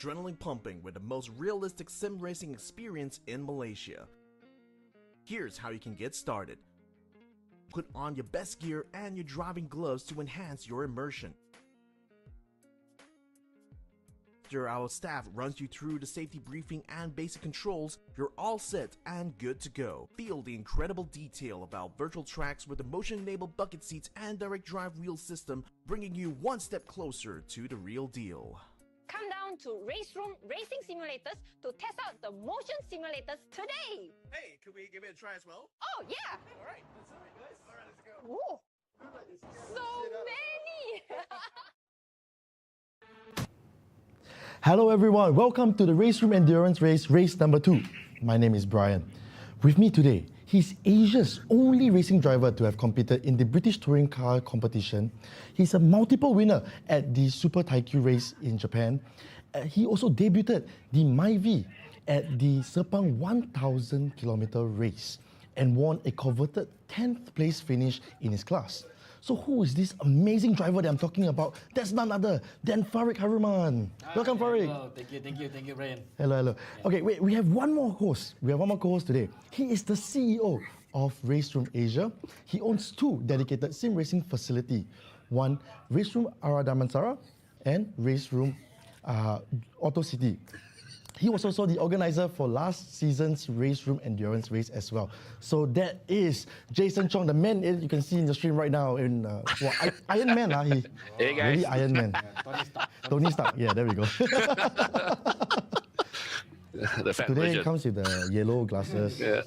adrenaline pumping with the most realistic sim racing experience in Malaysia. Here's how you can get started. Put on your best gear and your driving gloves to enhance your immersion. After our staff runs you through the safety briefing and basic controls, you're all set and good to go. Feel the incredible detail about virtual tracks with the motion-enabled bucket seats and direct drive wheel system, bringing you one step closer to the real deal. Come down to Raceroom Racing Simulators to test out the motion simulators today. Hey, can we give it a try as well? Oh yeah! Alright, let's do it guys. Alright, let's go. Whoa! So many! Hello everyone, welcome to the Raceroom Endurance Race number 2. My name is Brian. With me today, he's Asia's only racing driver to have competed in the British Touring Car competition. He's a multiple winner at the Super Taikyu race in Japan. He also debuted the Myvi at the Sepang 1000 kilometer race and won a coveted 10th place finish in his class. So who is this amazing driver that I'm talking about? That's none other than Farid Haruman. Welcome, Farid. Hello, thank you, Brian. Hello. Yeah. Okay, wait, we have one more host. We have one more co-host today. He is the CEO of Raceroom Asia. He owns 2 dedicated sim racing facilities. One, Raceroom Aradamansara and Raceroom Auto City. He was also the organizer for last season's Raceroom Endurance race as well. So that is Jason Chong, the man you can see in the stream right now in Iron Man. Hey guys. Really Iron Man. Tony Stark. Yeah, there we go. The fat Today version. it comes with the yellow glasses. Yeah.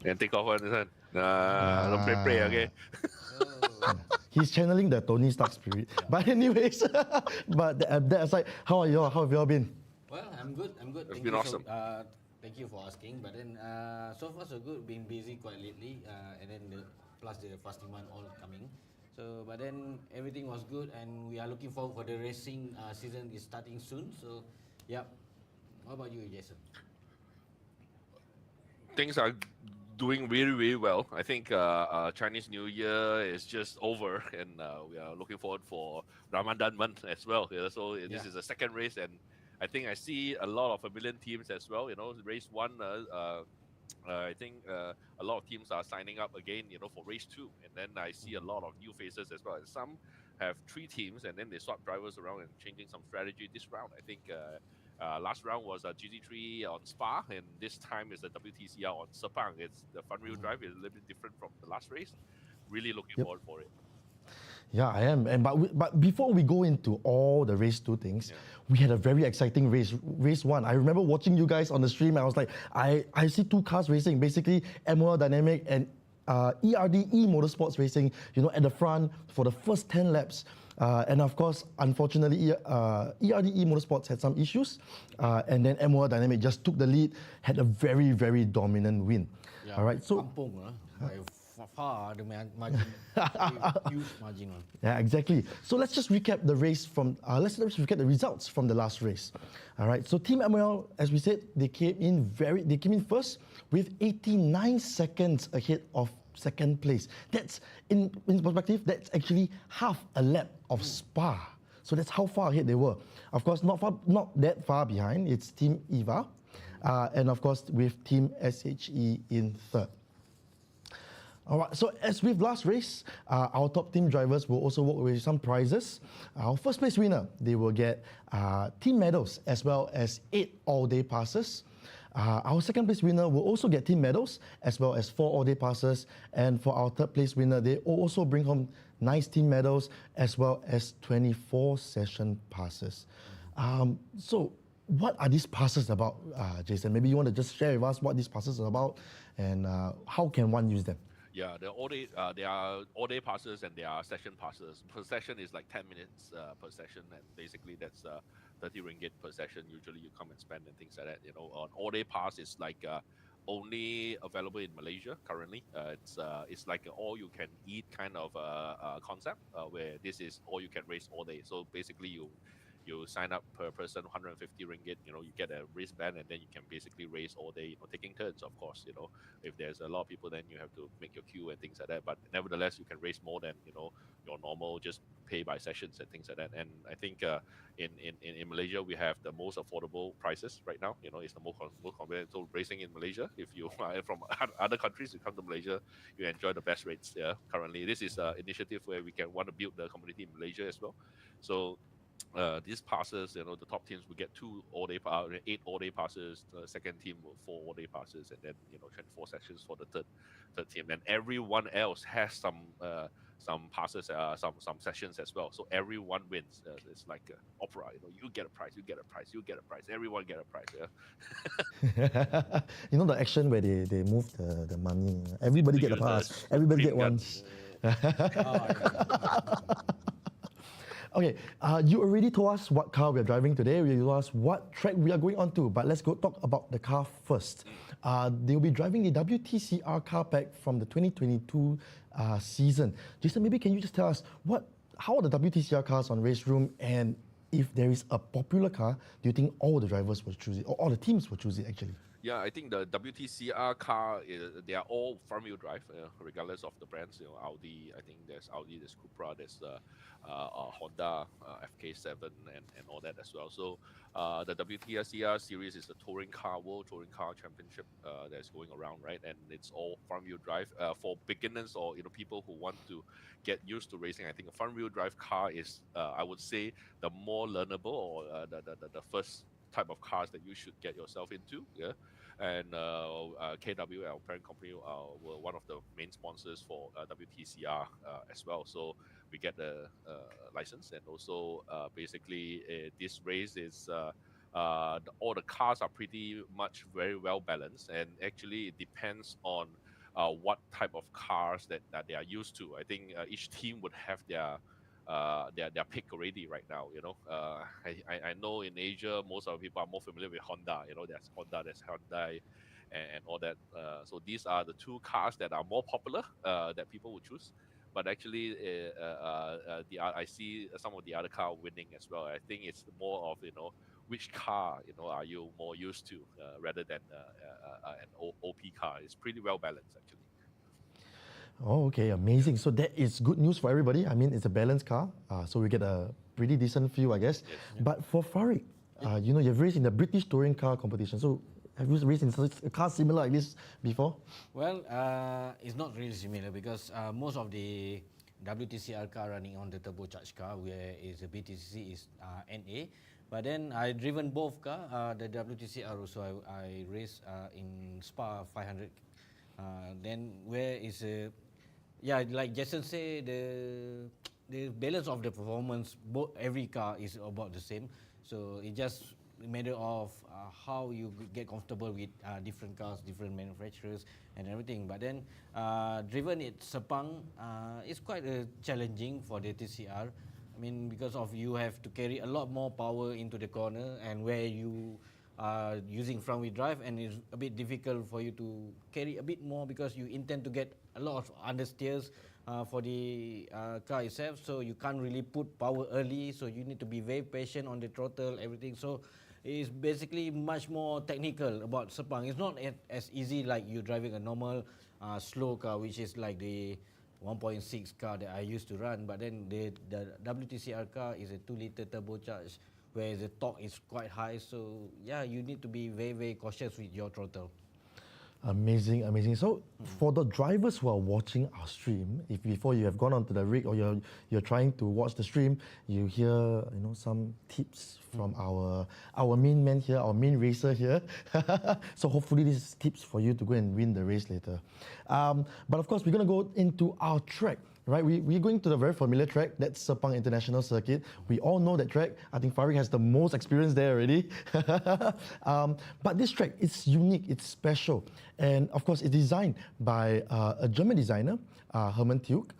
And take off on this one. Don't pray, okay? He's channeling the Tony Stark spirit. But anyways, but that aside, how are you all? How have you all been? Well, I'm good. It's been awesome. Thank you for asking. But then, so far so good. Been busy quite lately, and then plus the fasting month all coming. So, but then everything was good, and we are looking forward for the racing season is starting soon. So, yeah. How about you, Jason? Things are doing really well. I think Chinese New Year is just over, and we are looking forward for Ramadan month as well. Yeah, so this is the second race, and I think I see a lot of familiar teams as well. You know, race 1. I think a lot of teams are signing up again. You know, for race 2, and then I see a lot of new faces as well. And some have 3 teams, and then they swap drivers around and changing some strategy. This round, I think. Last round was a GT3 on Spa, and this time is the WTCR on Sepang. It's the front wheel drive is a little bit different from the last race. Really looking forward for it. Yeah, I am. But before we go into all the race 2 things, we had a very exciting race. Race 1. I remember watching you guys on the stream. I was like, I see 2 cars racing. Basically, MOL Dynamic and ERDE Motorsports racing. You know, at the front for the first 10 laps. And of course, unfortunately, ERDE Motorsports had some issues, and then MOL Dynamic just took the lead, had a very dominant win. Yeah, all right, so kampung, by far the margin, huge margin one. Yeah, exactly. So let's just recap the race from. Let's recap the results from the last race. All right. So Team MOL, as we said, they came in first with 89 seconds ahead of second place. That's in perspective. That's actually half a lap of Spa. So that's how far ahead they were. Of course, not that far behind. It's Team EVA, and of course with Team SHE in third. All right, so as with last race, our top team drivers will also walk away with some prizes. Our first place winner, they will get team medals as well as 8 all-day passes. Our second place winner will also get team medals as well as 4 all-day passes. And for our third place winner, they will also bring home nice team medals as well as 24 session passes. So what are these passes about, Jason? Maybe you want to just share with us what these passes are about and how can one use them? Yeah, they are all-day passes and they are session passes. Per session is like 10 minutes per session, and basically that's 30 ringgit per session. Usually you come and spend and things like that. You know, an all-day pass is like only available in Malaysia currently. It's like an all-you-can-eat kind of concept where this is all you can race all day. So basically you sign up per person 150 ringgit, you know, you get a wristband and then you can basically race all day, you know, taking turns, of course. You know, if there's a lot of people, then you have to make your queue and things like that, but nevertheless you can race more than, you know, your normal just pay by sessions and things like that. And I think in Malaysia we have the most affordable prices right now. It's the most convenient. So racing in Malaysia, if you are from other countries, you come to Malaysia, you enjoy the best rates. Yeah, currently this is an initiative where we can want to build the community in Malaysia as well. So these passes, the top teams will get 8 all-day passes. The second team will 4 all-day passes, and then 24 sessions for the third team. And everyone else has some passes, some sessions as well. So everyone wins. It's like opera. You get a prize, you get a prize, you get a prize. Everyone get a prize. Yeah. The action where they move the money. Everybody get a pass. Everybody get one. Okay, you already told us what car we're driving today. You told us what track we are going on to, but let's go talk about the car first. They'll be driving the WTCR car pack from the 2022 season. Jason, maybe can you just tell us how are the WTCR cars on Raceroom, and if there is a popular car, do you think all the drivers will choose it, or all the teams will choose it actually? Yeah, I think the WTCR car, they are all front-wheel drive, regardless of the brands. Audi, I think there's Audi, there's Cupra, there's Honda, FK7, and all that as well. So the WTCR series is the World Touring Car Championship that's going around, right? And it's all front-wheel drive. For beginners or people who want to get used to racing, I think a front-wheel drive car is, I would say, the more learnable, or the first type of cars that you should get yourself into. Yeah. And KW, our parent company, were one of the main sponsors for WTCR as well. So we get the license, and also basically this race is all the cars are pretty much very well balanced, and actually it depends on what type of cars that they are used to. I think each team would have their pick already right now. I know in Asia most of the people are more familiar with Honda. There's Honda, there's Hyundai, and all that. So these are the two cars that are more popular that people would choose. But actually, I see some of the other car winning as well. I think it's more of which car are you more used to, rather than an OP car. It's pretty well balanced actually. Oh, okay, amazing. So that is good news for everybody. I mean, it's a balanced car, so we get a pretty decent feel, I guess. Yes. But for Farid, you've raced in the British Touring Car Competition. So have you raced in a car similar like this before? Well, it's not really similar because most of the WTCR car running on the turbocharged car, where is the BTCC is NA. But then I driven both car, the WTCR also. I raced in Spa 500. Then where is like Jason said, the balance of the performance, every car is about the same. So it just a matter of how you get comfortable with different cars, different manufacturers, and everything. But then driven at Sepang, it's quite challenging for the TCR. I mean, because of you have to carry a lot more power into the corner, and where you are using front-wheel drive, and it's a bit difficult for you to carry a bit more because you intend to get a lot of understeers for the car itself, so you can't really put power early, so you need to be very patient on the throttle, everything. So it's basically much more technical about Sepang. It's not as easy like you driving a normal slow car, which is like the 1.6 car that I used to run, but then the WTCR car is a 2-liter turbocharged, where the torque is quite high. So yeah, you need to be very, very cautious with your throttle. Amazing, amazing. So for the drivers who are watching our stream, if before you have gone onto the rig or you're trying to watch the stream, you hear some tips from our main man here, our main racer here. So hopefully this is tips for you to go and win the race later. But of course, we're going to go into our track. Right, we're going to the very familiar track, that's Sepang International Circuit. We all know that track. I think Farid has the most experience there already. But this track, it's unique, it's special. And of course, it's designed by a German designer, Hermann Tilke.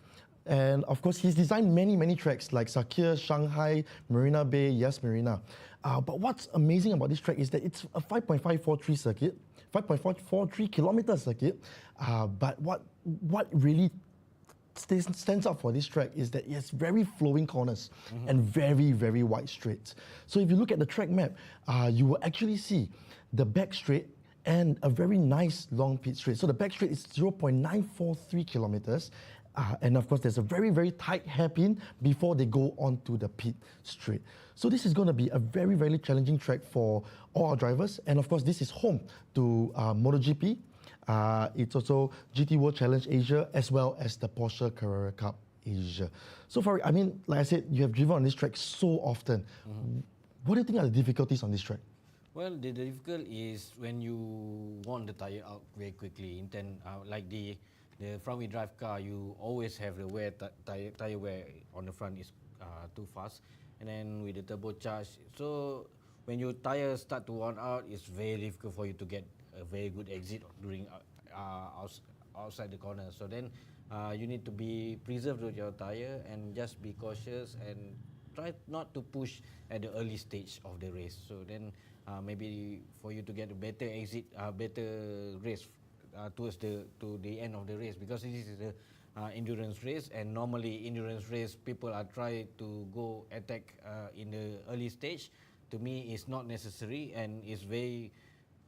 And of course, he's designed many, many tracks like Sakir, Shanghai, Marina Bay, Yas Marina. But what's amazing about this track is that it's a 5.543 circuit, 5.443 kilometer circuit. But what really stands out for this track is that it has very flowing corners and very, very wide straights. So if you look at the track map, you will actually see the back straight and a very nice long pit straight. So the back straight is 0.943 kilometers, And of course, there's a very, very tight hairpin before they go onto the pit straight. So this is going to be a very, very challenging track for all our drivers. And of course, this is home to MotoGP. It's also GT World Challenge Asia, as well as the Porsche Carrera Cup Asia. So Farid, I mean, like I said, you have driven on this track so often. What do you think are the difficulties on this track? Well, the difficult is when you want the tire out very quickly. Like the front-wheel drive car, you always have the tire wear on the front is too fast. And then with the turbocharge, so when your tires start to worn out, it's very difficult for you to get a very good exit during outside the corner. So then you need to be preserved with your tire and just be cautious and try not to push at the early stage of the race. So then maybe for you to get a better exit, better race towards the end of the race, because this is a endurance race, and normally endurance race people are trying to go attack in the early stage. To me, it's not necessary, and it's very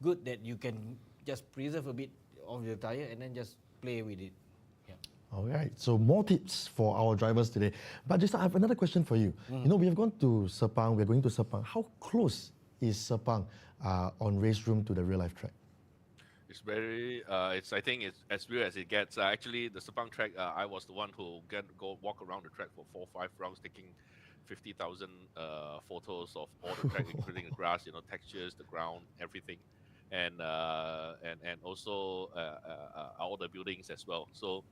good that you can just preserve a bit of your tire and then just play with it. Yeah. All right, so more tips for our drivers today. But just I have another question for you. You know, we have gone to Sepang, we're going to Sepang. How close is Sepang on Raceroom to the real life track? It's very, I think it's as real as it gets. Actually, the Sepang track, I was the one who go walk around the track for 4 or 5 rounds, taking 50,000 photos of all the track, including the grass, textures, the ground, everything, and also all the buildings as well. So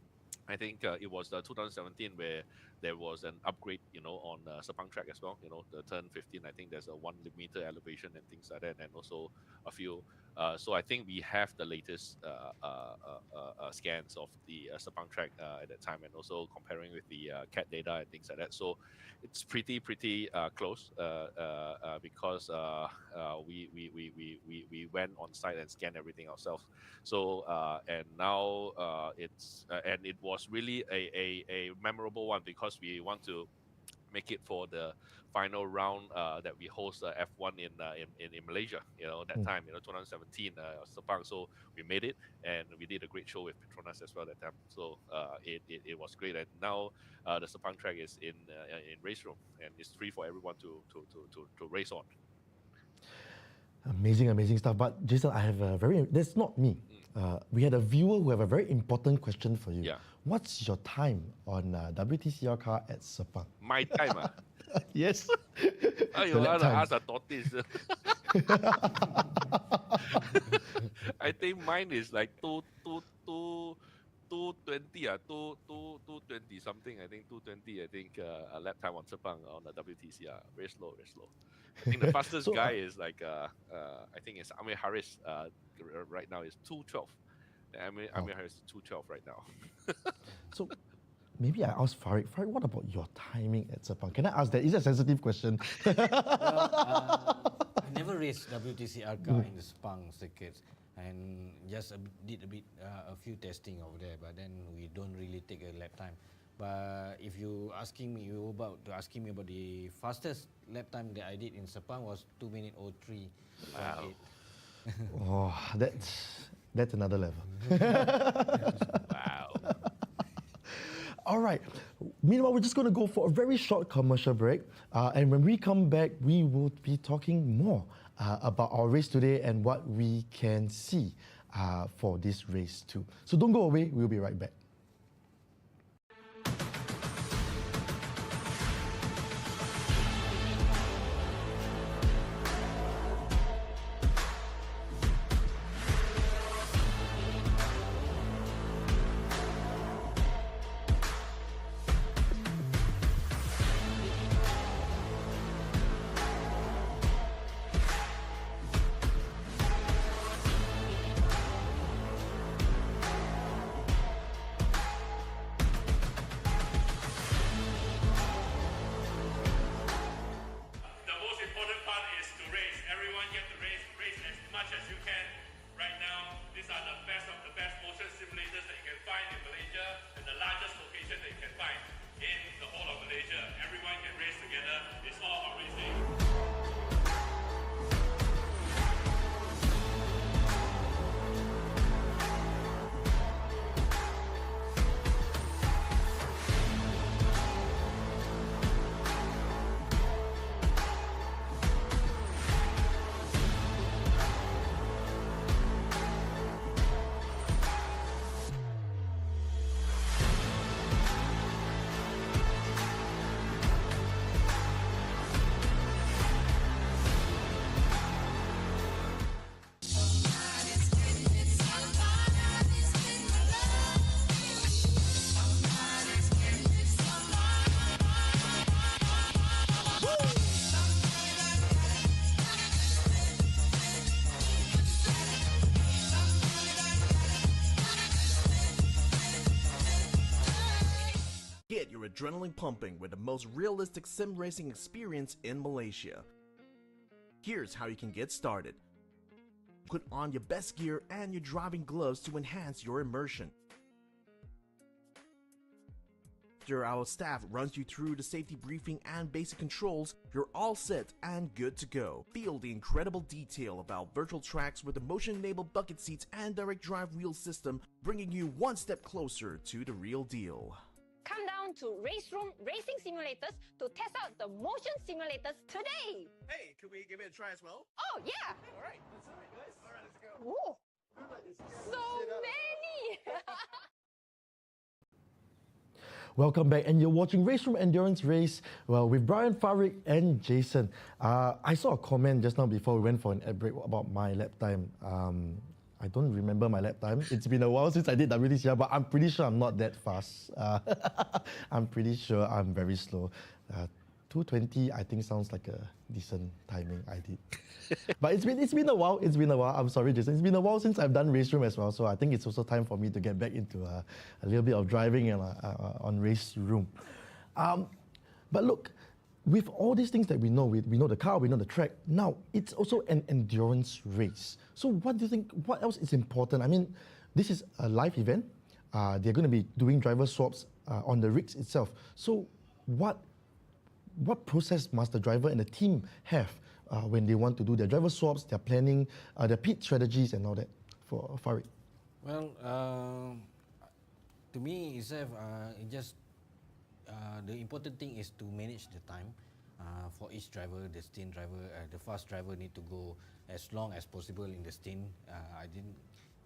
I think it was 2017 where there was an upgrade, on Sepang track as well. The turn 15, I think there's a 1 meter elevation and things like that, and also a few. So I think we have the latest scans of the Sepang track at that time, and also comparing with the CAT data and things like that. So it's pretty close because we went on site and scanned everything ourselves. So and now and it was really a memorable one, because we want to make it for the final round that we host F1 in Malaysia. That time, 2017 Sepang. So we made it, and we did a great show with Petronas as well that time. So it was great, and now the Sepang track is in Raceroom, and it's free for everyone to race on. Amazing stuff. But Jason, I have a that's not me. We had a viewer who have a very important question for you. Yeah. What's your time on WTCR car at Sepang? My time, Yes. You want to ask a tortoise. I think mine is like 220, 220 something. I think 220. I think a lap time on Sepang on the WTCR. Very slow. I think the fastest guy is like I think it's Amir Harris. Right now is 212. Amir Harris is 212 right now. So maybe I ask Farid. Farid, what about your timing at Sepang? Can I ask that? Is that a sensitive question? I never raced WTCR car in the Sepang circuits, and just did a few testing over there, but then we don't really take a lap time. But if you asking me about the fastest lap time that I did in Sepang was 2 minutes 03. Wow. Oh, that's another level. Wow. All right. Meanwhile, we're just going to go for a very short commercial break. And when we come back, we will be talking more about our race today and what we can see for this race too. So don't go away. We'll be right back. your adrenaline pumping with the most realistic sim racing experience in Malaysia. Here's how you can get started. Put on your best gear and your driving gloves to enhance your immersion. After our staff runs you through the safety briefing and basic controls, you're all set and good to go. Feel the incredible detail about virtual tracks with the motion-enabled bucket seats and direct drive wheel system, bringing you one step closer to the real deal. Come down to Raceroom Racing Simulators to test out the motion simulators today. Hey, can we give it a try as well? Oh yeah! Alright, let's do it, guys. Alright, let's go. Whoa! So many! Welcome back, and you're watching Raceroom Endurance Race, well, with Brian, Farik, and Jason. I saw a comment just now before we went for an ad break about my lap time. I don't remember my lap time. It's been a while since I did WTCR, but I'm pretty sure I'm not that fast. I'm pretty sure I'm very slow. 2:20, I think, sounds like a decent timing I did. But it's been a while. It's been a while. I'm sorry, Jason. It's been a while since I've done Raceroom as well. So I think it's also time for me to get back into a little bit of driving and on Raceroom. But look, with all these things that we know the car, we know the track. Now it's also an endurance race. So what do you think? What else is important? I mean, this is a live event. They're going to be doing driver swaps on the rigs itself. So what process must the driver and the team have when they want to do their driver swaps, their planning, their pit strategies and all that for Farid? Well, to me itself, it just the important thing is to manage the time for each driver. The stint driver, the fast driver need to go as long as possible in the stint.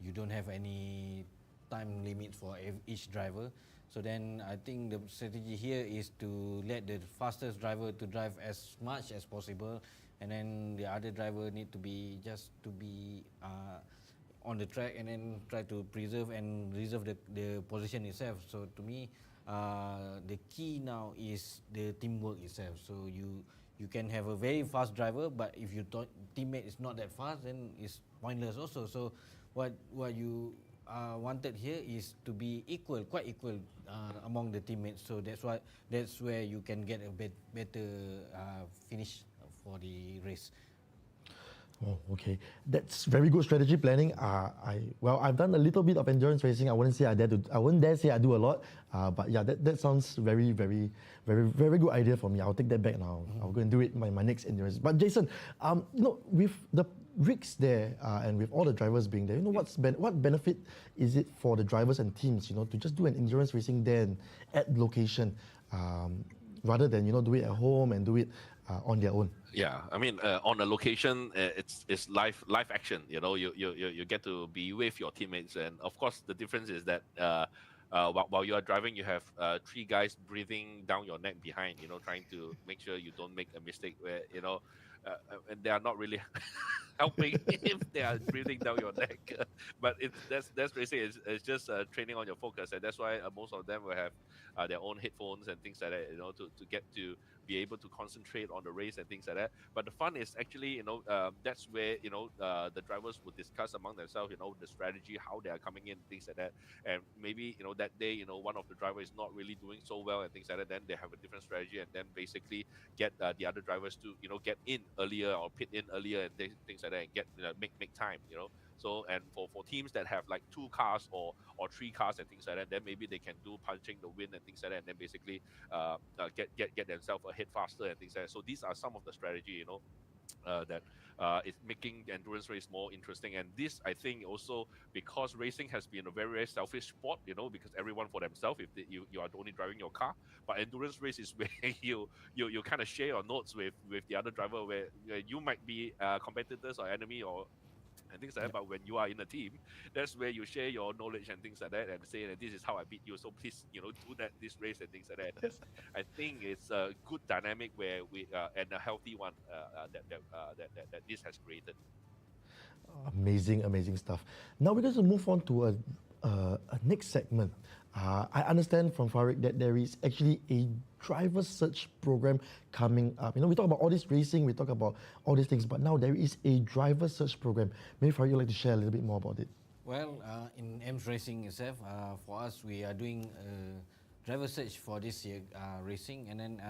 You don't have any time limit for each driver. So then I think the strategy here is to let the fastest driver to drive as much as possible, and then the other driver need to be on the track and then try to preserve and reserve the position itself. So to me, the key now is the teamwork itself. So you can have a very fast driver, but if your teammate is not that fast, then it's pointless also. So what you wanted here is to be quite equal among the teammates. So that's where you can get a better finish for the race. Oh, okay. That's very good strategy planning. I've done a little bit of endurance racing. I wouldn't dare say I do a lot. But yeah, that sounds very good idea for me. I'll take that back now. I'll go and do it in my next endurance. But Jason, with the rigs there and with all the drivers being there, what benefit is it for the drivers and teams, to just do an endurance racing there at location, rather than do it at home and do it on their own? Yeah, I mean, on a location, it's live action. You get to be with your teammates, and of course, the difference is that while you are driving, you have 3 guys breathing down your neck behind. Trying to make sure you don't make a mistake where and they are not really helping if they are breathing down your neck. But that's basically it's just training on your focus, and that's why most of them will have their own headphones and things like that, to get to be able to concentrate on the race and things like that. But the fun is actually, that's where the drivers would discuss among themselves, the strategy, how they are coming in, things like that. And maybe that day, one of the drivers is not really doing so well and things like that. Then they have a different strategy, and then basically get the other drivers to get in earlier or pit in earlier and things like that, and get make time. So, and for teams that have like 2 cars or 3 cars and things like that, then maybe they can do punching the wind and things like that, and then basically get themselves ahead faster and things like that. So these are some of the strategy, that is making the endurance race more interesting. And this, I think, also because racing has been a very selfish sport, because everyone for themselves, if you are only driving your car. But endurance race is where you kind of share your notes with the other driver, where you might be competitors or enemy or and things like that. But when you are in a team, that's where you share your knowledge and things like that, and say that this is how I beat you. So please, do this race and things like that. I think it's a good dynamic where we and a healthy one that this has created. Amazing stuff. Now we're going to move on to a next segment. I understand from Farik that there is actually a driver search program coming up. We talk about all this racing, we talk about all these things, but now there is a driver search program. Maybe Farik, you'd like to share a little bit more about it. Well, in EMS Racing itself, for us, we are doing a driver search for this year racing, and then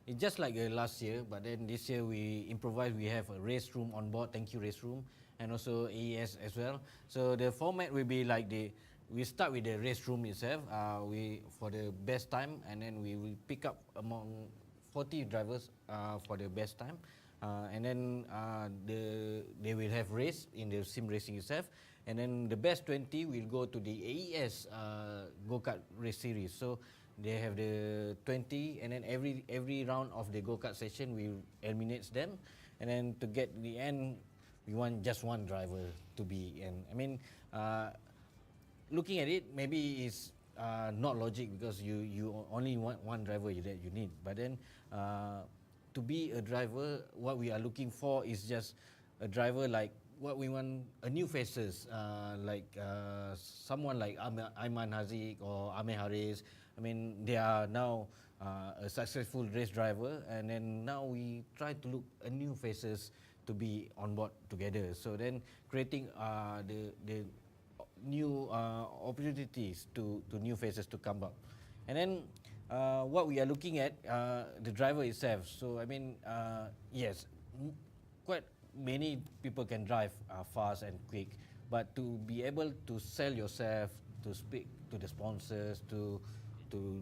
it's just like last year, but then this year we improvise. We have a race room on board. Thank you, race room, and also AES as well. So the format will be like we start with the race room itself. We for the best time, and then we will pick up among 40 drivers for the best time. And then they will have race in the sim racing itself, and then the best 20 will go to the AES go kart race series. So they have the 20, and then every round of the go kart session we eliminates them, and then to get the end, we want just one driver to be. And I mean, looking at it, maybe it's not logic because you only want one driver that you need. But then to be a driver, what we are looking for is just a driver like what we want, a new faces, like someone like Aiman Haziq or Amir Haris. I mean, they are now a successful race driver, and then now we try to look a new faces to be on board together. So then creating the new opportunities to new faces to come up. And then what we are looking at, the driver itself. So I mean, yes, quite many people can drive fast and quick, but to be able to sell yourself, to speak to the sponsors, to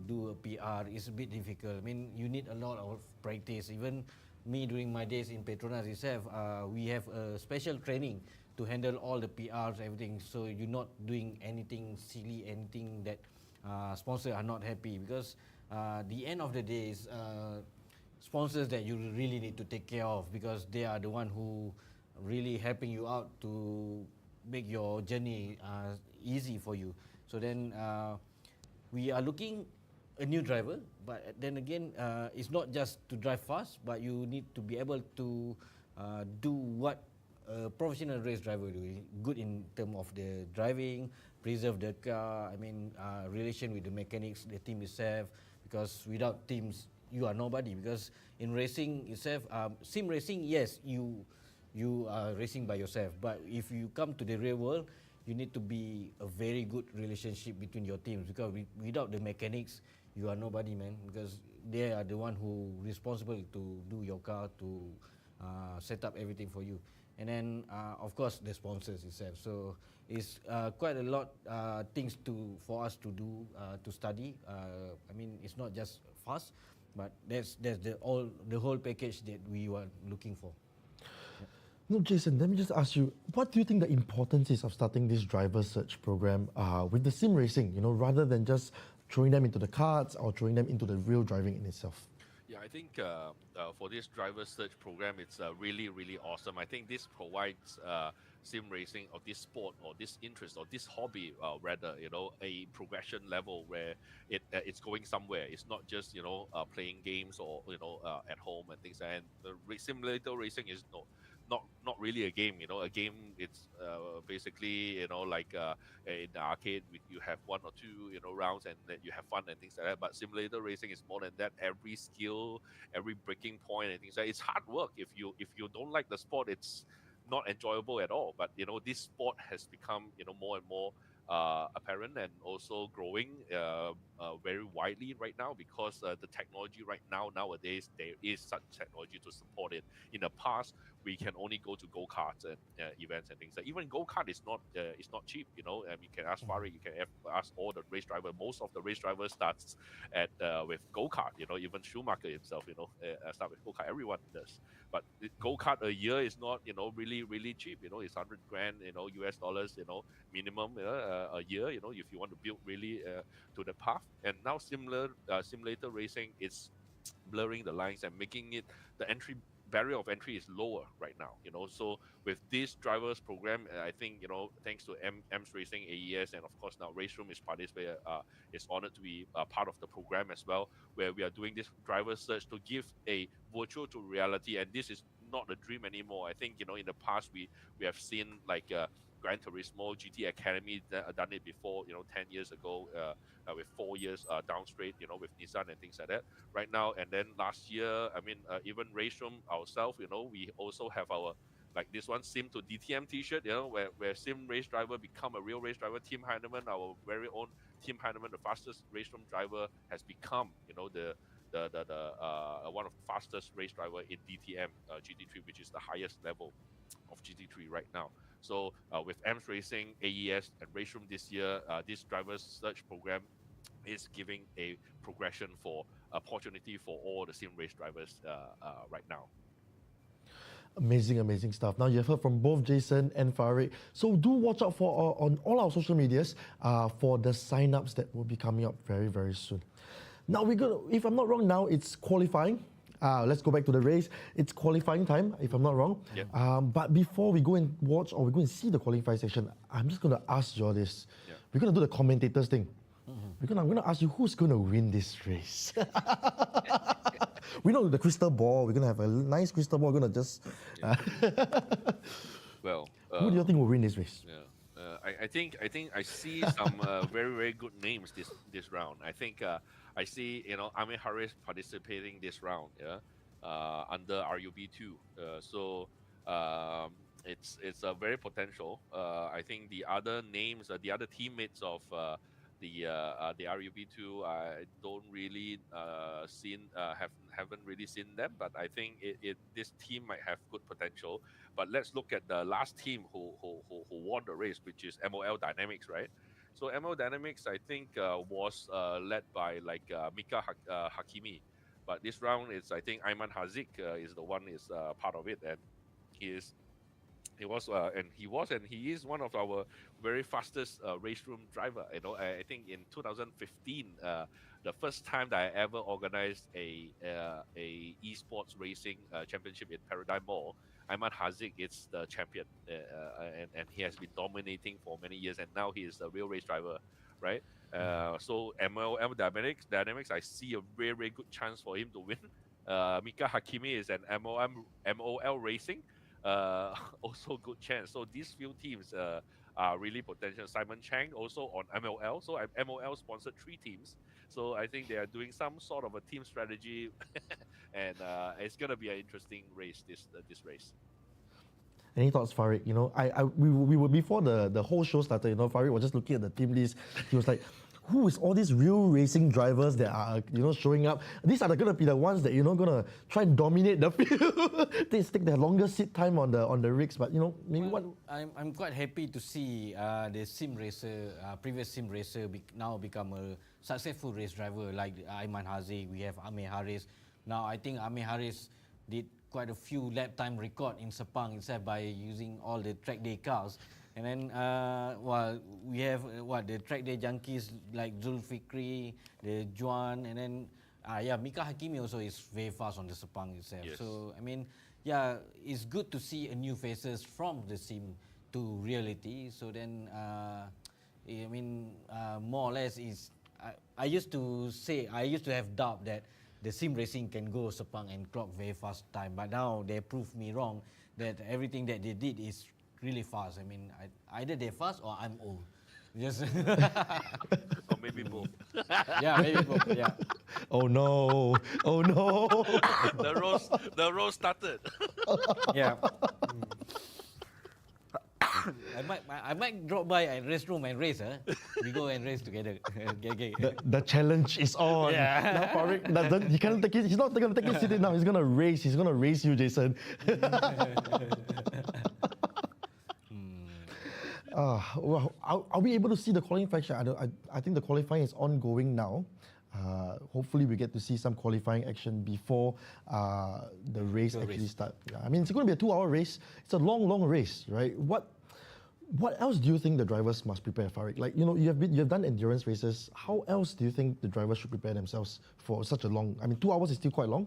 do a PR is a bit difficult. I mean, you need a lot of practice. Even me during my days in Petronas itself, we have a special training to handle all the PRs, everything. So you're not doing anything silly, anything that sponsors are not happy, because the end of the day is sponsors that you really need to take care of, because they are the one who really helping you out to make your journey easy for you. So then we are looking a new driver, but then again, it's not just to drive fast, but you need to be able to do what a professional race driver doing, good in terms of the driving, preserve the car. I mean, relation with the mechanics, the team itself, because without teams, you are nobody. Because in racing itself, sim racing, yes, you are racing by yourself, but if you come to the real world, you need to be a very good relationship between your teams, because without the mechanics, you are nobody, man, because they are the one who responsible to do your car, to set up everything for you. And then of course the sponsors itself. So it's quite a lot things for us to do, to study. I mean, it's not just fast, but that's the whole package that we were looking for. No, Jason, let me just ask you, what do you think the importance is of starting this driver search program with the sim racing, rather than just throwing them into the karts or throwing them into the real driving in itself? Yeah, I think for this driver search program, it's really, really awesome. I think this provides sim racing, or this sport, or this interest, or this hobby, rather, a progression level where it's going somewhere. It's not just playing games, or at home and things. And the simulator racing is not really a game. A game, it's basically like in the arcade, you have one or two rounds, and then you have fun and things like that. But simulator racing is more than that. Every skill, every breaking point and things like that, it's hard work. If you don't like the sport, it's not enjoyable at all. But this sport has become more and more apparent, and also growing very widely right now, because the technology right nowadays, there is such technology to support it. In the past, we can only go to go-karts and events and things. Like, even go-kart is not cheap. You can ask Farid, you can ask all the race drivers. Most of the race drivers starts at with go-kart. Even Schumacher himself, start with go-kart. Everyone does. But go-kart a year is not really really cheap. It's 100 grand US dollars minimum a year. If you want to build really to the path. And now simulator racing is blurring the lines and making it, the entry barrier of entry is lower right now. So with this drivers program, I think thanks to M's Racing, AES, and of course now Raceroom is honored to be part of the program as well, where we are doing this driver search to give a virtual to reality. And this is not a dream anymore. I think in the past we have seen like Gran Turismo, GT Academy done it before, 10 years ago, with 4 years down straight, with Nissan and things like that. Right now, and then last year, I mean, even Raceroom ourselves, we also have our like this one, Sim to DTM T-shirt, where Sim race driver become a real race driver. Tim Heinemann, our very own Tim Heinemann, the fastest Raceroom driver, has become, the one of the fastest race driver in DTM GT3, which is the highest level of GT3 right now. So with AMS Racing, AES, and Raceroom this year, this driver's search program is giving a progression for opportunity for all the sim race drivers right now. Amazing stuff. Now you've heard from both Jason and Farid. So do watch out for on all our social medias for the sign-ups that will be coming up very soon. Now we're gonna, if I'm not wrong, now it's qualifying. Let's go back to the race. It's qualifying time, if I'm not wrong. Yep. But before we go and watch or we go and see the qualifying section, I'm just going to ask you all this. Yep. We're going to do the commentators thing. I'm going to ask you who's going to win this race. We know the crystal ball. We're going to have a nice crystal ball. We're going to just... Well, who do you think will win this race? Yeah. I think I see some very good names this round. I think I see Amir Harris participating this round, under RUB2. So it's a very potential. I think the other names, the other teammates of the RUB2, I don't really haven't really seen them, but I think this team might have good potential. But let's look at the last team who won the race, which is MOL Dynamics, right? So MOL Dynamics, I think, was led by Mika Hakimi, but this round is, I think, Ayman Haziq is the one is part of it, and he is one of our very fastest Raceroom driver. I think in 2015, the first time that I ever organized a esports racing championship in Paradigm Mall, Ayman Haziq is the champion, and he has been dominating for many years, and now he is a real race driver, right? So MOL Dynamics, I see a very good chance for him to win. Mika Hakimi is an MOL Racing, also good chance. So these few teams are really potential. Simon Chang also on MOL. So MOL sponsored 3 teams. So I think they are doing some sort of a team strategy, and it's gonna be an interesting race. This race. Any thoughts, Farid? We were before the whole show started. Farid was just looking at the team list. He was like, "Who is all these real racing drivers that are showing up? These are going to be the ones that going to try and dominate the field. They take the longest seat time on the rigs." But maybe what? I'm quite happy to see the sim racer, previous sim racer, now become a successful race driver like Ayman Haziq. We have Amir Harris. Now I think Amir Harris did quite a few lap time record in Sepang itself by using all the track day cars. And then, we have the track day junkies like Zulfikri, the Juan, and then, Mika Hakimi also is very fast on the Sepang itself. Yes. So, it's good to see a new faces from the sim to reality. So then, more or less I used to have doubt that the sim racing can go Sepang and clock very fast time, but now they proved me wrong that everything that they did is really fast. Either they're fast or I'm old. Just Or maybe both. Yeah, maybe both. Yeah. Oh no! The roast started. Yeah. I might drop by at Raceroom and race. We go and race together. Okay. The challenge is on. Yeah. Now Farid, he can't take it. He's not going to take it seat now. He's going to race. He's going to race you, Jason. Well, are we able to see the qualifying? I think the qualifying is ongoing now. Hopefully we get to see some qualifying action before the race actually starts. Yeah, it's going to be a 2-hour race. It's a long race, right? What else do you think the drivers must prepare for it? You've done endurance races. How else do you think the drivers should prepare themselves for such a long? 2 hours is still quite long.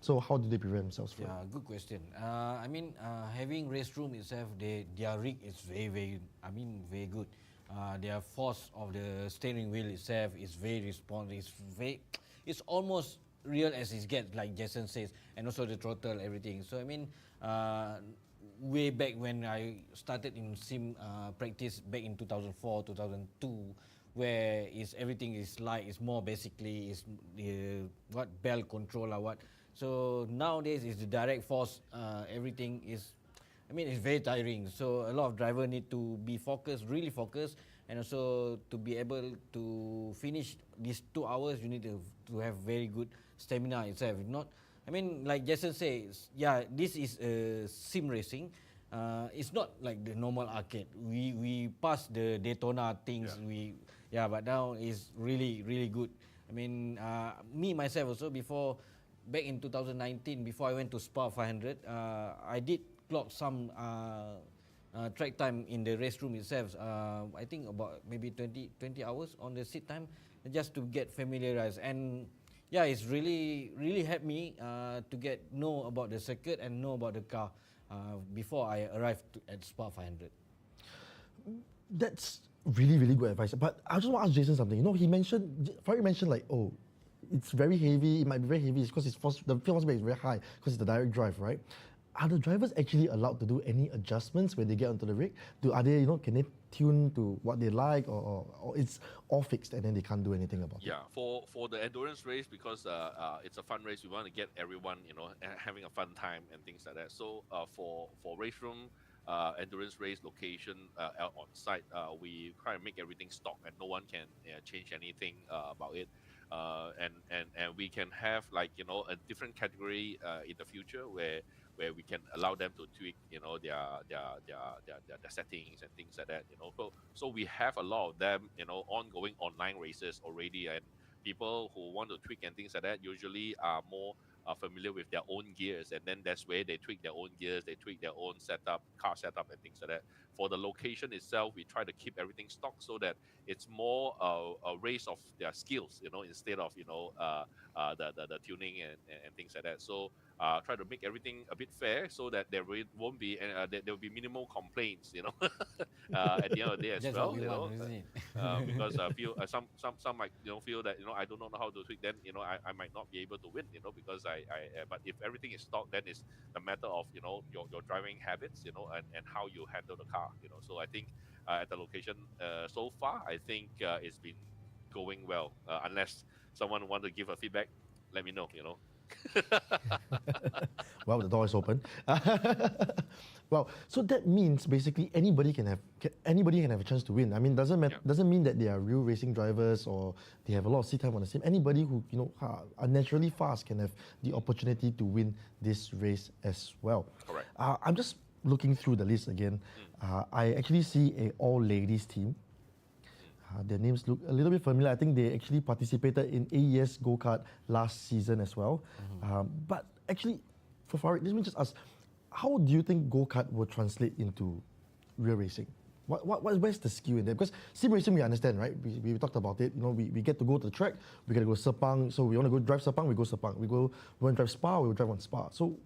So how do they prepare themselves for it? Yeah, good question. Having Raceroom itself, their rig is very good. Their force of the steering wheel itself is very responsive. It's almost real as it gets, like Jason says, and also the throttle, everything. So way back when I started in sim practice back in 2004, 2002, where everything is light, it's more basically is bell control or what. So nowadays is the direct force. Everything is I mean, it's very tiring. So a lot of drivers need to be focused, really focused, and also to be able to finish these 2 hours, you need to have very good stamina itself. If not, I mean, like Jason says, yeah, this is sim racing. It's not like the normal arcade. We passed the Daytona things. But now it's really good. I mean, me myself also before, back in 2019, before I went to Spa 500, I did clock some track time in the race room itself. I think about maybe 20 hours on the seat time, just to get familiarized. And yeah, it's really helped me to get know about the circuit and know about the car before I arrived at Spa 500. That's really good advice. But I just want to ask Jason something. You know, Farid mentioned like, oh, it's very heavy. It might be very heavy because the fuel spec is very high because it's the direct drive, right? Are the drivers actually allowed to do any adjustments when they get onto the rig? Can they tune to what they like, or it's all fixed and then they can't do anything about it? Yeah, for the endurance race, because it's a fun race, we want to get everyone having a fun time and things like that. So for Raceroom endurance race location on site, we try to make everything stock and no one can change anything about it. And we can have a different category in the future where we can allow them to tweak their settings and things like that. So we have a lot of them ongoing online races already, and people who want to tweak and things like that usually are more familiar with their own gears, and then that's where they tweak their own gears, they tweak their own setup, car setup and things like that. For the location itself, we try to keep everything stock so that it's more a race of their skills, instead of the tuning and things like that. So try to make everything a bit fair so that there won't be there will be minimal complaints, at the end of the day as That's well. what we want, isn't it? Because I feel some might feel that I don't know how to tweak. Then I might not be able to win. Because but if everything is stock, then it's a matter of your driving habits, and how you handle the car. So I think at the location so far, I think it's been going well. Unless someone want to give a feedback, let me know. Well, the door is open. Well, so that means basically anybody can have a chance to win. I mean, doesn't mean that they are real racing drivers or they have a lot of seat time on the sim. Anybody who are naturally fast can have the opportunity to win this race as well. Correct. I'm just looking through the list again. I actually see a all ladies team. Their names look a little bit familiar. I think they actually participated in AES Go-Kart last season as well. But actually, for Farid, let me just ask, how do you think Go-Kart will translate into real racing? Where's the skill in there? Because sim racing, we understand, right? We talked about it. We get to go to the track, we get to go Sepang. So we want to go drive Sepang, we go Sepang. We want to drive Spa, we will drive on Spa. So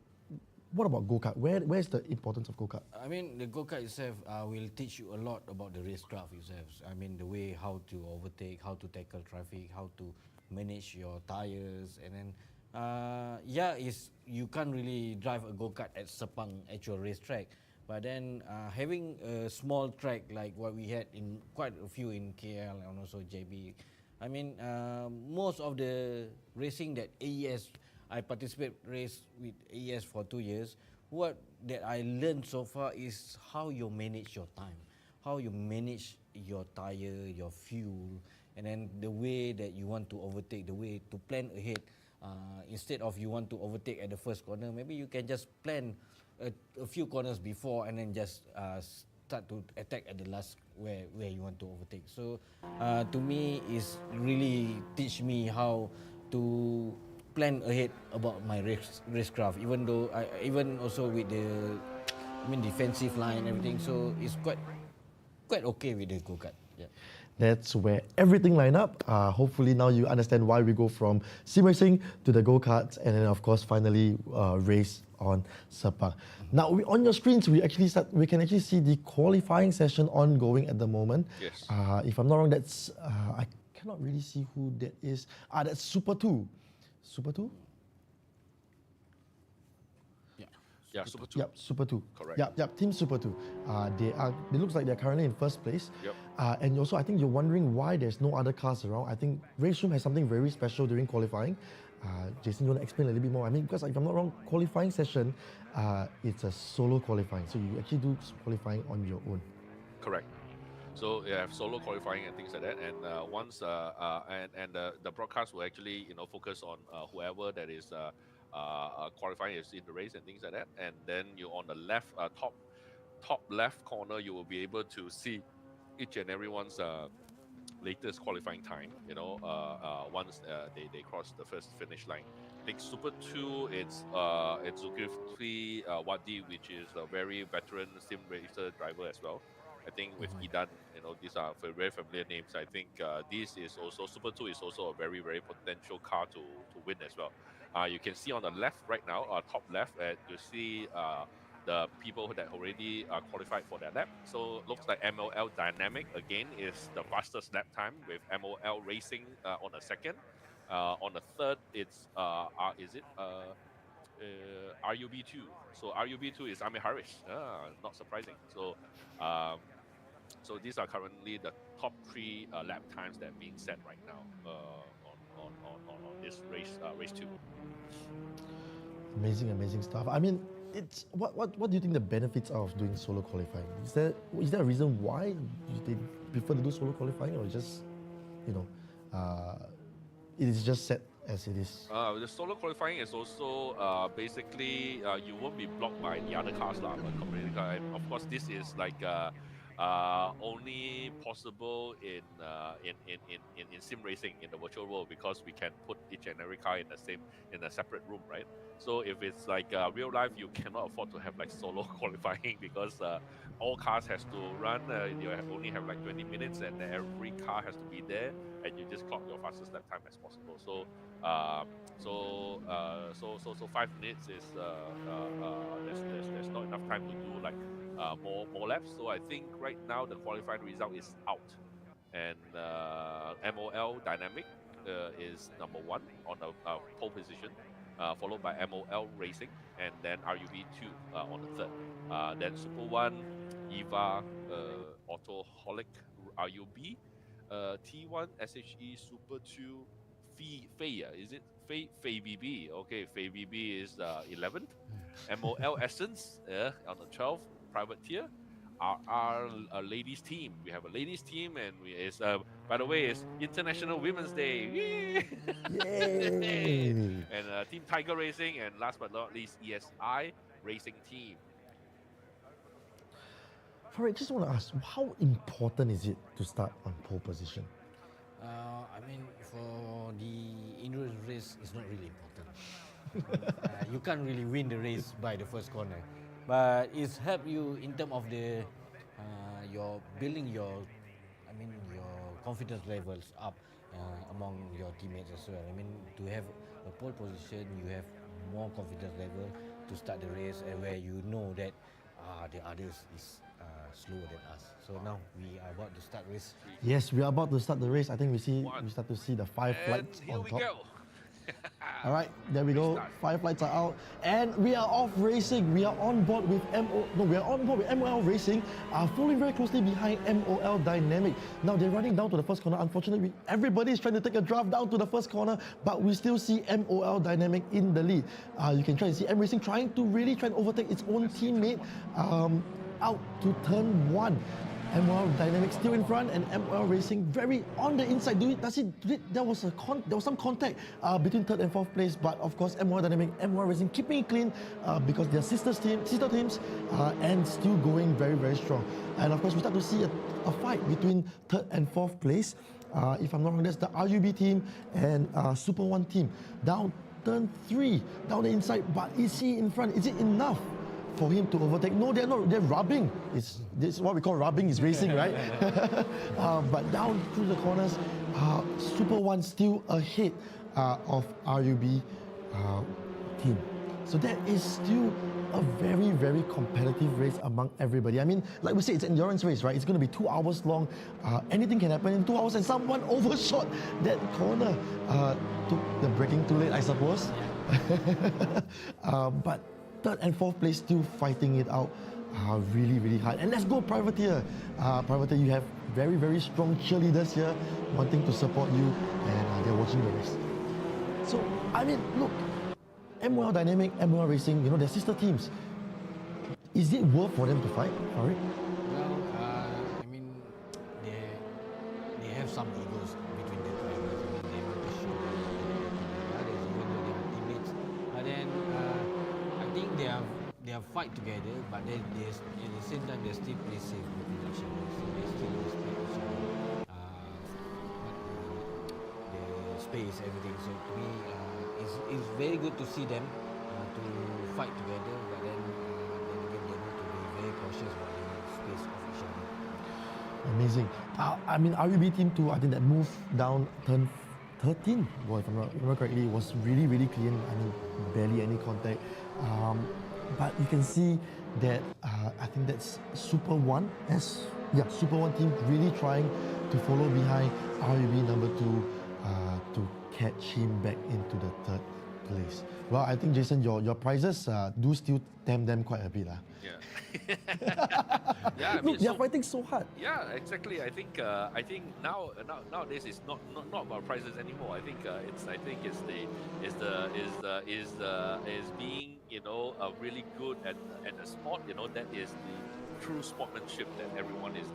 what about go-kart? Where's the importance of go-kart? I mean, the go-kart itself will teach you a lot about the racecraft itself. I mean, the way how to overtake, how to tackle traffic, how to manage your tires, and then you can't really drive a go-kart at Sepang actual racetrack. But then having a small track like what we had in quite a few in KL and also JB, I mean, most of the racing that AES, I race with AES for 2 years. What that I learned so far is how you manage your time, how you manage your tire, your fuel, and then the way that you want to overtake, the way to plan ahead. Instead of you want to overtake at the first corner, maybe you can just plan a few corners before and then just start to attack at the last where you want to overtake. So to me, is really teach me how to plan ahead about my racecraft, even though even also with the defensive line and everything, so it's quite okay with the go-kart. Yeah. That's where everything line up. Hopefully now you understand why we go from sim racing to the go-karts and then of course finally race on Sepang. Now on your screens we can actually see the qualifying session ongoing at the moment. Yes. If I'm not wrong, that's I cannot really see who that is. That's Super 2. Super 2? Yeah. Yeah, Super 2. Yep, Super 2. Correct. Yep, Team Super 2. They looks like they're currently in first place. Yep. And also, I think you're wondering why there's no other cars around. I think Raceroom has something very special during qualifying. Jason, you want to explain a little bit more? I mean, because if I'm not wrong, qualifying session, it's a solo qualifying. So you actually do qualifying on your own. Correct. So you have solo qualifying and things like that, and the broadcast will actually focus on whoever that is qualifying is in the race and things like that, and then you on the left top left corner you will be able to see each and everyone's latest qualifying time. Once they cross the first finish line. I think Super 2, it's Zulkifli Wadi, which is a very veteran sim racer driver as well. I think with Idan, these are very familiar names. I think this is also Super 2 is also a very, very potential car to win as well. You can see on the left right now, top left, you see the people that already qualified for their lap. So looks like MOL Dynamic again is the fastest lap time with MOL Racing on the second. On the third, it's RUB2. So RUB2 is Amir Harris. Not surprising. So these are currently the top 3 lap times that are being set right now on this race 2. Amazing stuff. I mean, it's what do you think the benefits are of doing solo qualifying? Is there a reason why they prefer to do solo qualifying, or just it is just set as it is? The solo qualifying is also basically you won't be blocked by the other cars, but community car. And of course, this is like only possible in sim racing in the virtual world, because we can put each and every car in a separate room, right? So if it's like real life, you cannot afford to have like solo qualifying, because all cars has to run. You only have like 20 minutes, and every car has to be there, and you just clock your fastest lap time as possible. So 5 minutes is there's not enough time to do like more laps. So I think right now the qualifying result is out, and MOL Dynamic is number 1 on the pole position, followed by MOL Racing, and then RUB2 on the third. Then Super 1, EVA, Autoholic RUB, T1 SHE Super 2, Fei, is it? Fei BB. Okay, Fei BB is 11th. MOL Essence on the 12th, private tier. Our ladies team. We have a ladies team, and it's by the way, it's International Women's Day. Yay! And Team Tiger Racing, and last but not least, ESI Racing Team. Farid, just want to ask, how important is it to start on pole position? I mean, for the endurance race, it's not really important. You can't really win the race by the first corner, but it's helped you in terms of the your building your confidence levels up among your teammates as well. I mean, to have a pole position, you have more confidence level to start the race, and where you know that the others is slower than us. So now we are about to start race. Yes, we are about to start the race. I think we start to see the 5 flights here on we top. go. All right, there we go. 5 flights are out, and we are off racing. We are on board with MOL Racing, following very closely behind MOL Dynamic. Now they're running down to the first corner. Unfortunately, everybody is trying to take a draft down to the first corner, but we still see MOL Dynamic in the lead. You can try and see M Racing trying to overtake its own teammate out to turn 1. MOL Dynamic still in front, and MOL Racing very on the inside. There was some contact between 3rd and 4th place, but of course MOL Dynamic, MOL Racing keeping it clean because they're sister teams and still going very, very strong. And of course we start to see a fight between 3rd and 4th place. If I'm not wrong, that's the RUB team and Super 1 team. Down turn 3, down the inside, but is he in front? Is it enough for him to overtake? No, they're not. They're rubbing. This is what we call rubbing is racing, right? But down through the corners, Super 1 still ahead of RUB team. So that is still a very, very competitive race among everybody. I mean, like we say, it's an endurance race, right? It's going to be 2 hours long. Anything can happen in 2 hours, and someone overshot that corner. Took the braking too late, I suppose. But third and fourth place still fighting it out really, really hard. And let's go Privateer. Privateer, you have very, very strong cheerleaders here wanting to support you, and they're watching the race. So, I mean, look, MOL Dynamic, MOL Racing, they're sister teams. Is it worth for them to fight for it? Well, I mean, they have some egos between the drivers. I mean, they want to show the others, even though they are teammates. But then, I think they are fight together, but then at the same time they still play safe between each other. So they still respect each other. The space, everything. So to me, it's very good to see them to fight together. But then again, they need to be very cautious about the space of each other. Amazing. I mean, RUB Team 2, I think that move down turn 13, boy, if I remember correctly, was really, really clean. I mean, barely any contact. But you can see that I think that's Super 1, Super 1 team really trying to follow behind RUB number 2 to catch him back into the third place. Well, I think, Jason, your prizes do still tempt them quite a bit. Yeah. Yeah, I mean, Look, they're fighting so hard. Yeah, exactly. I think nowadays it's not about prizes anymore. I think it's being really good at the sport. That is the true sportsmanship that everyone is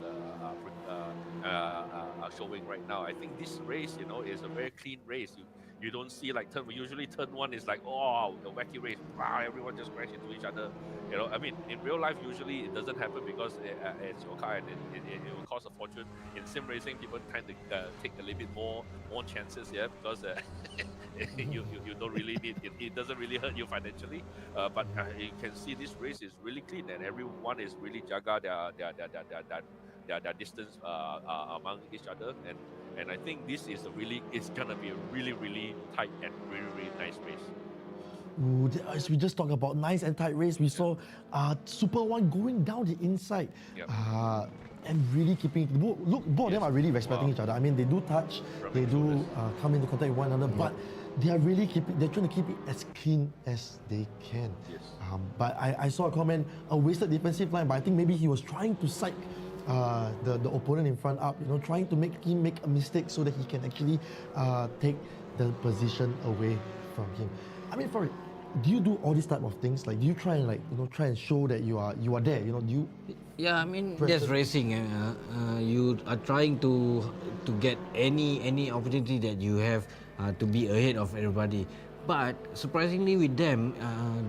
showing right now. I think this race, is a very clean race. You don't see like usually turn 1 is like, oh, a wacky race. Wow, everyone just crash into each other. I mean, in real life, usually it doesn't happen because it's your car and it will cost a fortune. In sim racing, people tend to take a little bit more chances, because you don't really need it. It doesn't really hurt you financially. But you can see this race is really clean and everyone is really jaga their distance among each other, and I think this is it's gonna be a really, really tight and really, really nice race. Ooh, as we just talked about nice and tight race, we saw Super 1 going down the inside and really keeping. Look, both of them are really respecting each other. I mean, they do touch, they do come into contact with one another, but they are really they're trying to keep it as clean as they can. Yes. But I saw a comment, a wasted defensive line, but I think maybe he was trying to psych the opponent in front up, trying to make him make a mistake so that he can actually take the position away from him. I mean, for it, do you do all these type of things? Like, do you try and try and show that you are there? Do you? Yeah, I mean, that's racing. You are trying to get any opportunity that you have to be ahead of everybody. But surprisingly, with them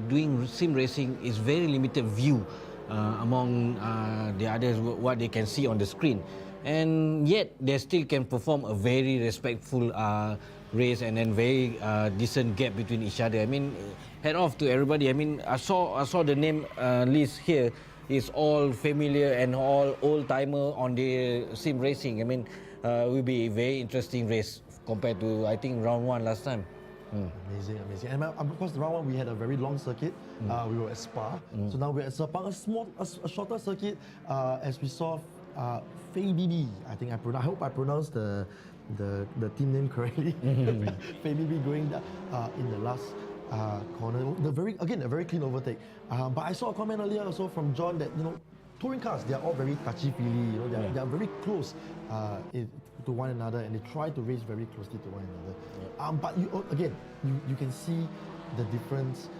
doing sim racing is very limited view among the others, what they can see on the screen, and yet they still can perform a very respectful race and then very decent gap between each other. I mean, head off to everybody. I mean, I saw the name list here. It's all familiar and all old timer on the sim racing. I mean, will be a very interesting race compared to, I think, round 1 last time. Amazing. And of course, round 1 we had a very long circuit. We were at Spa, so now we're at Sepang, a shorter circuit. As we saw, Fei BB. I hope I pronounced the team name correctly. Fei BB going in the last corner. A very clean overtake. But I saw a comment earlier also from John that touring cars, they are all very touchy-feely. They are very close to one another, and they try to race very closely to one another. But you can see the difference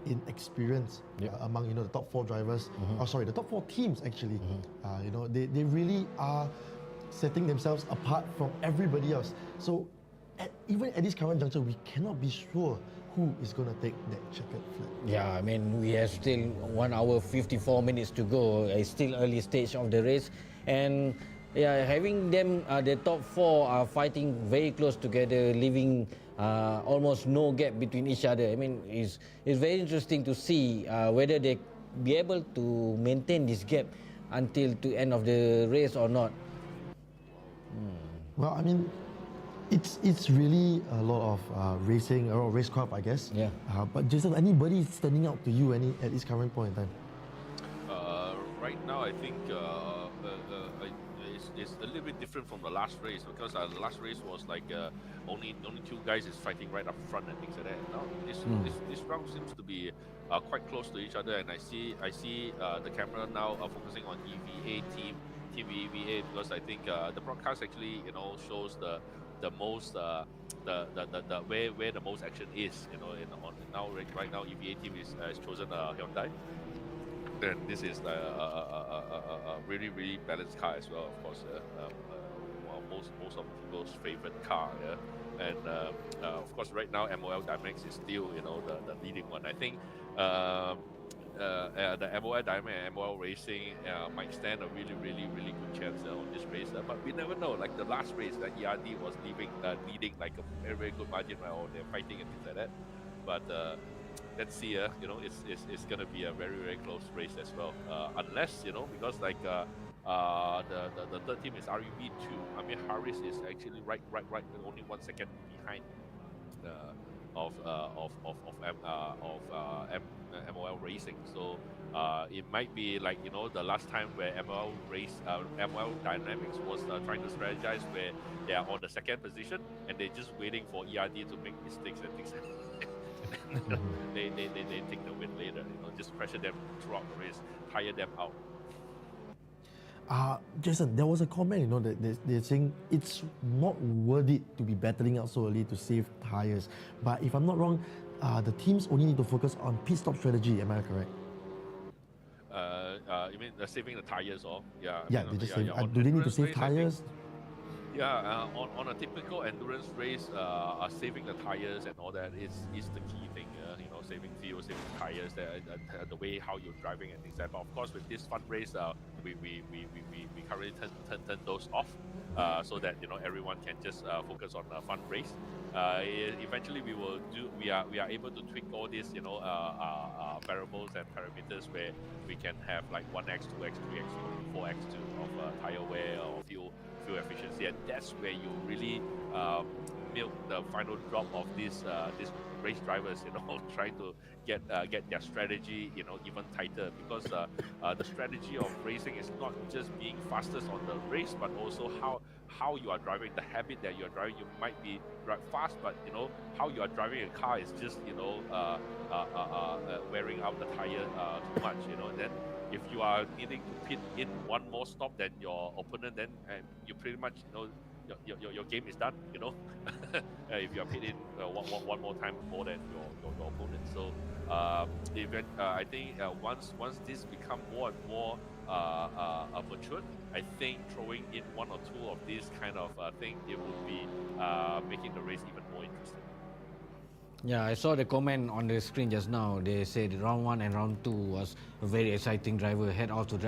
in experience among the top 4 drivers. The top 4 teams actually. They really are setting themselves apart from everybody else. So even at this current juncture, we cannot be sure who is going to take that checkered flag. Yeah, I mean, we have still 1 hour 54 minutes to go. It's still early stage of the race, and having them, the top 4 are fighting very close together, leaving almost no gap between each other. I mean, it's very interesting to see whether they be able to maintain this gap until the end of the race or not. Well, I mean, it's really a lot of racing or racecraft, I guess. Yeah. But Jason, anybody standing out to you at this current point in time? Right now, I think is a little bit different from the last race, because the last race was like only two guys is fighting right up front and things like that. Now this round seems to be quite close to each other, and I see the camera now focusing on EVA team EVA, because I think the broadcast actually shows the most the where the most action is, right now EVA team has chosen Hyundai. And this is a really balanced car as well, of course. Most of people's favorite car, yeah. And of course, right now MOL Dynamics is still the leading one. I think the MOL Dynamics and MOL Racing might stand a really good chance on this race. But we never know. Like the last race, that ERD was leading like a very good margin, or they're fighting and things like that. But let's see, it's gonna be a very close race as well. Unless because like the third team is REB2. I mean, Harris is actually right, only 1 second behind of MOL Racing. So it might be like the last time where MOL Dynamics was trying to strategize, where they are on the second position and they're just waiting for ERD to make mistakes and things like that. They take the win later, just pressure them throughout the race, tire them out. Jason, there was a comment, that they're saying it's not worth it to be battling out so early to save tires. But if I'm not wrong, the teams only need to focus on pit stop strategy. Am I correct? You mean saving the tires, or yeah? Yeah, they just say, do they need to save tires? Yeah, on a typical endurance race, saving the tires and all that is the key thing. Saving fuel, saving tires, the way how you're driving and things like that. But of course, with this fun race, we currently turn those off, so that everyone can just focus on a fun race. Eventually, we are able to tweak all these variables and parameters, where we can have like 1x, 2x, 3x, 4x of tire wear or fuel efficiency, and that's where you really milk the final drop of these race drivers, trying to get their strategy even tighter, because the strategy of racing is not just being fastest on the race, but also how you are driving, the habit that you are driving. You might be fast, but how you are driving a car is just wearing out the tire too much. Then if you are needing to pit in one more stop than your opponent, then you pretty much your game is done. If you are pitting one more time more than your opponent. So I think once this become more and more matured, I think throwing in one or two of these kind of thing, it would be making the race even more interesting. Yeah, I saw the comment on the screen just now. They said round 1 and round 2 was a very exciting driver. Head off to the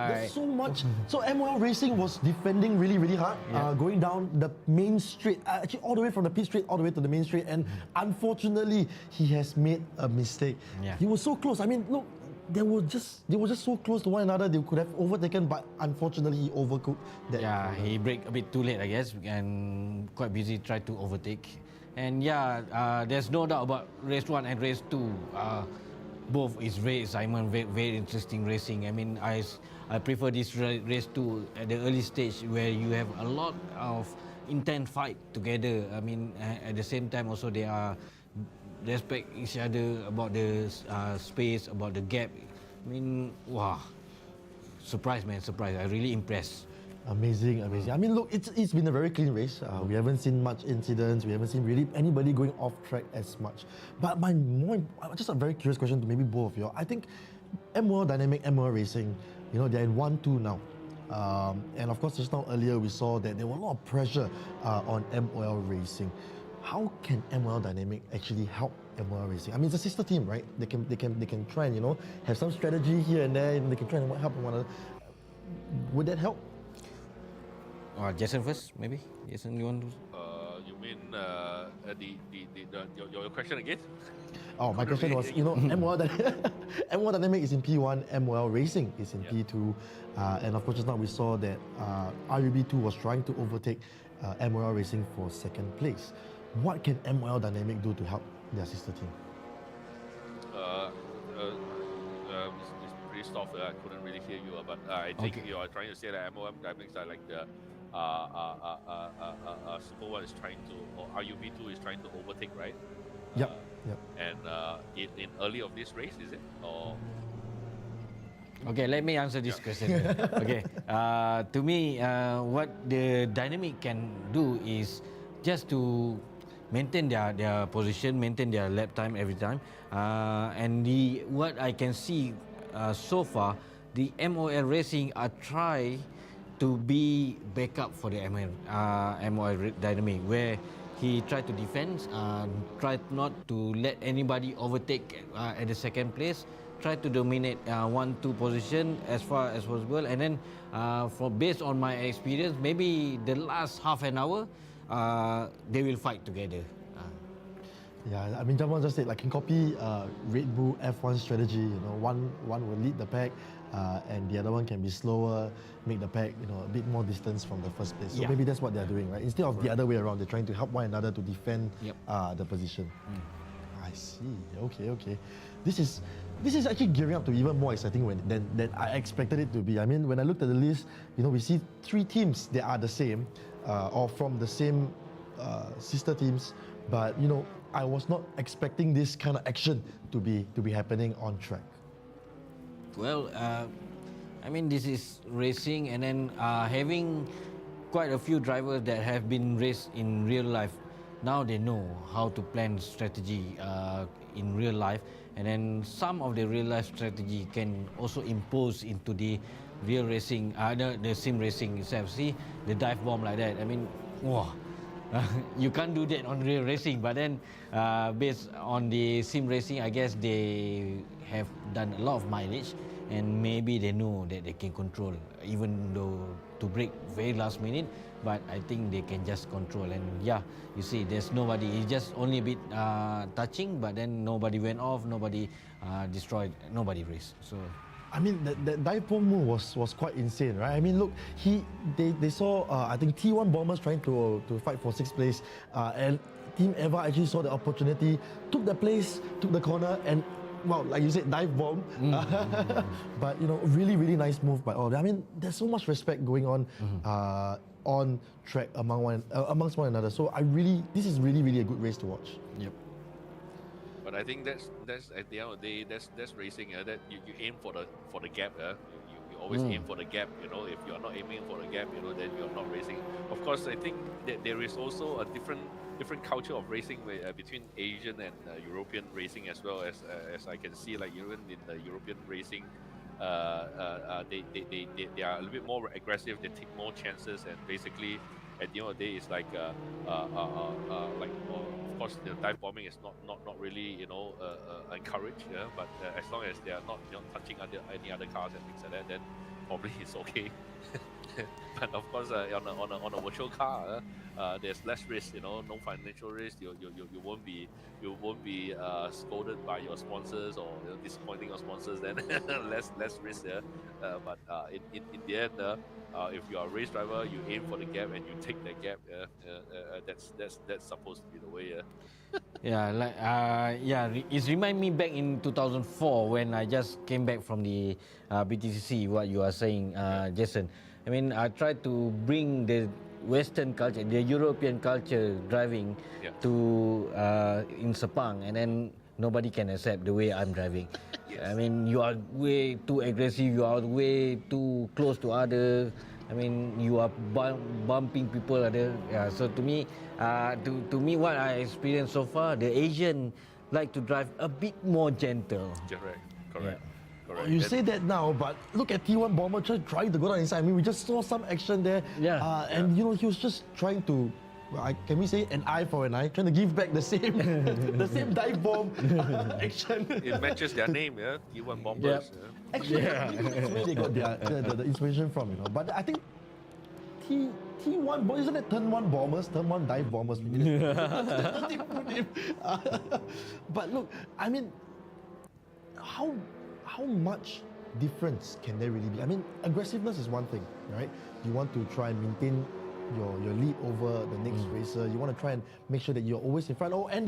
There's so much. So MOL Racing was defending really hard, going down the main straight, actually all the way from the pit straight all the way to the main straight, and unfortunately he has made a mistake. He was so close. I mean, look, they were just so close to one another. They could have overtaken, but unfortunately he overcooked that. Yeah, he braked a bit too late, I guess, and quite busy tried to overtake. And there's no doubt about race 1 and race 2. Both is very excitement, very interesting racing. I mean, I prefer this race 2 at the early stage, where you have a lot of intense fight together. I mean, at the same time also they are respect each other about the space, about the gap. I mean, wow, surprise, man, surprise. I'm really impressed. Amazing. I mean, look, it's been a very clean race. We haven't seen much incidents. We haven't seen really anybody going off track as much. But just a very curious question to maybe both of you. I think MOL Dynamic, MOL Racing, they're in 1-2 now. And of course, just now earlier we saw that there was a lot of pressure on MOL Racing. How can MOL Dynamic actually help MOL Racing? I mean, it's a sister team, right? They can try and have some strategy here and there, and they can try and help one another. Would that help? Jason first, maybe. Jason, you want to? You mean your question again? Oh, my question was, MOL Dynamic is in P1, MOL Racing is in P2, and of course just now we saw that RUB2 was trying to overtake MOL Racing for second place. What can MOL Dynamic do to help their sister team? It's pretty off. I couldn't really hear you, but I think Okay. you are trying to say that MOM dynamics are like the Super One is trying to, or RUB2 is trying to overtake, right? Yep, Uh, yep. and in early of this race, is it? Or Okay, let me answer this question. Okay, to me, what the dynamic can do is just to maintain their position, maintain their lap time every time, and the what I can see so far, the MOL Racing are try to be backup for the MOL Dynamic, where he tried to defend, tried not to let anybody overtake at the second place, tried to dominate 1-2 position as far as possible, and then based on my experience, maybe the last half an hour, they will fight together. Yeah, I mean, Jamal just said, like, can copy Red Bull F1 strategy. You know, one will lead the pack, and the other one can be slower, make the pack, you know, a bit more distance from the first place. So Yeah. maybe that's what they're doing, right? Instead of the other way around, they're trying to help one another to defend Yep. the position. I see. Okay. This is actually gearing up to be even more exciting than I expected it to be. I mean, when I looked at the list, you know, we see 3 teams that are the same, or from the same sister teams, but you know, I was not expecting this kind of action to be happening on track. Well, I mean, this is racing, and then having quite a few drivers that have been raced in real life. Now they know how to plan strategy in real life, and then some of the real life strategy can also impose into the real racing, the sim racing itself. See the dive bomb like that. I mean, wow. You can't do that on real racing, but then based on the sim racing, I guess they have done a lot of mileage, and maybe they know that they can control, even though to break very last minute. But I think they can just control, and yeah, you see, there's nobody. It's just only a bit touching, but then nobody went off, nobody destroyed, nobody raced. So. I mean, that dive bomb move was quite insane, right? I mean, look, they saw I think T1 Bombers trying to fight for 6th place, and Team Eva actually saw the opportunity, took the place, took the corner, and well, like you said, dive bomb. But you know, really nice move by all. I mean, there's so much respect going on track amongst one another. So this is really a good race to watch. Yep. but I think that's at the end of the day, that's racing. That you aim for the gap. You always aim for the gap. You know, if you are not aiming for the gap, you know, then you're not racing. Of course, I think that there is also a different culture of racing between Asian and European racing as well, as I can see, like even in the European racing, they are a little bit more aggressive. They take more chances, and basically, at the end of the day, it's like of course the dive bombing is not really encouraged. Yeah, but as long as they are not touching any other cars and things like that, then probably it's okay. But of course, on a virtual car, there's less risk. You know, no financial risk. You won't be scolded by your sponsors or disappointing your sponsors. Then less risk there. But in the end, if you are a race driver, you aim for the gap and you take that gap. That's supposed to be the way. It's remind me back in 2004 when I just came back from the BTCC. What you are saying, Jason. I mean, I tried to bring the Western culture, the European culture driving to in Sepang, and then nobody can accept the way I'm driving. I mean, you are way too aggressive. You are way too close to other. I mean, you are bumping people. So to me, what I experienced so far, the Asian like to drive a bit more gentle. Correct. Yeah. Correct. You say that now, but look at T1 Bomber trying to go down inside. I mean, we just saw some action there. And you know, he was just trying to, can we say an eye for an eye? Trying to give back the same the same dive bomb action. It matches their name, yeah. T1 Bombers. Yep. Actually, that's where they got the inspiration from, you know. But I think T1 Bombers, isn't it Turn 1 Bombers, Turn 1 Dive Bombers? But look, I mean, how much difference can there really be? I mean, aggressiveness is one thing, right? You want to try and maintain your lead over the next racer. You want to try and make sure that you're always in front. Oh, and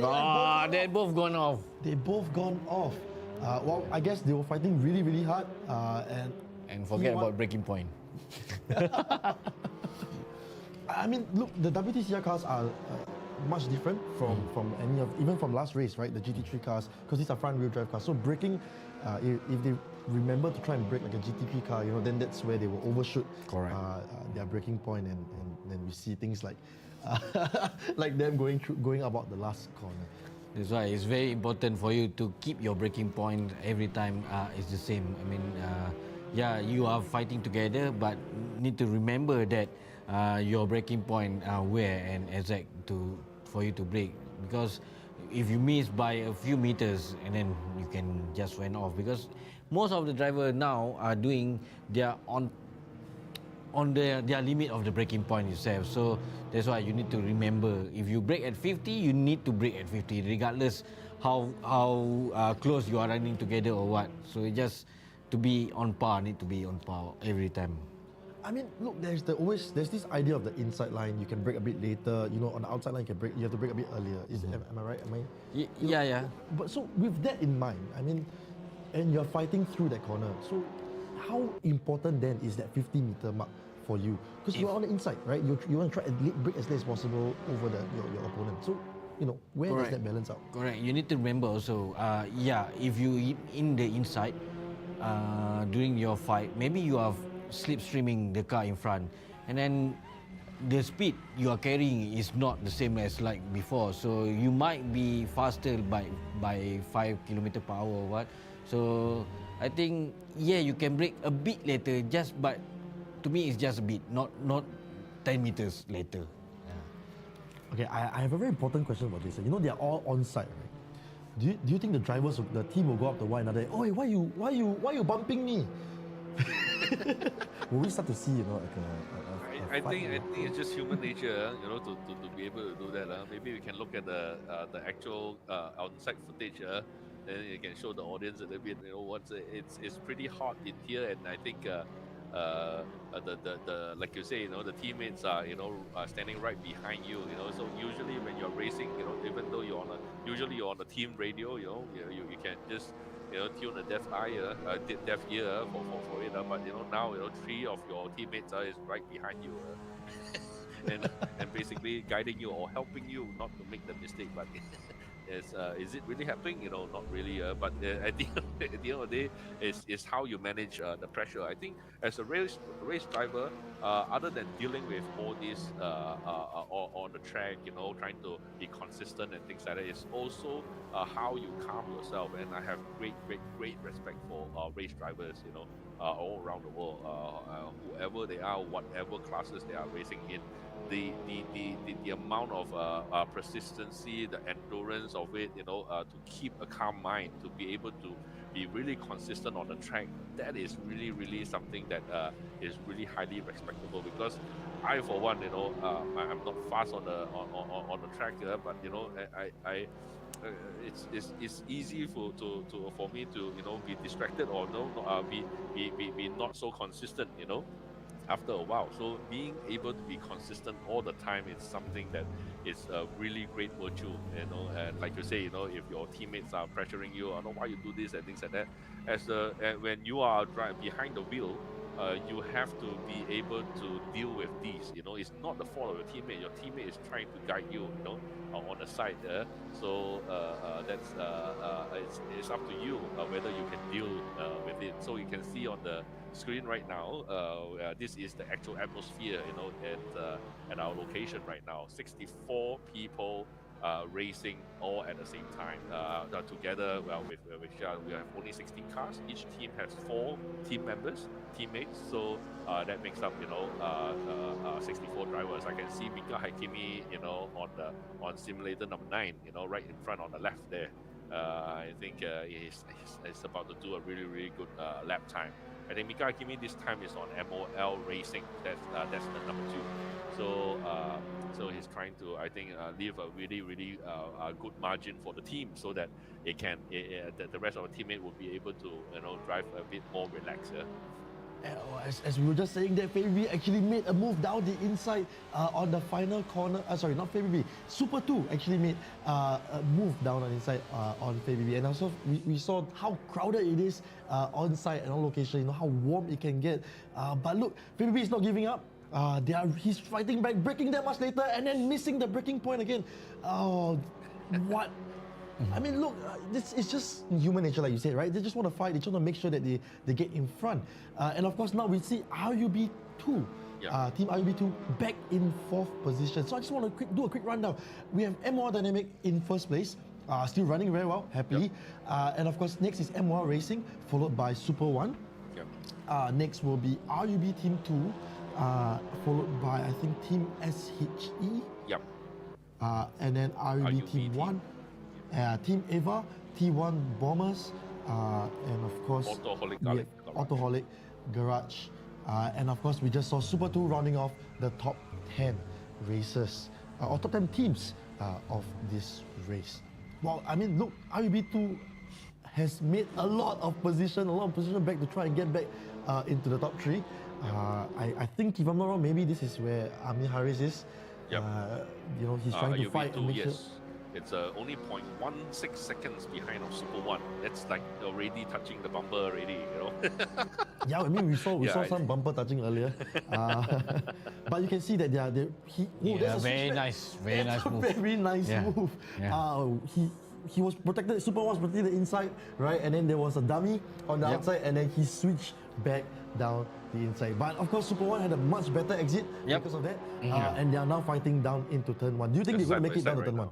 They both gone off. they both gone off. Well, I guess they were fighting really, really hard, And forget he won- about breaking point. I mean, look, the WTCR cars are much different from any of, even from last race, right? The GT3 cars, because these are front-wheel drive cars. So braking, if they remember to try and brake like a GT3 car, then that's where they will overshoot Correct. their braking point, and then we see things like like them going about the last corner. That's why it's very important for you to keep your breaking point every time. It's the same. I mean, yeah, you are fighting together, but need to remember that your breaking point where and exact for you to brake, because if you miss by a few meters and then you can just went off, because most of the driver now are doing their on their limit of the breaking point itself. So that's why you need to remember, if you brake at 50, you need to brake at 50 regardless how close you are running together or what. So just to be on par, need to be on par every time. I mean, look, there's this idea of the inside line. You can brake a bit later. On the outside line, you have to brake a bit earlier. Am I right? Yeah. But so with that in mind, I mean, and you're fighting through that corner. So how important then is that 50-meter mark for you? Because you're on the inside, right? You want to try and brake as late as possible over your opponent. So where Correct. does that balance out? Correct. You need to remember also, if you in the inside during your fight, maybe you are slipstreaming the car in front, and then the speed you are carrying is not the same as like before. So you might be faster by 5 km per hour or what. So I think you can brake a bit later, but to me it's just a bit, not 10 meters later. Okay, I have a very important question about this. They are all on site, right? Do you think the team will go up to one another? Oh, why you bumping me? Will we start to see I fight? think it's just human nature, to be able to do that. Maybe we can look at the actual on-site footage. Then you can show the audience a little bit. It's pretty hot in here, and I think the like you say, the teammates are standing right behind you. So usually when you're racing, even though you're on a team radio, you can just tune a deaf ear for it. But now 3 of your teammates is right behind you, and basically guiding you or helping you not to make the mistake. But is it really happening? Not really. But at the end of the day, is how you manage the pressure. I think as a race driver, other than dealing with all this on the track, trying to be consistent and things like that, it's also how you calm yourself. And I have great respect for race drivers, all around the world, whoever they are, whatever classes they are racing in. The amount of persistency, the endurance of it, to keep a calm mind, to be able to be really consistent on the track, that is really something that is really highly respectable. Because I, for one, I'm not fast on the track, but it's easy for me to be distracted or be not so consistent, after a while. So being able to be consistent all the time is something that is a really great virtue, and like you say, if your teammates are pressuring you, I don't know why you do this and things like that. When you are behind the wheel, you have to be able to deal with these. It's not the fault of your teammate. Your teammate is trying to guide you, on the side there. So that's it's up to you whether you can deal with it. So you can see on the screen right now, this is the actual atmosphere, at our location right now. 64 people racing all at the same time. Together, we have only 16 cars. Each team has 4 teammates. So that makes up 64 drivers. I can see Mika Haikimi on simulator number 9, right in front on the left there. I think he's about to do a really good lap time. I think Mika Hakimi this time is on MOL Racing. That's the number 2. So he's trying to, I think, leave a really good margin for the team, so that the rest of the teammate will be able to drive a bit more relaxed. As we were just saying that Fei actually made a move down the inside on the final corner. Sorry, not Fei Super 2 actually made a move down on the inside on Fei. And also we saw how crowded it is on site and on location, you know, how warm it can get. But look, Fei is not giving up. He's fighting back, breaking that much later, and then missing the breaking point again. Oh, what? I mean, look, it's just human nature, like you said, right? They just want to fight. They just want to make sure that they get in front. And of course, now we see RUB2, Team RUB2 back in 4th position. So I just want to do a quick rundown. We have MOR Dynamic in 1st place, still running very well, happily. And of course, next is MOR Racing, followed by Super 1. Next will be RUB Team 2, followed by, I think, Team SHE. And then RUB Team 1. Team Eva, T1 Bombers, and of course, Autoholic Garage. And of course, we just saw Super 2 rounding off the top 10 races, or top 10 teams of this race. Well, I mean, look, RUB2 has made a lot of position back to try and get back into the top 3. I think, if I'm not wrong, maybe this is where Amir Haris is. You know, he's trying to fight and make sure. It's only 0.16 seconds behind of Super 1. That's like already touching the bumper already, you know. Yeah, I mean, we saw some bumper touching earlier. But you can see that very nice move. Very nice move. He was protected, Super 1 was protected the inside, right? And then there was a dummy on the outside, and then he switched back down the inside. But of course, Super 1 had a much better exit because of that. And they are now fighting down into turn 1. Do you think they're going to make it down to turn 1?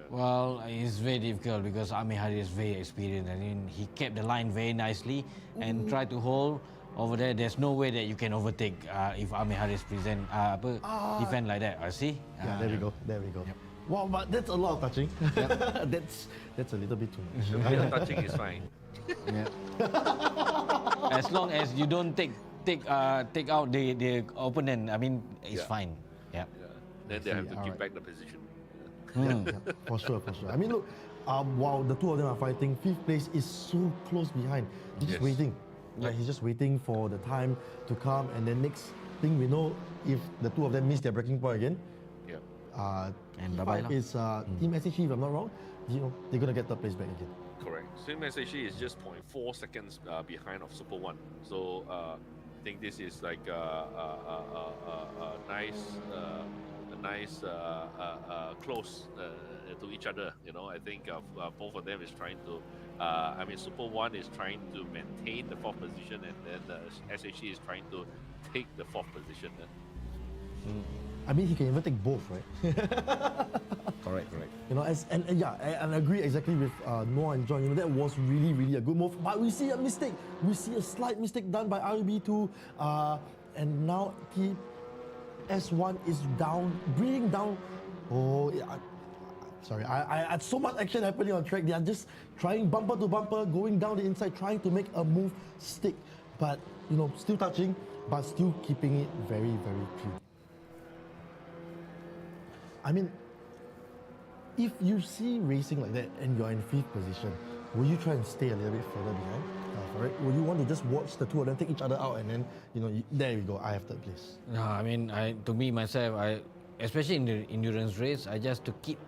Well, it's very difficult because Amir Hari is very experienced. I mean, he kept the line very nicely and tried to hold over there. There's no way that you can overtake if Amir Hari defend like that. See? There we go. Yep. Wow, but that's a lot of touching. That's a little bit too much. The touching is fine. As long as you don't take out the opponent, I mean, it's fine. Then they have to keep back the position. For sure. I mean, look, while the two of them are fighting, 5th place is so close behind. He's just waiting. Right? He's just waiting for the time to come, and then next thing we know, if the two of them miss their breaking point again, and P5 is Team SHE, if I'm not wrong, you know, they're gonna get 3rd place back again. Correct. Team SHE is just 0.4 seconds behind of Super 1. So I think this is like a nice close to each other. You know, I think both of them is trying to. I mean, Super 1 is trying to maintain the 4th position, and then SHE is trying to take the 4th position. I mean, he can even take both, right? Correct. You know, and I agree exactly with Noah and John. You know, that was really a good move. But we see a mistake. We see a slight mistake done by RUB2, and now S1 is down, breathing down. Sorry, I had so much action happening on track. They are just trying bumper to bumper, going down the inside, trying to make a move stick. But, you know, still touching, but still keeping it very clean. I mean, if you see racing like that and you're in 5th position, will you try and stay a little bit further behind for it? Will you want to just watch the two of them take each other out and then, you know, there you go, I have 3rd place? No, I mean, to me, myself, especially in the endurance race, I just to keep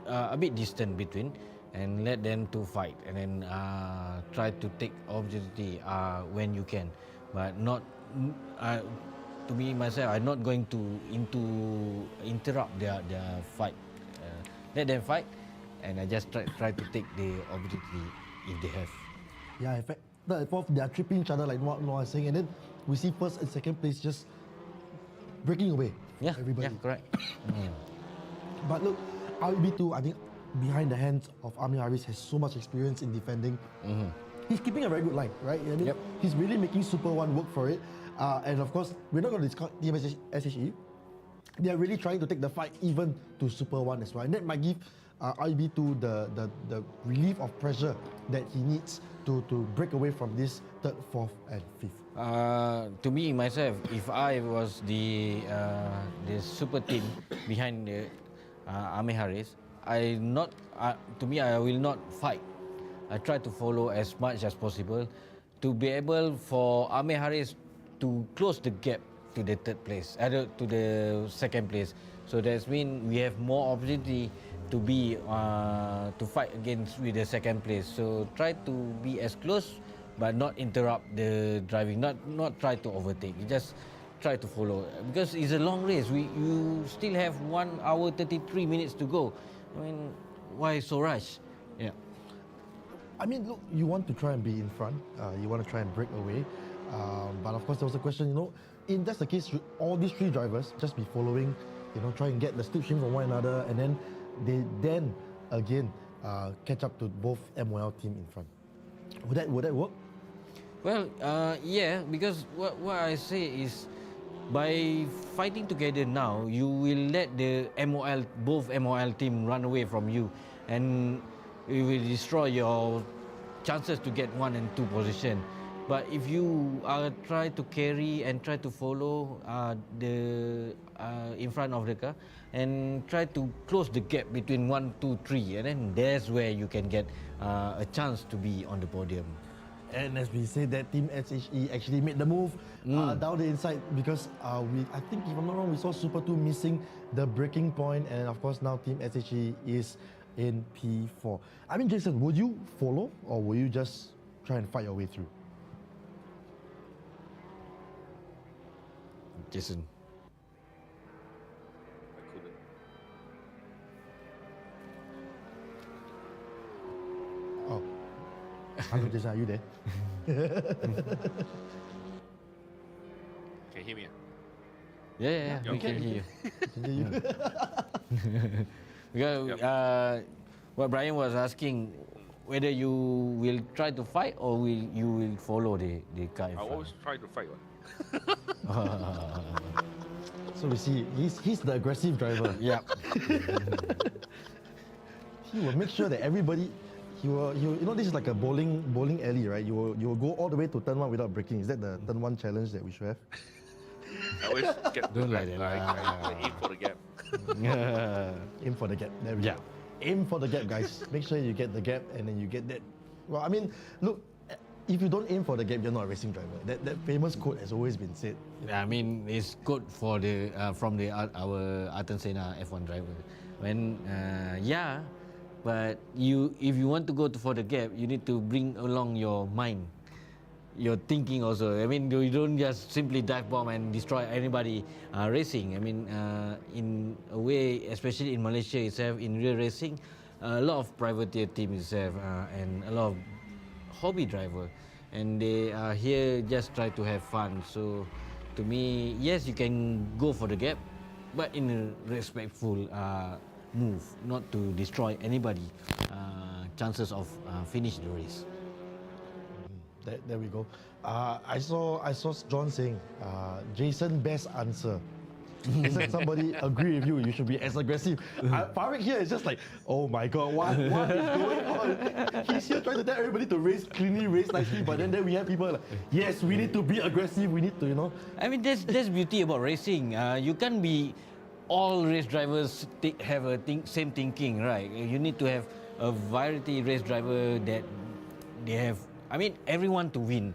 a bit distant between and let them to fight and then try to take opportunity when you can. But not... to me, myself, I'm not going to interrupt their fight. Let them fight, and I just try to take the opportunity if they have. Yeah, in fact, they are tripping each other like what Noah was saying, and then we see 1st and 2nd place just breaking away. Everybody. Yeah, correct. But look, RUB2, I think, behind the hands of Amir Haris, has so much experience in defending. He's keeping a very good line, right? I mean, he's really making Super 1 work for it. And of course, we're not going to discount Team SHE. They are really trying to take the fight even to Super 1 as well. And that might give RUB2 the relief of pressure that he needs to break away from this 3rd, 4th, and 5th. To me, myself, if I was the super team behind the Amir Haris, I will not fight. I try to follow as much as possible to be able for Amir Haris to close the gap to the third place, to the second place. So that's mean we have more opportunity to be to fight against with the second place. So try to be as close, but not interrupt the driving. Not try to overtake. You just try to follow because it's a long race. You still have 1 hour 33 minutes to go. I mean, why so rush? Yeah. I mean, look, you want to try and be in front. You want to try and break away. But of course, there was a question, if that's the case, should all these three drivers just be following, try and get the slipstream from one another, and then they again catch up to both MOL team in front. Would that work? Well, yeah, because what I say is, by fighting together now, you will let the both MOL team run away from you, and it will destroy your chances to get 1 and 2 position. But if you try to carry and try to follow the in front of the car and try to close the gap between 1, 2, 3, and then there's where you can get a chance to be on the podium. And as we said, that Team SHE actually made the move down the inside because I think, if I'm not wrong, we saw Super 2 missing the breaking point, and of course now Team SHE is in P4. I mean, Jason, would you follow or will you just try and fight your way through? Jason. I couldn't. Oh. Hello, Jason, are you there? Can you hear me? Yeah, we Okay. can hear you. Can hear you? Because what Brian was asking, whether you will try to fight or you will follow the car in I front. always try to fight. What? So we see, he's the aggressive driver. Yeah. He will make sure that everybody, this is like a bowling alley, right? You will go all the way to turn 1 without braking. Is that the turn 1 challenge that we should have? I always get Don't like that. I aim for the gap. Aim for the gap. There we Yeah. go. Aim for the gap, guys. Make sure you get the gap and then you get that. Well, I mean, look, if you don't aim for the gap, you're not a racing driver. That famous quote has always been said. I mean, it's good for from our Ayrton Senna F1 driver. But if you want to go for the gap, you need to bring along your mind, your thinking also. I mean, you don't just simply dive bomb and destroy anybody racing. I mean, in a way, especially in Malaysia itself, in real racing, a lot of privateer teams itself and a lot of hobby driver, and they are here just try to have fun. So to me, yes, you can go for the gap, but in a respectful move, not to destroy anybody chances of finish the race. There we go. I saw John saying, Jason, best answer. He said somebody agree with you. You should be as aggressive. Farik here is just like, oh my god, what is going on? He's here trying to tell everybody to race cleanly, race nicely, but then we have people like, yes, we need to be aggressive. We need to, I mean, that's beauty about racing. You can't be all race drivers have a same thinking, right? You need to have a variety race driver that they have. I mean, everyone to win.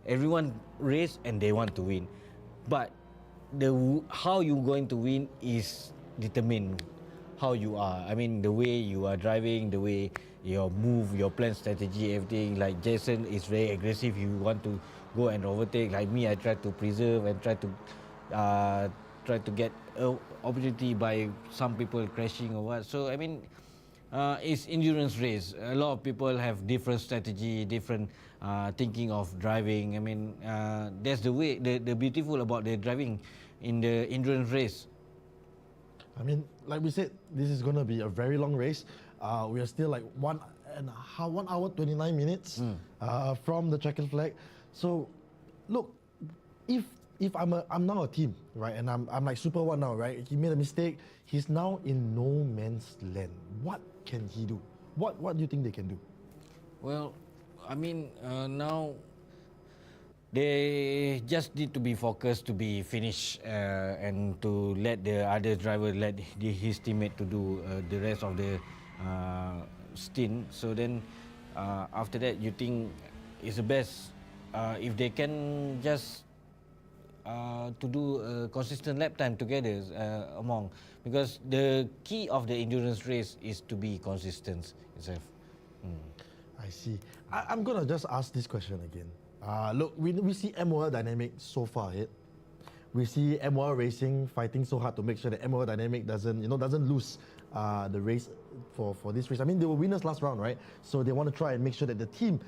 Everyone race and they want to win, but how you going to win is determined how you are. I mean, the way you are driving, the way your move, your plan, strategy, everything. Like Jason is very aggressive. He want to go and overtake. Like me, I try to preserve and try to get opportunity by some people crashing or what. So I mean, it's endurance race. A lot of people have different strategy, different thinking of driving. I mean, that's the way, the beautiful about the driving in the endurance race. I mean, like we said, this is going to be a very long race. We are still like 1 hour 29 minutes from the checkered flag. So, look, if I'm now a team, right, and I'm like Super 1 now, right? He made a mistake. He's now in no man's land. What can he do? What do you think they can do? Well, I mean, now they just need to be focused to be finished and to let the other driver, his teammate to do the rest of the stint. So then after that, you think it's the best if they can just to do a consistent lap time together among, because the key of the endurance race is to be consistent itself. I see. I'm gonna just ask this question again. Look, we see MOL Dynamic so far ahead. We see MOL Racing fighting so hard to make sure that MOL Dynamic doesn't lose the race for this race. I mean, they were winners last round, right? So they want to try and make sure that the team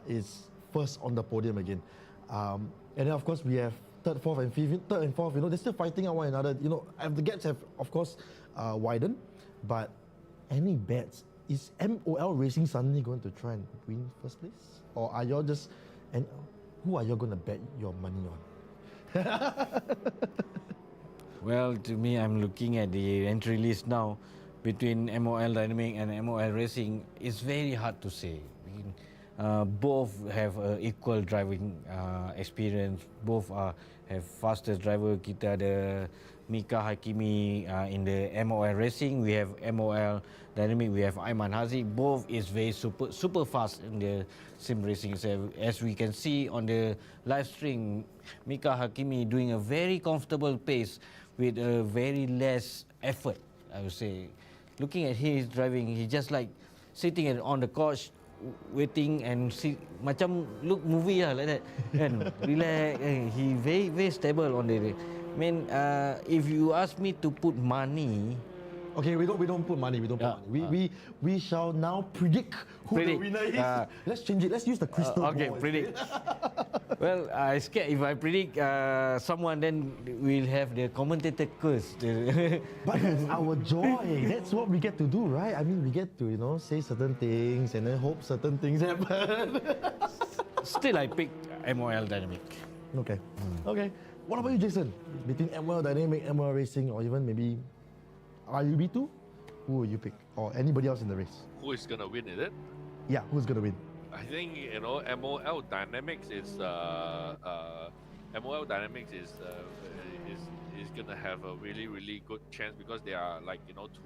is first on the podium again. And then of course we have third, fourth, and fifth. Third and fourth, they're still fighting out one another. The gaps have of course widened, but any bets? Is MOL Racing suddenly going to try and win first place? Or are y'all just... And who are you going to bet your money on? Well, to me, I'm looking at the entry list now between MOL Dynamic and MOL Racing. It's very hard to say. Both have equal driving experience. Both have fastest driver. Kita ada Mika Hakimi in the MOL Racing. We have MOL Dynamic. We have Aiman Haziq. Both is very super fast in the sim racing. So as we can see on the live stream, Mika Hakimi doing a very comfortable pace with a very less effort, I would say. Looking at his driving, he just like sitting on the couch, waiting and see, macam look movie lah like that, kan? Relax. He very stable on the. I mean, if you ask me to put money. Okay, we don't put money. We don't put money. We shall now predict who the winner is. Let's change it. Let's use the crystal ball. Okay, predict. Well, I scared if I predict someone, then we'll have the commentator curse. But that's our joy. That's what we get to do, right? I mean, we get to say certain things and then hope certain things happen. Still, I pick MOL Dynamic. Okay. Okay. What about you, Jason? Between MOL Dynamic, MOL Racing, or even maybe RUB2, who will you pick? Or anybody else in the race? Who is gonna win? Is it? Yeah, who's gonna win? I think MOL Dynamics is MOL Dynamics is gonna have a really good chance because they are 2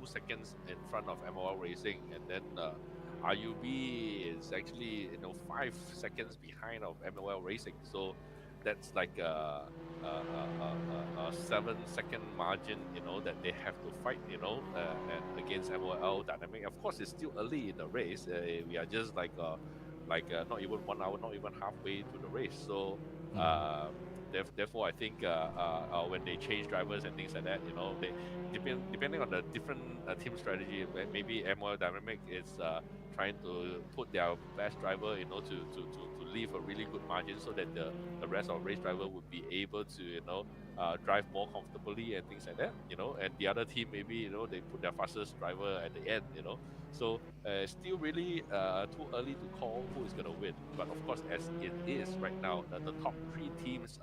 seconds in front of MOL Racing, and then RUB is actually 5 seconds behind of MOL Racing. So that's like a 7-second margin, that they have to fight, against MOL Dynamic. Of course, it's still early in the race. We are just not even 1 hour, not even halfway to the race. So therefore, I think when they change drivers and things like that, they depending on the different team strategy, maybe MOL Dynamic is trying to put their best driver, to leave a really good margin so that the rest of race driver would be able to drive more comfortably and things like that, and the other team maybe they put their fastest driver at the end, so still really too early to call who is going to win. But of course, as it is right now, the top 3 teams,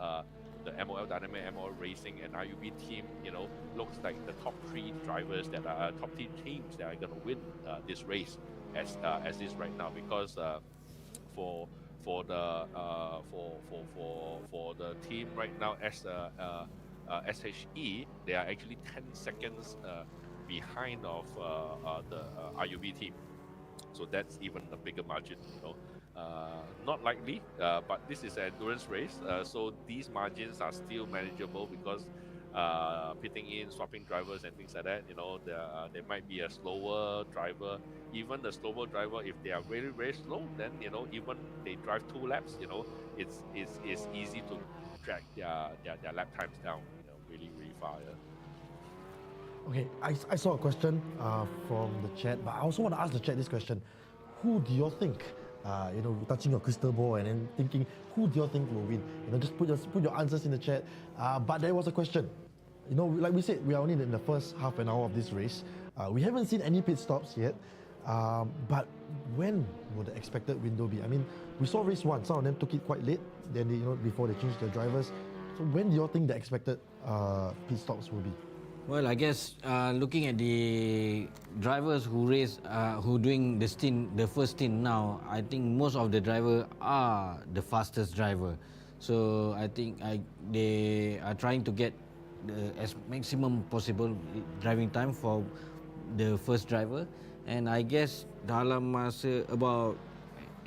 the MOL Dynamic, MOL Racing, and RUB team, looks like the top 3 drivers that are top 3 teams that are going to win this race as is right now, because for the team right now as SHE, they are actually 10 seconds behind of the RUB team. So that's even a bigger margin, not likely, but this is an endurance race, so these margins are still manageable because pitting in, swapping drivers and things like that, there might be a slower driver. Even the slower driver, if they are very slow, then even they drive 2 laps, it's easy to drag their lap times down, really far. Okay, I saw a question from the chat, but I also want to ask the chat this question: who do you think? Touching your crystal ball and then thinking, who do you think will win? Just put your answers in the chat. But there was a question. Like we said, we are only in the first half an hour of this race. We haven't seen any pit stops yet. But when will the expected window be? I mean, we saw race 1. Some of them took it quite late. Then before they changed their drivers. So when do you think the expected pit stops will be? Well, I guess looking at the drivers who race, who doing the first stint now, I think most of the drivers are the fastest driver. So I think they are trying to get as maximum possible driving time for the first driver. And I guess dalam masa about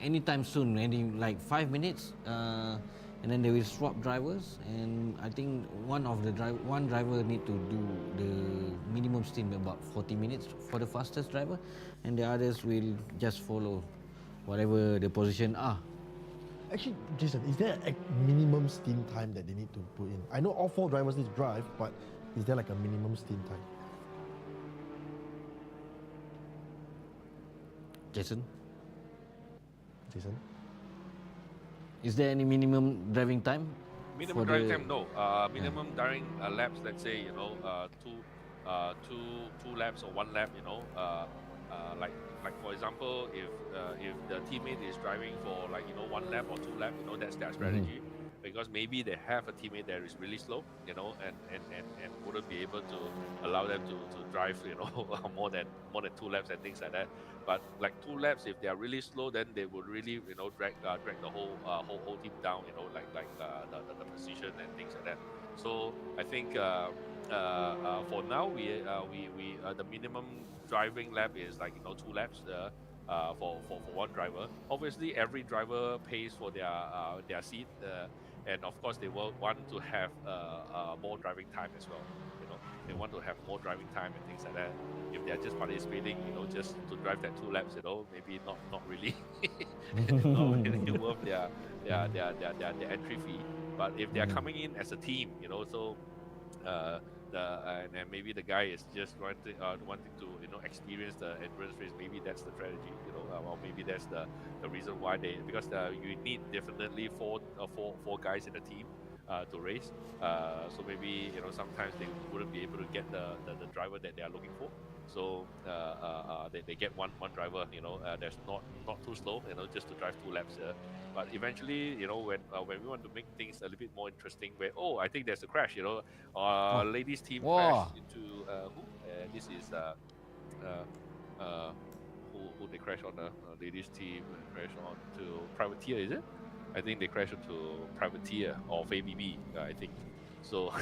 anytime soon, like 5 minutes, and then they will swap drivers. And I think one driver need to do the minimum stint about 40 minutes for the fastest driver, and the others will just follow whatever the position are. Actually, Jason, is there a minimum stint time that they need to put in? I know all 4 drivers need to drive, but is there like a minimum stint time? Jason, Jason? is there any minimum driving time? Minimum driving time, no. Minimum driving laps, let's say, you know, two laps or 1 lap, you know, like for example, if the teammate is driving for, like, you know, 1 lap or 2 lap, you know, that's their strategy. Because maybe they have a teammate that is really slow, you know, and wouldn't be able to allow them to drive, you know, more than 2 laps and things like that. But like 2 laps, if they are really slow, then they would really, you know, drag the whole team down, you know, like the position and things like that. So I think for now we the minimum driving lap is, like, you know, 2 laps. For 1 driver. Obviously, every driver pays for their seat, and of course, they will want to have more driving time as well. You know, they want to have more driving time and things like that. If they are just participating, you know, just to drive that 2 laps, you know, maybe not really, not really worth their entry fee. But if they are coming in as a team, you know, so. And maybe the guy is just wanting to, you know, experience the endurance race. Maybe that's the strategy, you know, or maybe that's the reason why because you need definitely four guys in a team to race. So maybe, you know, sometimes they wouldn't be able to get the driver that they are looking for. So they get one driver, you know, that's not too slow, you know, just to drive 2 laps. But eventually, you know, when we want to make things a little bit more interesting, where I think there's a crash, you know, ladies team crashed into who? This is who they crashed on the ladies team crashed on to Privateer, is it? I think they crashed into Privateer or Fei BB, I think. So,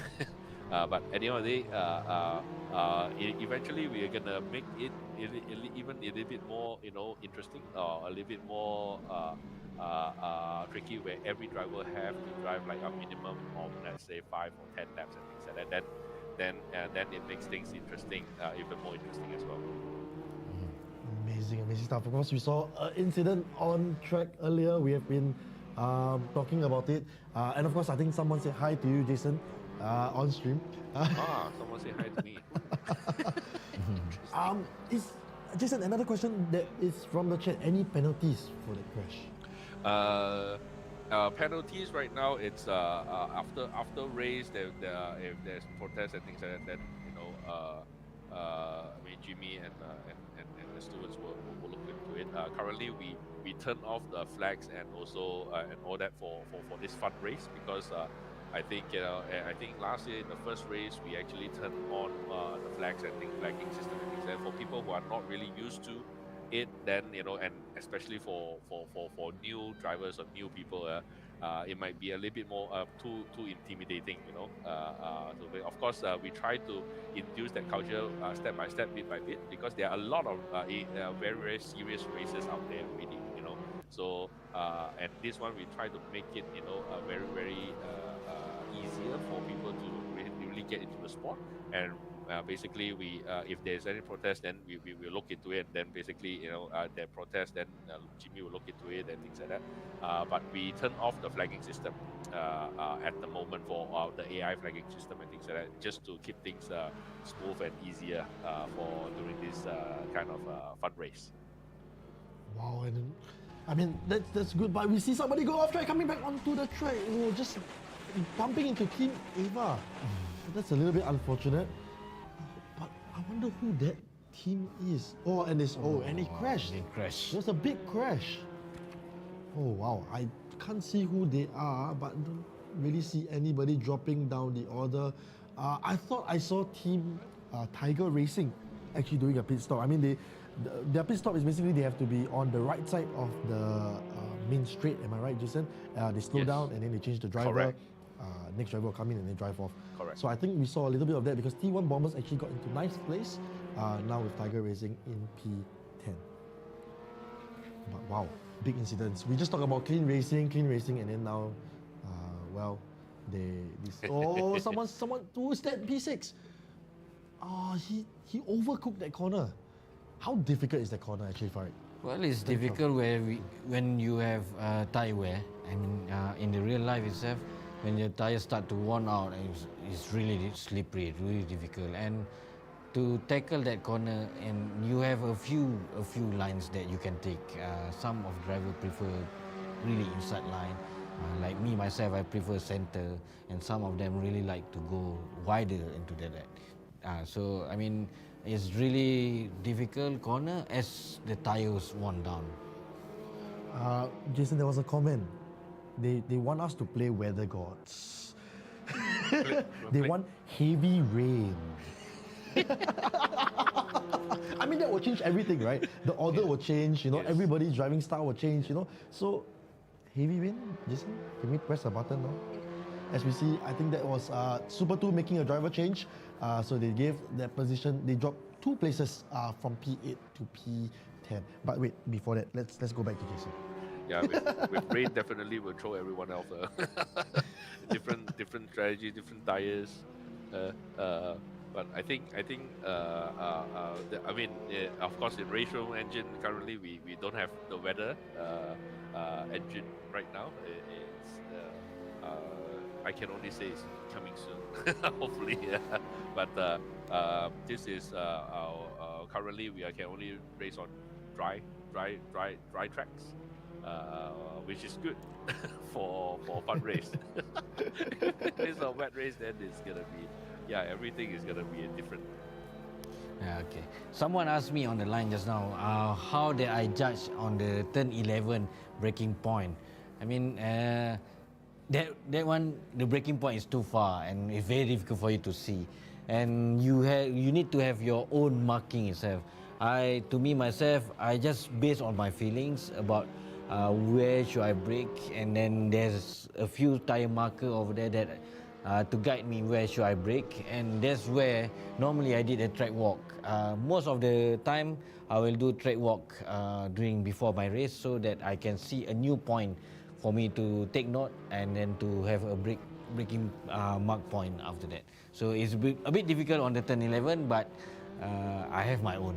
but at the end of the day, eventually we are gonna make it even a little bit more, you know, interesting, or a little bit more tricky, where every driver have to drive like a minimum of, let's say, 5 or 10 laps and things like that. Then it makes things interesting, even more interesting as well. Amazing stuff. Of course, we saw an incident on track earlier. We have been talking about it. And of course, I think someone said hi to you, Jason, on stream. Someone say hi to me. Jason, another question that is from the chat. Any penalties for the crash? Penalties right now, it's after race, if there's protests and things like that, then, you know, I mean, Jimmy and the stewards will look into it. Currently, we turn off the flags and also and all that for this fun race, because I think, you know, I think last year in the first race we actually turned on the flags and flagging system and things like that for people who are not really used to it. Then, you know, and especially for new drivers or new people, it might be a little bit more too intimidating, you know. So of course, we try to induce that culture step by step, bit by bit, because there are a lot of very, very serious races out there already, you know. So and this one we try to make it, you know, very, very easier for people to really get into the sport. And basically, we if there's any protest, then we will look into it. Then basically, you know, their protest, then Jimmy will look into it and things like that. But we turn off the flagging system at the moment for the AI flagging system and things like that, just to keep things smooth and easier for during this kind of fun race. Wow, and I mean that's good. But we see somebody go off track, coming back onto the track, you know, just bumping into Team Ava. That's a little bit unfortunate. But I wonder who that team is. And he crashed. He crashed. It was a big crash. Oh wow, I can't see who they are, but don't really see anybody dropping down the order. I thought I saw Team Tiger Racing actually doing a pit stop. I mean, their pit stop is basically they have to be on the right side of the main straight. Am I right, Jason? They slow down and then they change the driver. Correct. Next driver will come in and then drive off. Correct. So I think we saw a little bit of that because T1 Bombers actually got into ninth place now with Tiger Racing in P10. But wow, big incidents. We just talk about clean racing, and then now, someone who is that P6? He overcooked that corner. How difficult is that corner actually, Farid? Well, it's difficult when you have tyre wear. I mean, in the real life itself, when your tires start to worn out, it's really slippery, really difficult. And to tackle that corner, and you have a few lines that you can take. Some of drivers prefer really inside line. Like me myself, I prefer center, and some of them really like to go wider into that. So I mean, it's really difficult corner as the tires worn down. Jason, there was a comment. They want us to play weather gods. They want heavy rain. I mean, that will change everything, right? The order will change, Yes. everybody's driving style will change, So, heavy rain, Jason, can we press a button now? As we see, I think that was Super 2 making a driver change. So they gave that position, they dropped 2 places from P8 to P10. But wait, before that, let's go back to Jason. Yeah, with rain definitely will throw everyone else. Different strategy, different tires. But I think of course in Raceroom engine currently we don't have the weather engine right now. I can only say it's coming soon, hopefully. Yeah. But this is currently we can only race on dry tracks, which is good for fun race. If it's a wet race, then it's gonna be everything is gonna be different. Yeah, okay. Someone asked me on the line just now, how did I judge on the turn 11 braking point? I mean, that one, the braking point is too far and it's very difficult for you to see. And you need to have your own marking itself. To me myself, I just based on my feelings about where should I brake, and then there's a few tire marker over there that to guide me where should I brake, and that's where normally I did a track walk. Most of the time I will do track walk before my race so that I can see a new point for me to take note and then to have a braking mark point after that. So it's a bit difficult on the turn 11, but I have my own.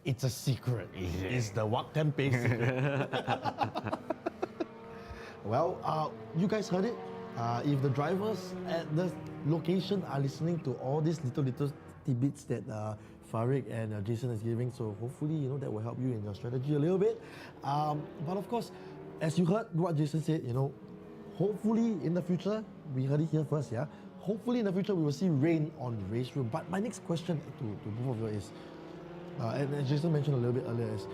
It's a secret. It's the Wak Tempe secret. Well, you guys heard it. If the drivers at the location are listening to all these little tidbits that Farid and Jason is giving, so hopefully that will help you in your strategy a little bit. But of course, as you heard what Jason said, hopefully in the future, we heard it here first, yeah. Hopefully in the future we will see rain on Raceroom. But my next question to both of you is, and as Jason mentioned a little bit earlier, is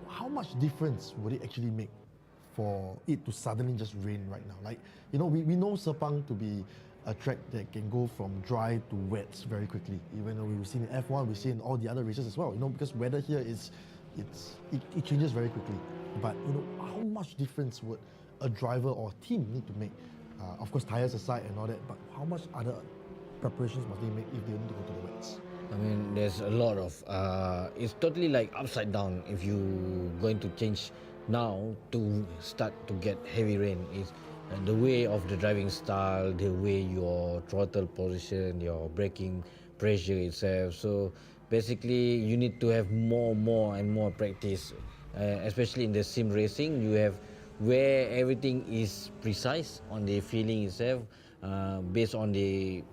how much difference would it actually make for it to suddenly just rain right now? Like, we know Sepang to be a track that can go from dry to wet very quickly. Even though we've seen in F1, we've seen in all the other races as well. Because weather here it changes very quickly. But how much difference would a driver or team need to make? Of course, tires aside and all that. But how much other preparations must they make if they need to go to the wets? I mean, there's a lot of, it's totally like upside down if you going to change now to start to get heavy rain. Is the way of the driving style, the way your throttle position, your braking pressure itself. So basically you need to have more and more practice, especially in the sim racing. You have where everything is precise on the feeling itself, based on the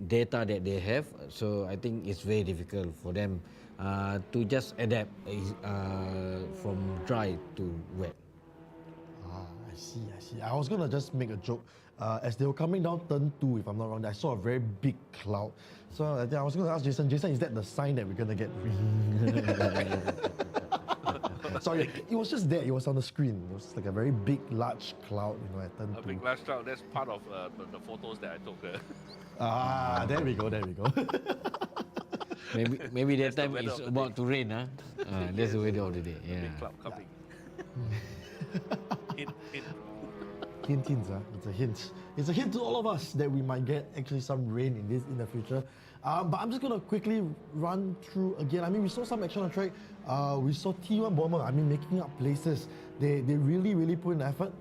data that they have. So I think it's very difficult for them to just adapt from dry to wet. I see. I was gonna just make a joke. As they were coming down turn 2, if I'm not wrong, I saw a very big cloud. So I think I was gonna ask Jason, is that the sign that we're gonna get rain? Sorry, it was just there. It was on the screen. It was like a very big, large cloud, at turn 2. A big large cloud. That's part of the photos that I took. There we go. Maybe that That's the time weather it's of the about day. to rain, huh? That's the weather of the day. Yeah. Big cloud coming. Hint, it's a hint. It's a hint to all of us that we might get actually some rain in the future. But I'm just gonna quickly run through again. I mean, we saw some action on track. We saw T1 Bomber. I mean, making up places. They really put in effort.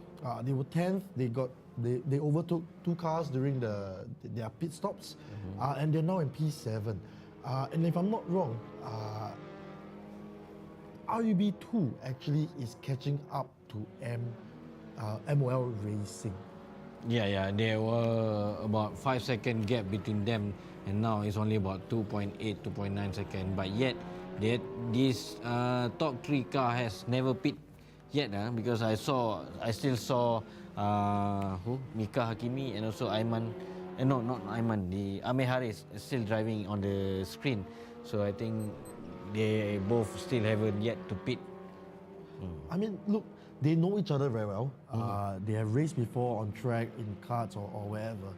They were 10th. They overtook 2 cars during their pit stops, and they're now in P7. And if I'm not wrong, RUB2 actually is catching up to MOL Racing. Yeah, there were about 5-second gap between them, and now it's only about 2.8, 2.9 second. But yet, this top 3 car has never pit yet, because I still saw Mika Hakimi and also Aiman. No, not Aiman. The Amir Haris is still driving on the screen. So I think they both still haven't yet to pit. I mean, look, they know each other very well. They have raced before on track, in karts or wherever.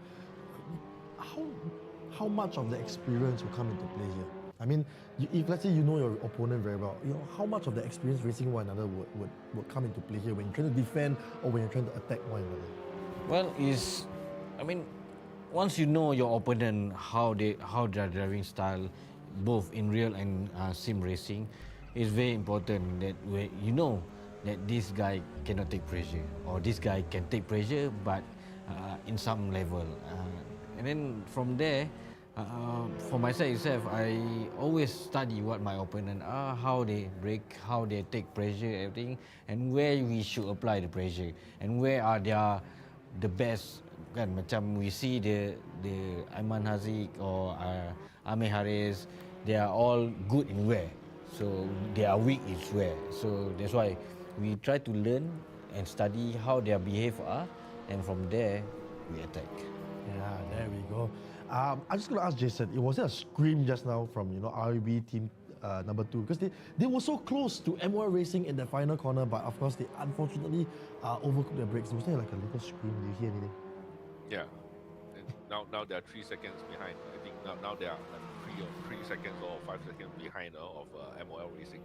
How much of the experience will come into play here? I mean, if let's say you know your opponent very well, how much of the experience racing one another would come into play here when you're trying to defend or when you're trying to attack one another? Well, once you know your opponent, how their driving style, both in real and sim racing, it's very important that you know that this guy cannot take pressure, or this guy can take pressure, but in some level. And then from there, for myself, I always study what my opponent are, how they brake, how they take pressure, everything, and where we should apply the pressure, and where are the best. Kan, macam we see the Aiman Haziq or Amir Haris, they are all good in where, so they are weak in where. So that's why we try to learn and study how their behavior are, and from there we attack. Yeah, there we go. I'm just going to ask Jason, was there a scream just now from RUB team number 2? Because they were so close to MOL Racing in the final corner, but of course they unfortunately overcooked their brakes. Was there like a little scream? Did you hear anything? Yeah. And now they are 3 seconds behind. I think now they are like 3 seconds or 5 seconds behind of MOL Racing.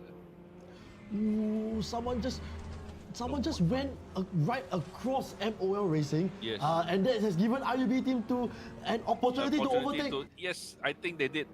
Ooh, someone just went right across MOL Racing. Yes. And that has given RUB Team 2 an opportunity to overtake. Yes, I think they did.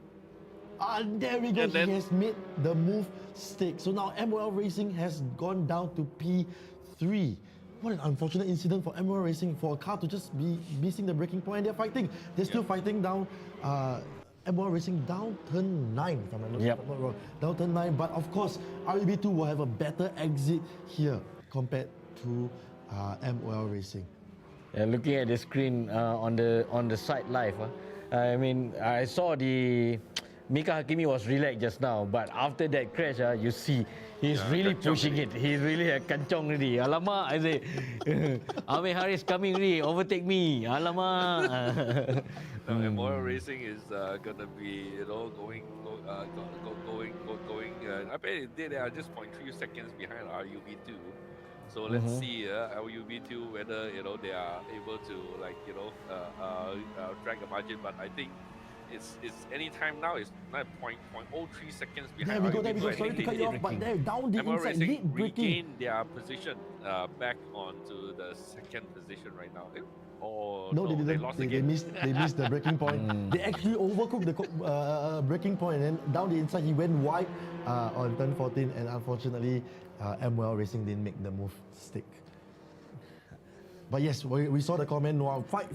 And there we go. And then, he has made the move stick. So now MOL Racing has gone down to P3. What an unfortunate incident for MOL Racing, for a car to just be missing the braking point. And they're fighting. They're still fighting down. MOL Racing down turn 9, if I'm not wrong. Down turn 9. But of course, RUB2 will have a better exit here compared to MOL Racing. Looking at the screen on the side live, I mean, I saw the Mika Hakimi was relaxed just now, but after that crash, you see he's really pushing it. He's really a kancong already. Alamak, I say, Amir Haris coming already, overtake me. Alamak. MOL Racing is gonna be going. I bet they are just 0.3 seconds behind RUB2. So let's see RUB2 whether they are able to drag a margin. But I think it's any time now. It's like 0.03 seconds behind. There we go. Sorry to cut you off, but they're down the MOL inside, Racing lead braking. regained their position back onto the second position right now. Oh no, they didn't. They lost again. They missed the braking point. They actually overcooked the braking point, and then down the inside he went wide on turn 14, and unfortunately MOL Racing didn't make the move stick. But yes, we saw the comment, wow, fight.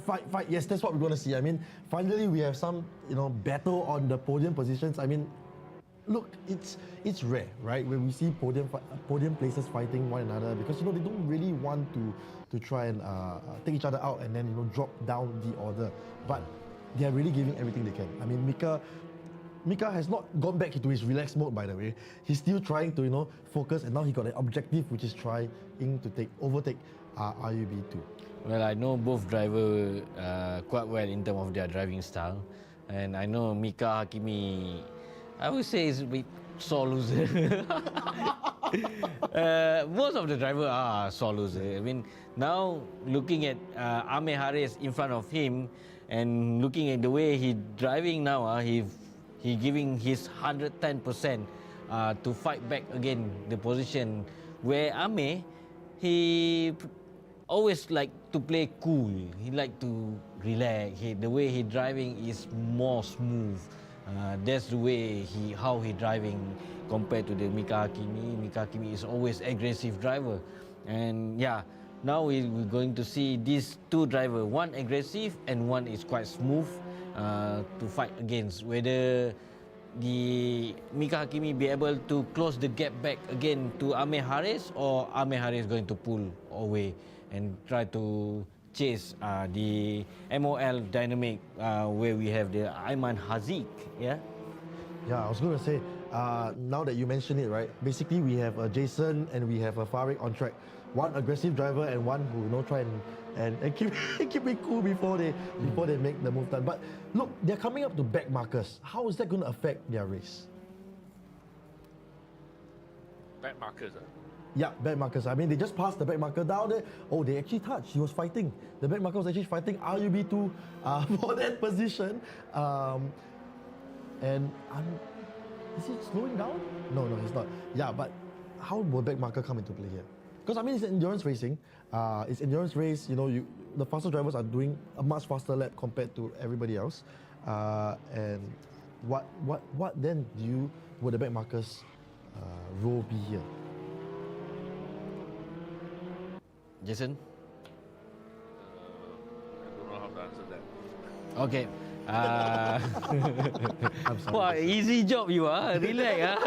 Yes, that's what we're going to see. I mean, finally we have some battle on the podium positions. I mean, look, it's rare, right, when we see podium places fighting one another, because they don't really want to try and take each other out and then drop down the order. But they are really giving everything they can. I mean, Mika has not gone back into his relaxed mode, by the way. He's still trying to focus, and now he got an objective, which is trying to overtake RUB2. Well, I know both drivers quite well in terms of their driving style, and I know Mika Hakimi, I would say, is a bit sore loser. Most of the drivers are sore loser. I mean, now looking at Amir Haris in front of him, and looking at the way he's driving now, he giving his 110% to fight back again the position where Amir, he always to play cool. He like to relax. The way he driving is more smooth. That's the way how he driving compared to the Mika Hakimi. Mika Hakimi is always aggressive driver, and yeah, now we're going to see these two drivers, one aggressive and one is quite smooth to fight against. Whether the Mika Hakimi be able to close the gap back again to Amir Haris, or Amir Haris going to pull away and try to chase the MOL dynamic where we have the Ayman Haziq. Yeah. Yeah, I was going to say, now that you mention it, right? Basically, we have Jason and we have Farid on track. One aggressive driver and one who try and keep keep it cool before they make the move done. But look, they're coming up to back markers. How is that going to affect their race? Back markers. Yeah, back markers. I mean, they just passed the back marker down there. Oh, they actually touched. He was fighting. The back marker was actually fighting RUB2 for that position. And is he slowing down? No, he's not. Yeah, but how will back marker come into play here? Because I mean, it's endurance racing. It's endurance race. The faster drivers are doing a much faster lap compared to everybody else. And what then would the back markers role be here? Jason? I don't know how to answer that. Okay. Wow, easy job you are. Relax.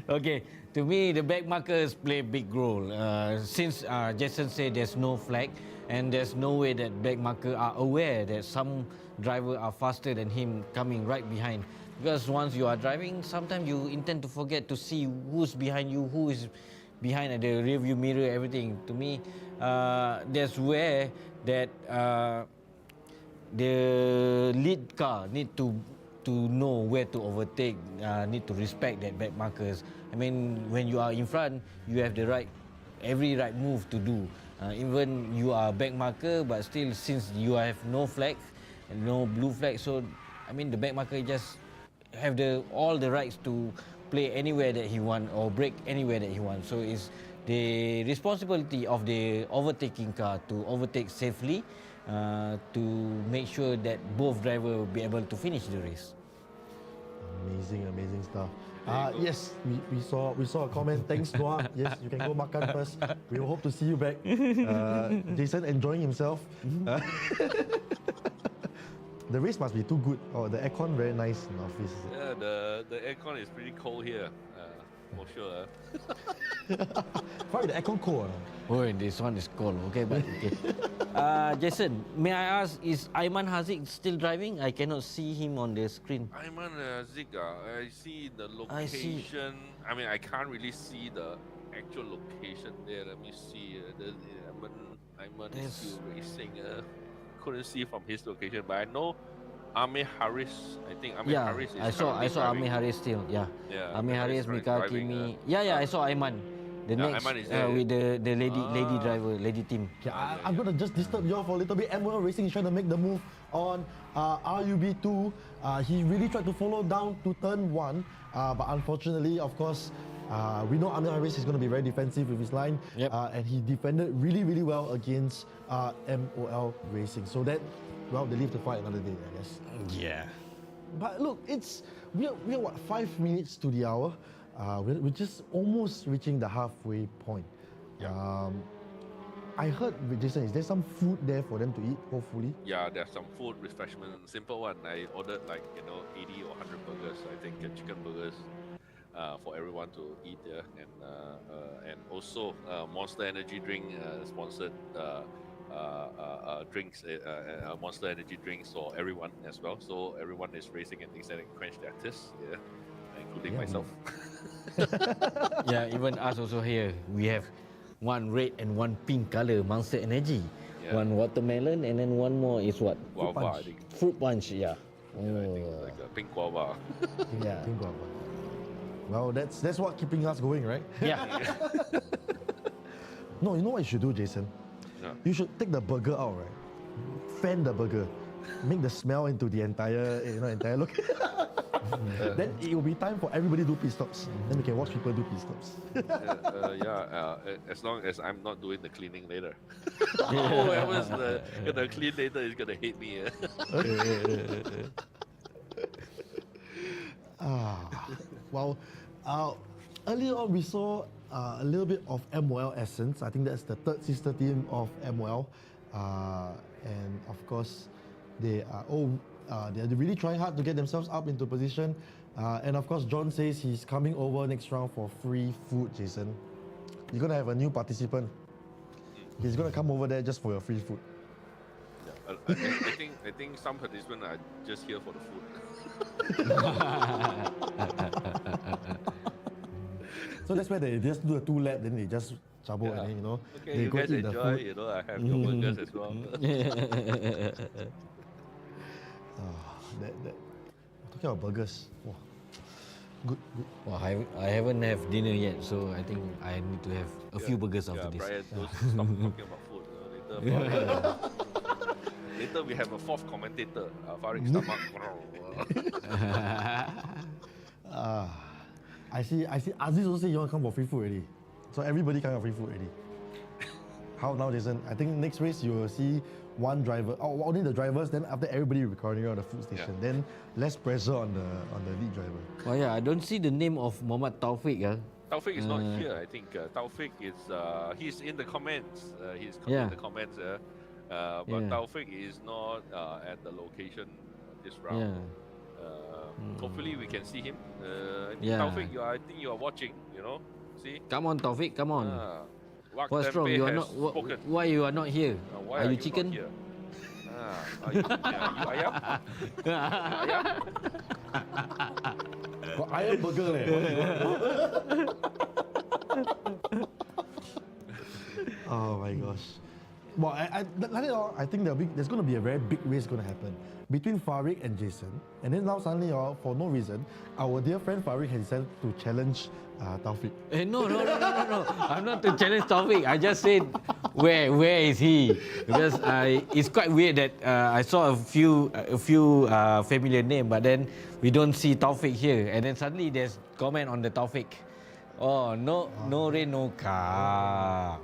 Okay. To me, the back markers play a big role. Since Jason said there's no flag, and there's no way that back marker are aware that some driver are faster than him coming right behind. Because once you are driving, sometimes you intend to forget to see who's behind you, who is behind the rear view mirror, everything. To me, that's where that the lead car need to know where to overtake, need to respect that back markers. I mean, when you are in front, you have every right move to do. Even you are back marker, but still, since you have no flag, no blue flag, so I mean the back marker just have all the rights to play anywhere that he want or brake anywhere that he wants. So it's the responsibility of the overtaking car to overtake safely, to make sure that both drivers will be able to finish the race. Amazing stuff. Yes, we saw a comment. Thanks, Noah. Yes, you can go makan first. We hope to see you back. Jason enjoying himself. The race must be too good. Oh, the aircon very nice in the office. Yeah, the aircon is pretty cold here, for sure. Why the aircon cold? Oh, this one is cold. Okay, but okay. Jason, may I ask, is Ayman Haziq still driving? I cannot see him on the screen. Ayman Haziq, I see the location. I mean, I can't really see the actual location there. Let me see. Ayman is still racing. Couldn't see from his location, but I know Amir Haris. I think Amir Haris is I saw Amir Haris still. Yeah. Amir Haris, Mika Hakimi. I saw Ayman. The next Ayman is with the lady driver, lady team. Yeah, I'm gonna just disturb you all for a little bit. MOL Racing is trying to make the move on RUB2. He really tried to follow down to turn 1, but unfortunately, of course, we know Amir Haris is going to be very defensive with his line, and he defended really well against MOL Racing. So that, well, they live to fight another day, I guess. Yeah. But look, we're what, 5 minutes to the hour. We're just almost reaching the halfway point. I heard, Jason, is there some food there for them to eat, hopefully? Yeah, there's some food, refreshment, simple one. I ordered 80 or 100 burgers, I think, chicken burgers for everyone to eat there. And also Monster Energy drink sponsored drinks, Monster Energy drinks for everyone as well. So everyone is racing and things that quench their thirst, including myself. Yeah, even us also here. We have one red and one pink color Monster Energy. One watermelon, and then one more is what? Guava, I think. Fruit punch, I think it's like a pink guava. Pink guava. Well, that's what keeping us going, right? Yeah. No, you know what you should do, Jason? You should take the burger out, right? Fan the burger. Make the smell into the entire look. Then it will be time for everybody to do pit stops. Then we can watch people do pit stops. As long as I'm not doing the cleaning later. Whoever's gonna clean later is gonna hate me. Well, earlier on we saw a little bit of MOL essence. I think that's the third sister team of MOL, and of course they're really trying hard to get themselves up into position. And of course, John says he's coming over next round for free food. Jason, you're gonna have a new participant. He's gonna come over there just for your free food. I think some participants are just here for the food. So that's why they just do a 2 lap, then they just chabo and then, Okay, they you go guys eat the enjoy. food. I have your burgers as well. Talking about burgers. Wow. Good. Well, I haven't have dinner yet, so I think I need to have a few burgers after this. Brian, don't stop talking about food. Later we have a fourth commentator, Farid Stomach. I see. Aziz also say you want to come for free food already. So everybody come for free food already. How now, Jason? I think next race you will see one driver, only the drivers. Then after everybody will be cornering on the food station. Then less pressure on the lead driver. Oh yeah, I don't see the name of Muhammad Taufik. Taufik is not here. I think Taufik is he's in the comments. He's in the comments. But Taufik is not at the location this round. Hopefully we can see him. I think Taufik, I think you are watching. See. Come on, Taufik. Come on. What's wrong? Tempe You are has not. spoken. Why you are not here? Why are you not chicken? here? Are you ayam? Ayam? Got iron burger leh. Oh my gosh. Well, I think there's going to be a very big race going to happen between Farid and Jason. And then now suddenly, for no reason, our dear friend Farid has decided to challenge Taufik. No. I'm not to challenge Taufik. I just said, where is he? Because it's quite weird that I saw a few familiar name, but then we don't see Taufik here. And then suddenly there's comment on the Taufik. Oh, no rain, no car.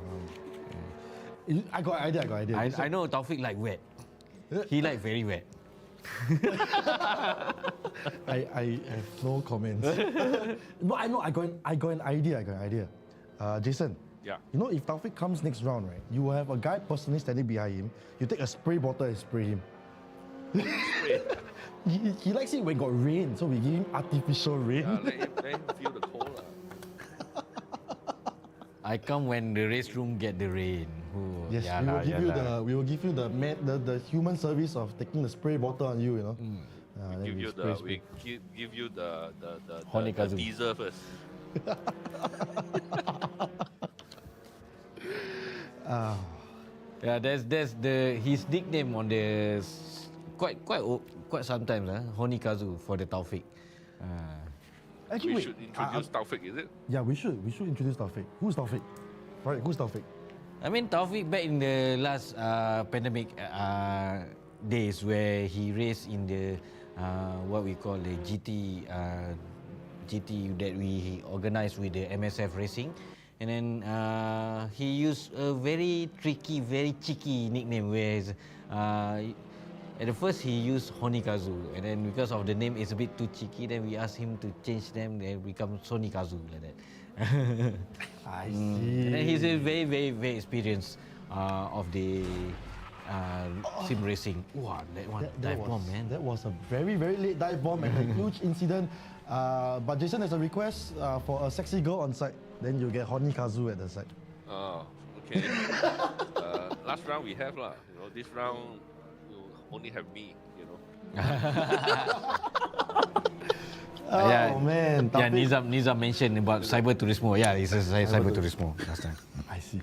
I got idea. I know Taufik like wet. He like very wet. I have no comments. But I know I got an idea. Jason. Yeah. If Taufik comes next round, right, you will have a guy personally standing behind him. You take a spray bottle and spray him. Spray. He likes it when got rain, so we give him artificial rain. Let him feel the cold. I come when the race room get the rain. Ooh, Yes, we will give you the human service of taking the spray bottle on you. Then Give we you spray. we give you the Honeykazu. teaser first. Yeah, there's his nickname on the quite sometimes Honeykazu for the Taufik. Actually, We wait. should introduce Taufik, is it? Yeah, we should introduce Taufik. Who's Taufik? Right, who's Taufik? I mean Taufik back in the last pandemic days where he raced in the what we call the GT that we organized with the MSF Racing, and then he used a very tricky, very cheeky nickname where at the first he used Honeykazu, and then because of the name is a bit too cheeky, then we asked him to change them and become Sonikazu like that. I see. And then he's a very, very, very experienced of the sim racing. Wow, that one dive bomb, man. That was a very, very late dive bomb and a huge incident. But Jason has a request for a sexy girl on site. Then you get Honeykazu at the side. Oh, okay. Last round we have lah. This round you only have me. Oh man. Yeah, Taufik. Nizam mentioned about Cyber Turismo. Yeah, it's a Cyber Turismo last time. I see.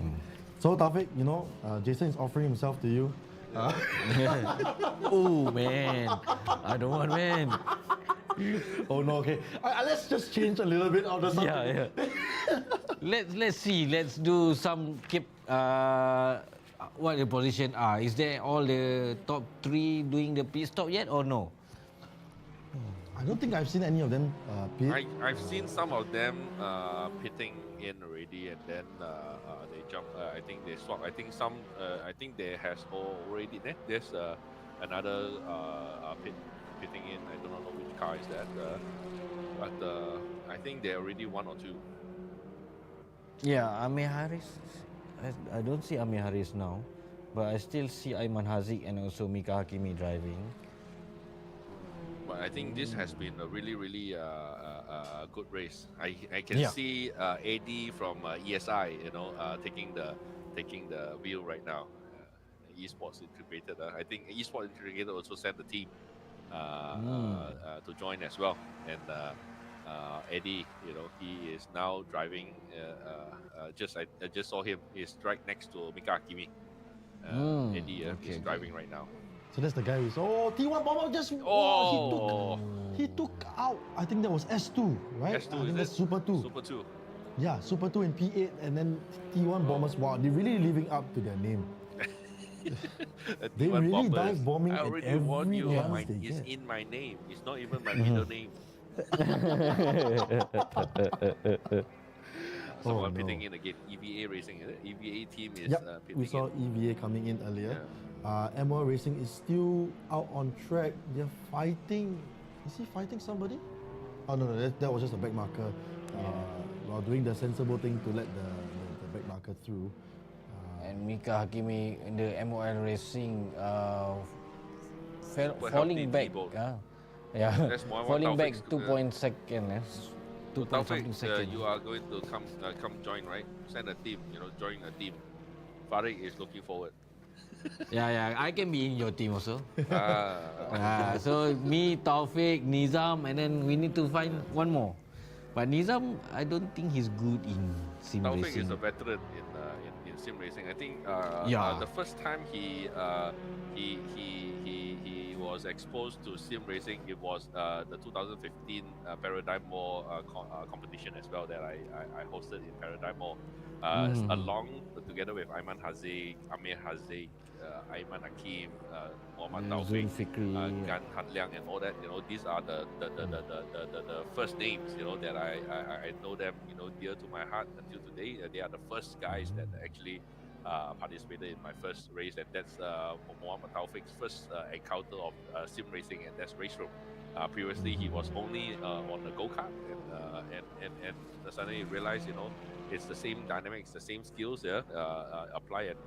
So Taufik, Jason is offering himself to you. Oh man, I don't want, man. Oh no, okay. Let's just change a little bit of the subject. Yeah. Let's see. Let's do some keep. What the position are? Is there all the top 3 doing the pit stop yet or no? I don't think I've seen any of them pit. I've seen some of them pitting in already, and then they jump. I think they swap. I think some. I think there has already. There's another pitting in. I don't know which car is that. But I think there are already one or two. Yeah, Amir Haris. I don't see Amir Haris now, but I still see Ayman Haziq and also Mika Hakimi driving. But I think this has been a really good race. I can see AD from ESI, taking the wheel right now. Esports Integrated. I think Esports Integrated also sent the team to join as well. And Eddie, he is now driving. I just saw him. He's right next to Mika Hakimi. Eddie is driving right now. So that's the guy who's T1 Bomber just he took out. I think that was S2, right? S2 I think is that's it? Super 2. Super 2. Yeah, Super 2 and P8, and then T1 Bombers. Wow, they're really living up to their name. They T1 really Bombers. dive bombing I at already warned every you. chance they It's get. in my name. It's not even my middle name. Someone pitting in again. EVA Racing, is it? EVA team is pitting we saw in. EVA coming in earlier. MOL Racing is still out on track. They're fighting. Is he fighting somebody? Oh no, that was just a back marker. While doing the sensible thing to let the back marker through. And Mika Hakimi in the MOL Racing falling back. That's Muhammad Falling back Taufik's, 2 seconds. 2 point something seconds. You are going to come join, right? Send a team, join a team. Farid is looking forward. Yeah, I can be in your team also. So me, Taufik, Nizam, and then we need to find one more. But Nizam, I don't think he's good in sim Taufik racing. is a veteran in sim racing. I think the first time he was exposed to sim racing, it was the 2015 Paradigm Mall competition as well that I hosted in Paradigm Mall, along together with Ayman Haziq, Amir Haziq, Ayman Hakim, Muhammad Taufik, Gan Han Liang, and all that. These are the first names. That I know them. Dear to my heart until today. They are the first guys that actually participated in my first race, and that's Muhammad Taufik's first encounter of sim racing, and that's Raceroom. Previously, he was only on the go-kart, and suddenly realized, it's the same dynamics, the same skills apply, and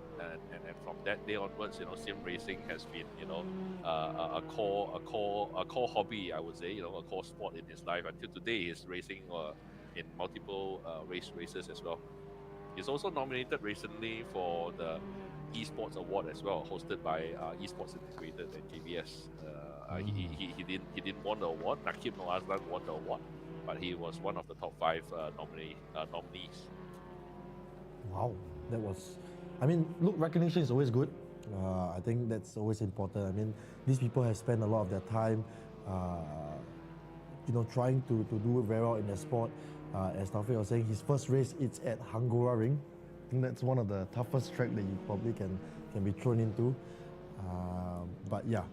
from that day onwards, sim racing has been, a core hobby, I would say, a core sport in his life. Until today, he's racing in multiple races as well. He's also nominated recently for the Esports Award as well, hosted by Esports Integrated and JBS. He didn't won the award. Nakib Noor Azlan won the award, but he was one of the top 5 nominees. Wow, that was. I mean, look, recognition is always good. I think that's always important. I mean, these people have spent a lot of their time, trying to do very well in their sport. As Taufik was saying, his first race it's at Hangora Ring. I think that's one of the toughest track that you probably can be thrown into. But yeah,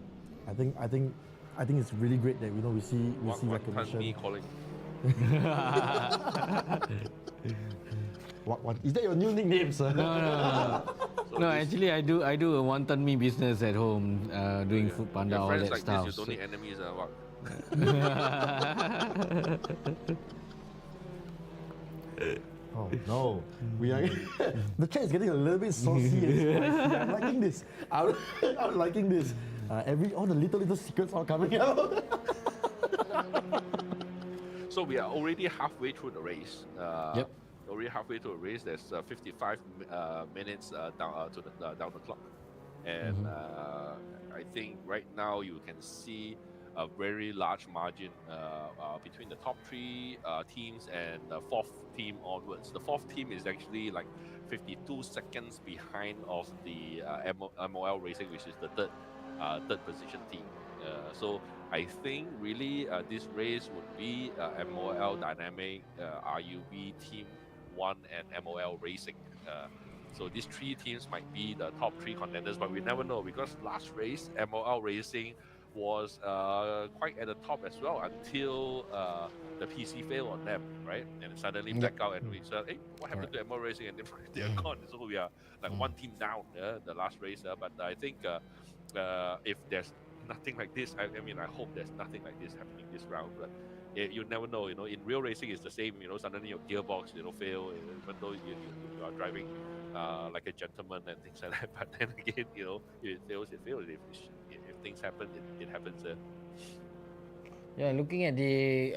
I think it's really great that we see recognition. Me calling. What is that your new nickname, sir? No. No, actually, I do a wonton mee business at home, doing food panda, all that like stuff. This, you don't need enemies, what? Oh no, we are. The chat is getting a little bit saucy and spicy. I'm liking this. I'm liking this. All the little secrets are coming out. So we are already halfway through the race. Yep. Already halfway through the race. There's 55 minutes down the clock, and I think right now you can see a very large margin between the top 3 teams and the 4th team onwards. The 4th team is actually like 52 seconds behind of the MOL Racing, which is the third position team. So I think really this race would be MOL Dynamic, RUB Team 1 and MOL Racing. So these 3 teams might be the top 3 contenders, but we never know because last race MOL Racing was quite at the top as well until the PC failed on them, right? And suddenly Yep. blackout, and we said, "Hey, what happened to ML Racing?" And they're gone. So we are like one team down, the last race. But I think if there's nothing like this, I mean, I hope there's nothing like this happening this round. But you never know. In real racing, it's the same. Suddenly your gearbox, fail, even though you are driving like a gentleman and things like that. But then again, if it fails, it fails. If things happen, it happens. Yeah, looking at the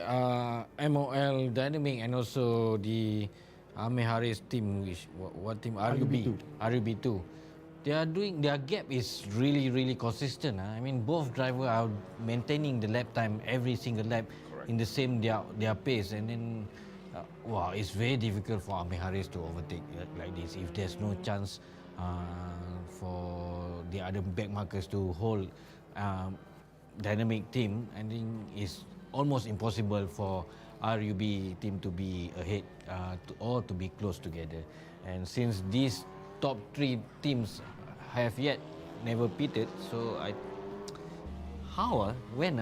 MOL dynamic and also the Ame Haris team, which what team RUB RUB2, their gap is really consistent. I mean, both drivers are maintaining the lap time every single lap. Correct. In the same their pace, and then wow, it's very difficult for Ame Haris to overtake like this if there's no chance for the other backmarkers to hold. Dynamic team, I think it's almost impossible for RUB team to be ahead or to be close together. And since these top three teams have yet never pitted, so when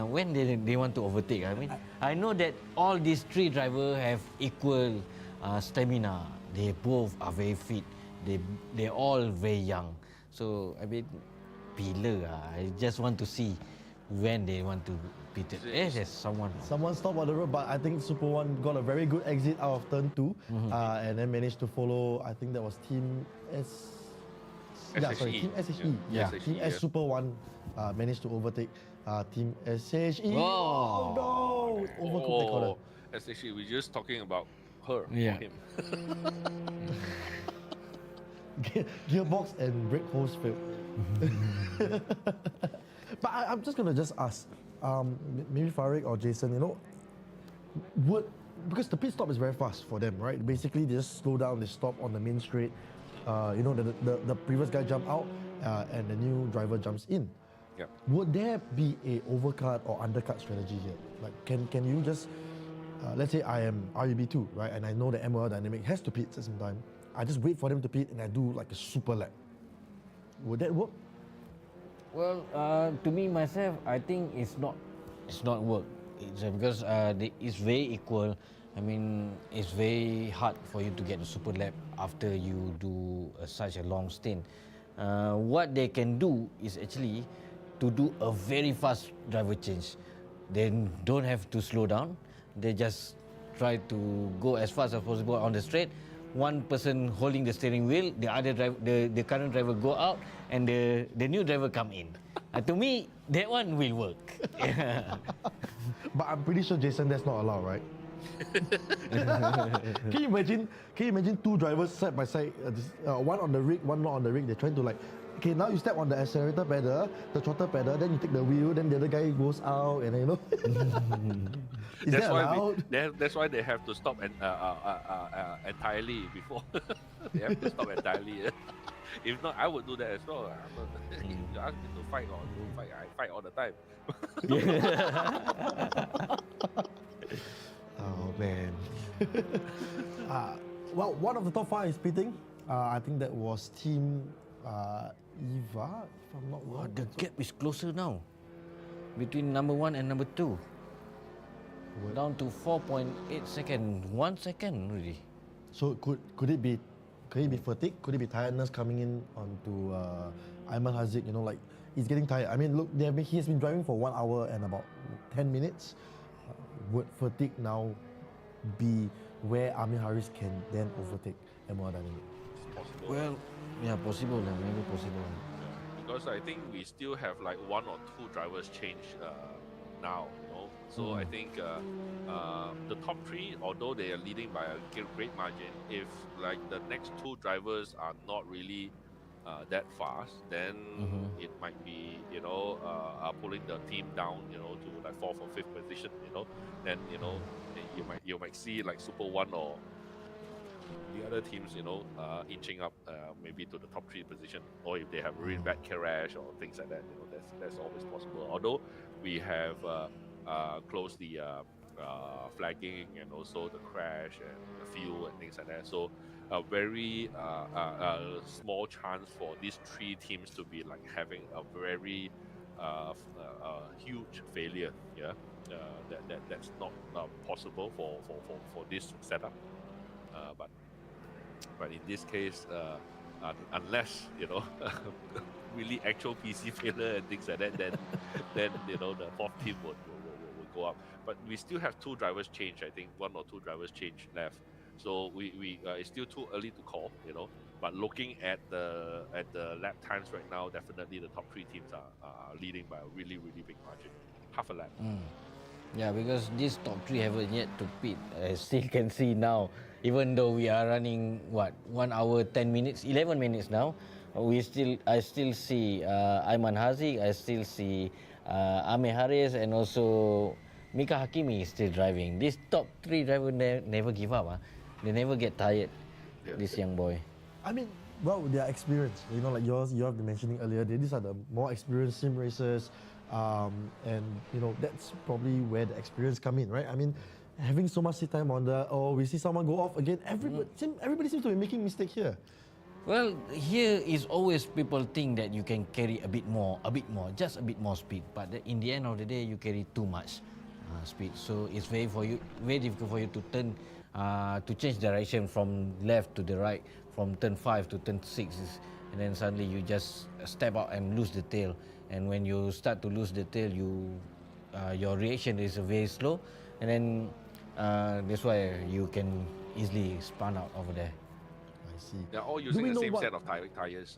they want to overtake? I mean, I know that all these three drivers have equal stamina. They both are very fit. They're all very young. So I mean, I just want to see when they want to pit it. There's someone stopped on the road, but I think Super One got a very good exit out of turn 2, and then managed to follow. I think that was Team S. Team SHE. Yeah. Team SHE, S Super One managed to overtake Team SHE. Oh. No! Overcooked the corner. SHE, we're just talking about her, Yeah. not him. Gearbox and brake hose failed. But I'm just gonna ask, maybe Farid or Jason, because the pit stop is very fast for them, right? Basically, they just slow down, they stop on the main straight. The previous guy jump out, and the new driver jumps in. Yeah. Would there be a overcut or undercut strategy here? Like, can you just, let's say I am RUB2, right? And I know the MOL dynamic has to pit at some time. I just wait for them to pit and I do like a super lap. Would that work? Well, to me myself, I think it's not work. It's because it's very equal. I mean, it's very hard for you to get a super lap after you do such a long stint. What they can do is actually to do a very fast driver change. They don't have to slow down. They just try to go as fast as possible on the straight. One person holding the steering wheel, the other driver, the current driver go out, and the new driver come in. To me, that one will work. But I'm pretty sure, Jason, that's not allowed, right? Can you imagine two drivers side by side, one on the rig, one not on the rig? They're trying to okay, now you step on the accelerator pedal, the throttle pedal, then you take the wheel, then the other guy goes out, and Is that allowed? That's why they have to stop entirely before. They have to stop entirely. If not, I would do that as well. You ask me to fight or don't fight, I fight all the time. Oh man. Well, one of the top 5 is pitting. I think that was Team Eva, if I'm not wrong. The gap is closer now between number 1 and number 2. Down to 4.8 seconds, 1 second really. So could it be fatigue? Could it be tiredness coming in onto Ayman Haziq? He's getting tired. I mean, look, he has been driving for 1 hour and about 10 minutes. Would fatigue now be where Amir Haris can then overtake MOL Dynamic? It's possible. Well, yeah, possible, maybe possible. Because I think we still have like 1 or 2 drivers change now. So I think the top 3, although they are leading by a great margin, if like the next 2 drivers are not really that fast, then it might be pulling the team down to like 4th or 5th position. Then you might see like Super One or the other teams inching up maybe to the top 3 position, or if they have a really bad crash or things like that, that's always possible. Although we have closed the flagging and also the crash and the fuel and things like that, so a very small chance for these 3 teams to be like having a very a huge failure. Yeah, that's not possible for this setup. But in this case, unless really actual PC failure and things like that, then the fourth team would go up. But we still have two drivers change. I think one or two drivers change left. So we it's still too early to call. But looking at the lap times right now, definitely the top three teams are leading by a really big margin, half a lap. Yeah, because these top three haven't yet to pit. I still can see now, even though we are running 1 hour 10 minutes, 11 minutes now. I still see Aiman Haziq, I still see Ame Haris, and also Mika Hakimi is still driving. These top three drivers never give up. They never get tired. Yeah. This young boy. I mean, well, they are experienced. Like yours, you have been mentioning earlier. These are the more experienced sim racers, and that's probably where the experience come in, right? I mean, having so much seat time on we see someone go off again. Everybody seems to be making mistake here. Well, here is always people think that you can carry a bit more, just a bit more speed. But in the end of the day, you carry too much speed. So it's very difficult for you to turn, to change direction from left to the right, from turn 5 to turn 6. And then suddenly you just step out and lose the tail. And when you start to lose the tail, your reaction is very slow. And then that's why you can easily spun out over there. I see. They're all using the same set of tires.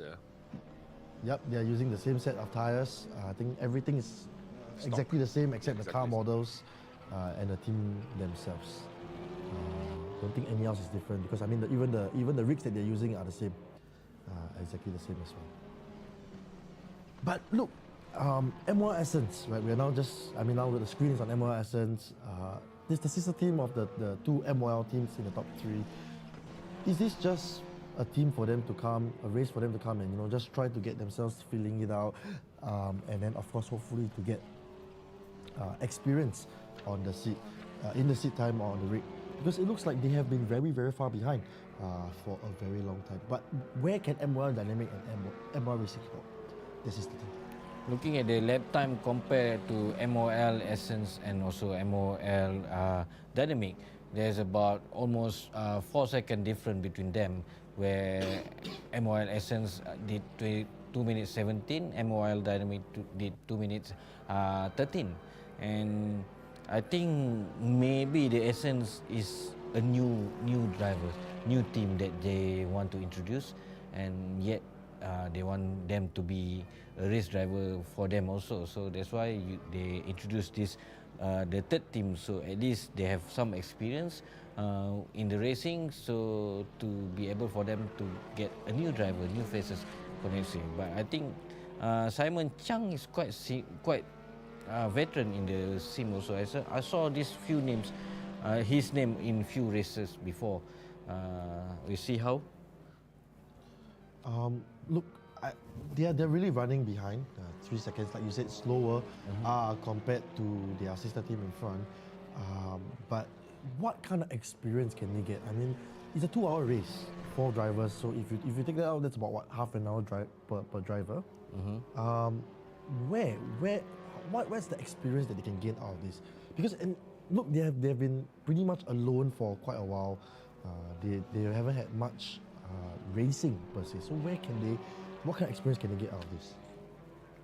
Yep, they're using the same set of tires. I think everything is exactly the same except the car models and the team themselves. Don't think anything else is different because I mean even the rigs that they're using are the same, exactly the same as well. But look, M1 Essence, right? We're now now with the screens on M1 Essence. This is the sister team of the two MOL teams in the top three. Is this just a team for them to come, a race for them to come and just try to get themselves feeling it out, and then of course hopefully to get experience on the seat, in the seat time or on the rig? Because it looks like they have been very far behind for a very long time. But where can M1 Dynamic and M1 Racing go? This is the thing. Looking at the lap time compared to MOL Essence and also MOL Dynamic, there's about almost 4 second difference between them, where MOL Essence did 2 minutes 17, MOL Dynamic did 2 minutes 13. And I think maybe the Essence is a new driver, new team that they want to introduce, and yet they want them to be a race driver for them also. So that's why they introduced this the third team. So at least they have some experience in the racing, so to be able for them to get a new driver, new faces for next year. But I think Simon Chang is quite veteran in the sim also. I saw these few names, his name in few races before. We see how. Look, they're really running behind, 3 seconds, like you said, slower compared to their sister team in front. But what kind of experience can they get? I mean, it's a 2-hour race, 4 drivers. So if you take that out, that's about half an hour per driver. Where's the experience that they can gain out of this? Because look, they've been pretty much alone for quite a while. They haven't had much racing per se. So what kind of experience can they get out of this?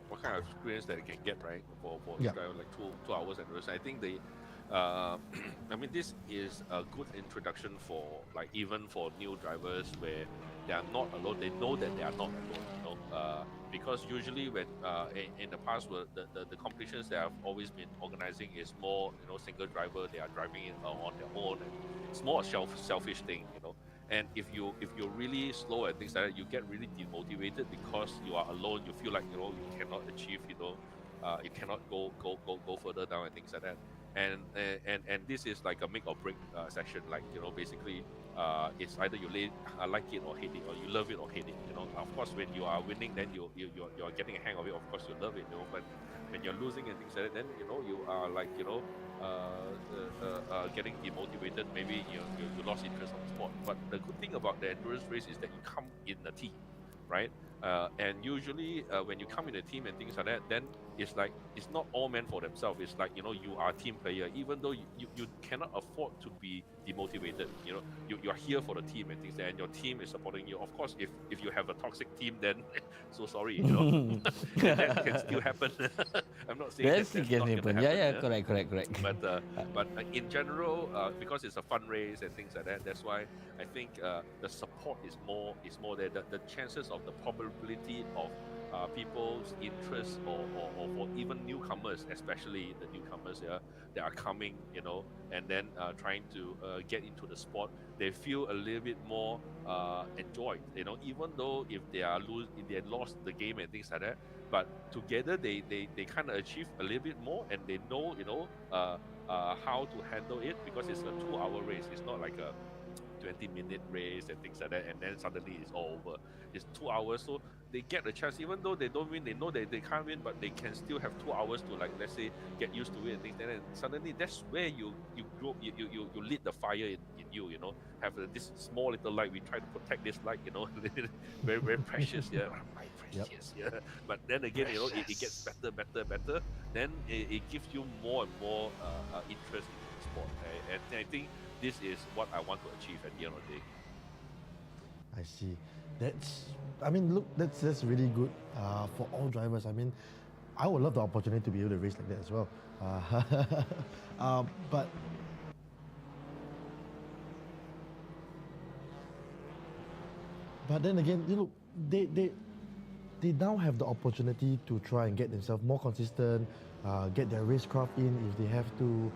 What kind of experience that they can get, right? For Yeah. this driver, like 2 hours and race. I think I mean, this is a good introduction for even for new drivers where they are not alone. They know that they are not alone. Because usually when in the past, the competitions that I've always been organizing is more single driver. They are driving it on their own, and it's more a selfish thing. And if you're really slow and things like that, you get really demotivated because you are alone. You feel like you cannot achieve. You cannot go further down and things like that. And this is like a make or break session. Like basically, it's either you like it or hate it, or you love it or hate it. Of course, when you are winning, then you're getting a hang of it. Of course, you love it. But when you're losing and things like that, then you are like getting demotivated. Maybe you lost interest on the sport. But the good thing about the endurance race is that you come in a team, right? And usually when you come in a team and things like that, then it's like it's not all meant for themselves. It's like, you know, you are a team player, even though you cannot afford to be demotivated. You know, you're here for the team and things, and your team is supporting you. Of course, if you have a toxic team, then so sorry, you know, and that can still happen. I'm not saying That's that's can not going to happen. happen. Yeah, correct. But in general, because it's a fun race and things like that, that's why I think the support is more there. The chances of the probability of people's interest or for even newcomers, especially the newcomers, yeah, that are coming, you know, and then trying to get into the sport, they feel a little bit more enjoyed, you know, even though if they lost the game and things like that, but together they kind of achieve a little bit more, and they know, you know, how to handle it, because it's a 2-hour race. It's not like a 20-minute race and things like that, and then suddenly it's all over. It's 2 hours, so they get a chance. Even though they don't win, they know that they can't win, but they can still have 2 hours to, like, let's say, get used to it and things. And then suddenly that's where you grow, you lit the fire in you. You know, have this small little light. We try to protect this light. You know, very very precious. Yeah, my precious. Yep. Yeah, but then again, you know, it gets better. Then it gives you more and more interest in the sport. And I think this is what I want to achieve at the end of the day. I see. That's really good for all drivers. I mean, I would love the opportunity to be able to race like that as well. But then again, you know, they now have the opportunity to try and get themselves more consistent, get their racecraft in if they have to.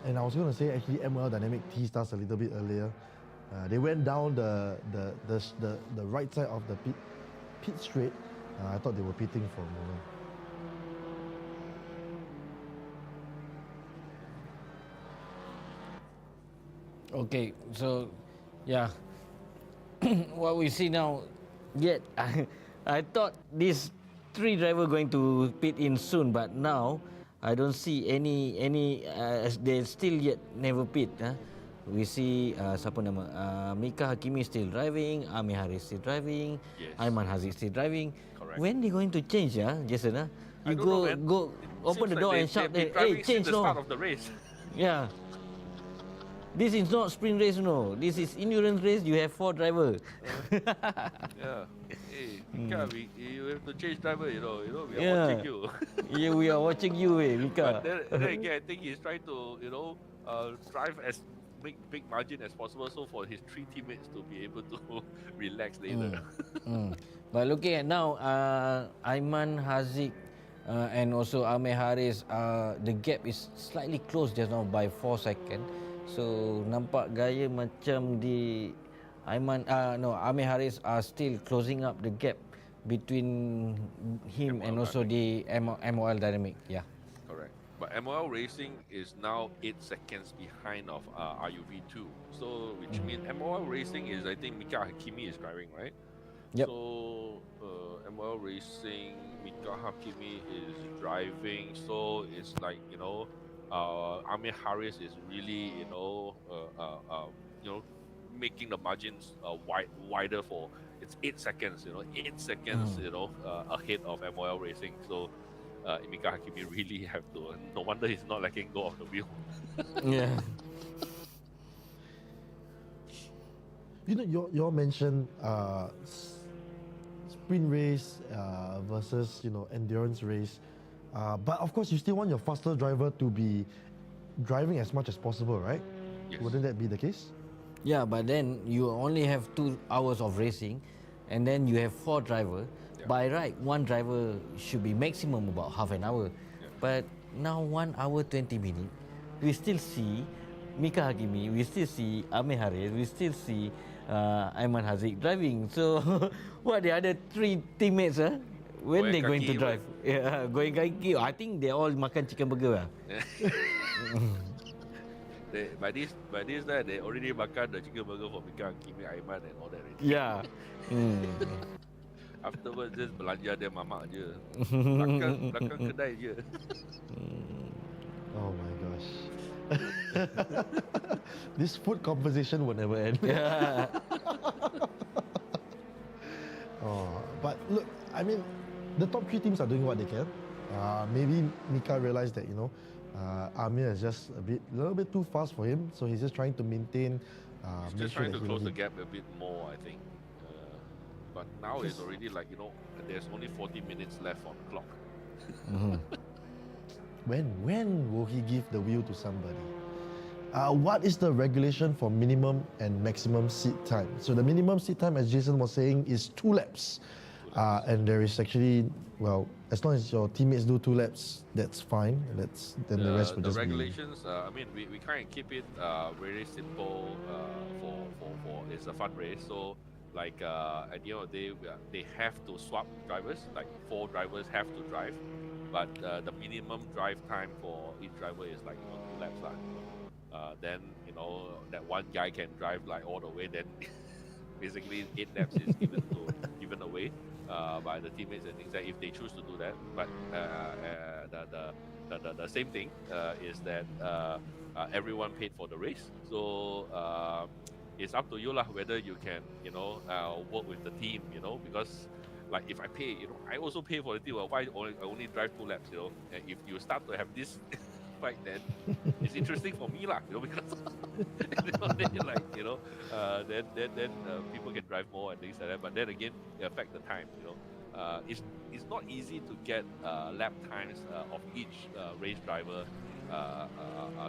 And I was going to say, actually, ML Dynamic teased us a little bit earlier. They went down the right side of the pit straight. I thought they were pitting for a moment. Okay, so yeah, what we see now, yet I thought these 3 driver going to pit in soon, but now I don't see any they still yet never pit. We see siapa nama Mika Hakimi still driving, Amir Haris still driving, Yes. Aiman Haziq still driving. Correct. When they going to change, Jason? I You don't know, man. go It open seems the like door and shout, they've been hey, driving since change the no. start of the race. Yeah. This is not sprint race, no. This is endurance race. You have 4 drivers. Yeah. Hey, Mika, you have to change driver. You know, we are Yeah. watching you. Yeah, we are watching you, Mika. But then again, I think he's trying to, you know, drive as big margin as possible, so for his 3 teammates to be able to relax later. But looking at now, Aiman Haziq and also Amir Haris, the gap is slightly closed just now by 4 seconds. So nampak gaya macam di Amir Haris are still closing up the gap between him and also the MOL Dynamic. Yeah. Correct. But MOL Racing is now 8 seconds behind of RUV2. So, which means MOL Racing is, I think, Mika Hakimi is driving, right? Yep. So, MOL Racing, Mika Hakimi is driving. So, it's like, you know, Amir Haris is really, you know, making the margins wider for, it's 8 seconds, you know, 8 seconds, you know, ahead of MOL Racing. So, Mika Hakimi really have to. No wonder he's not letting go of the wheel. Yeah. You know, you all mentioned sprint race versus, you know, endurance race. But of course, you still want your faster driver to be driving as much as possible, right? Yes. Wouldn't that be the case? Yeah, but then you only have 2 hours of racing, and then you have 4 drivers. Yeah. By right, 1 driver should be maximum about half an hour. Yeah. But now 1 hour 20 minutes, we still see Mika Hakimi, we still see Amir Haris, we still see Aiman Haziq driving. So what the other 3 teammates? When Going they going to kaki, drive? Yeah, going kaki. I think they all makan chicken burger. By this time, they already makan the chicken burger for Mika Hakimi, Aiman and all that already. Yeah. Afterwards, just belanja dia mamak je. Belakang kedai je. Oh my gosh. This food conversation will never end. Yeah. But look, I mean, the top 3 teams are doing what they can. Maybe Mika realized that, Amir is just a little bit too fast for him, so he's just trying to maintain. He's make just sure trying that to he close the don't gap a bit more, I think. But now it's already like, there's only 40 minutes left on the clock. When will he give the wheel to somebody? What is the regulation for minimum and maximum seat time? So the minimum seat time, as Jason was saying, is 2 laps. And there is actually, as long as your teammates do 2 laps, that's fine. Then the rest will just The be... regulations, we kind of keep it very simple for it's a fun race. So like at the end of the day, they have to swap drivers, like 4 drivers have to drive. But the minimum drive time for each driver is like 2 laps. Then, that one guy can drive like all the way, then basically 8 laps is given away by the teammates and things like if they choose to do that. But the same thing is that everyone paid for the race. So it's up to you lah whether you can work with the team, because like if I pay, I also pay for the team. Why I only drive 2 laps, And if you start to have this fight, then it's interesting for me lah, because then people can drive more and things like that. But then again, it affects the time, It's not easy to get lap times of each race driver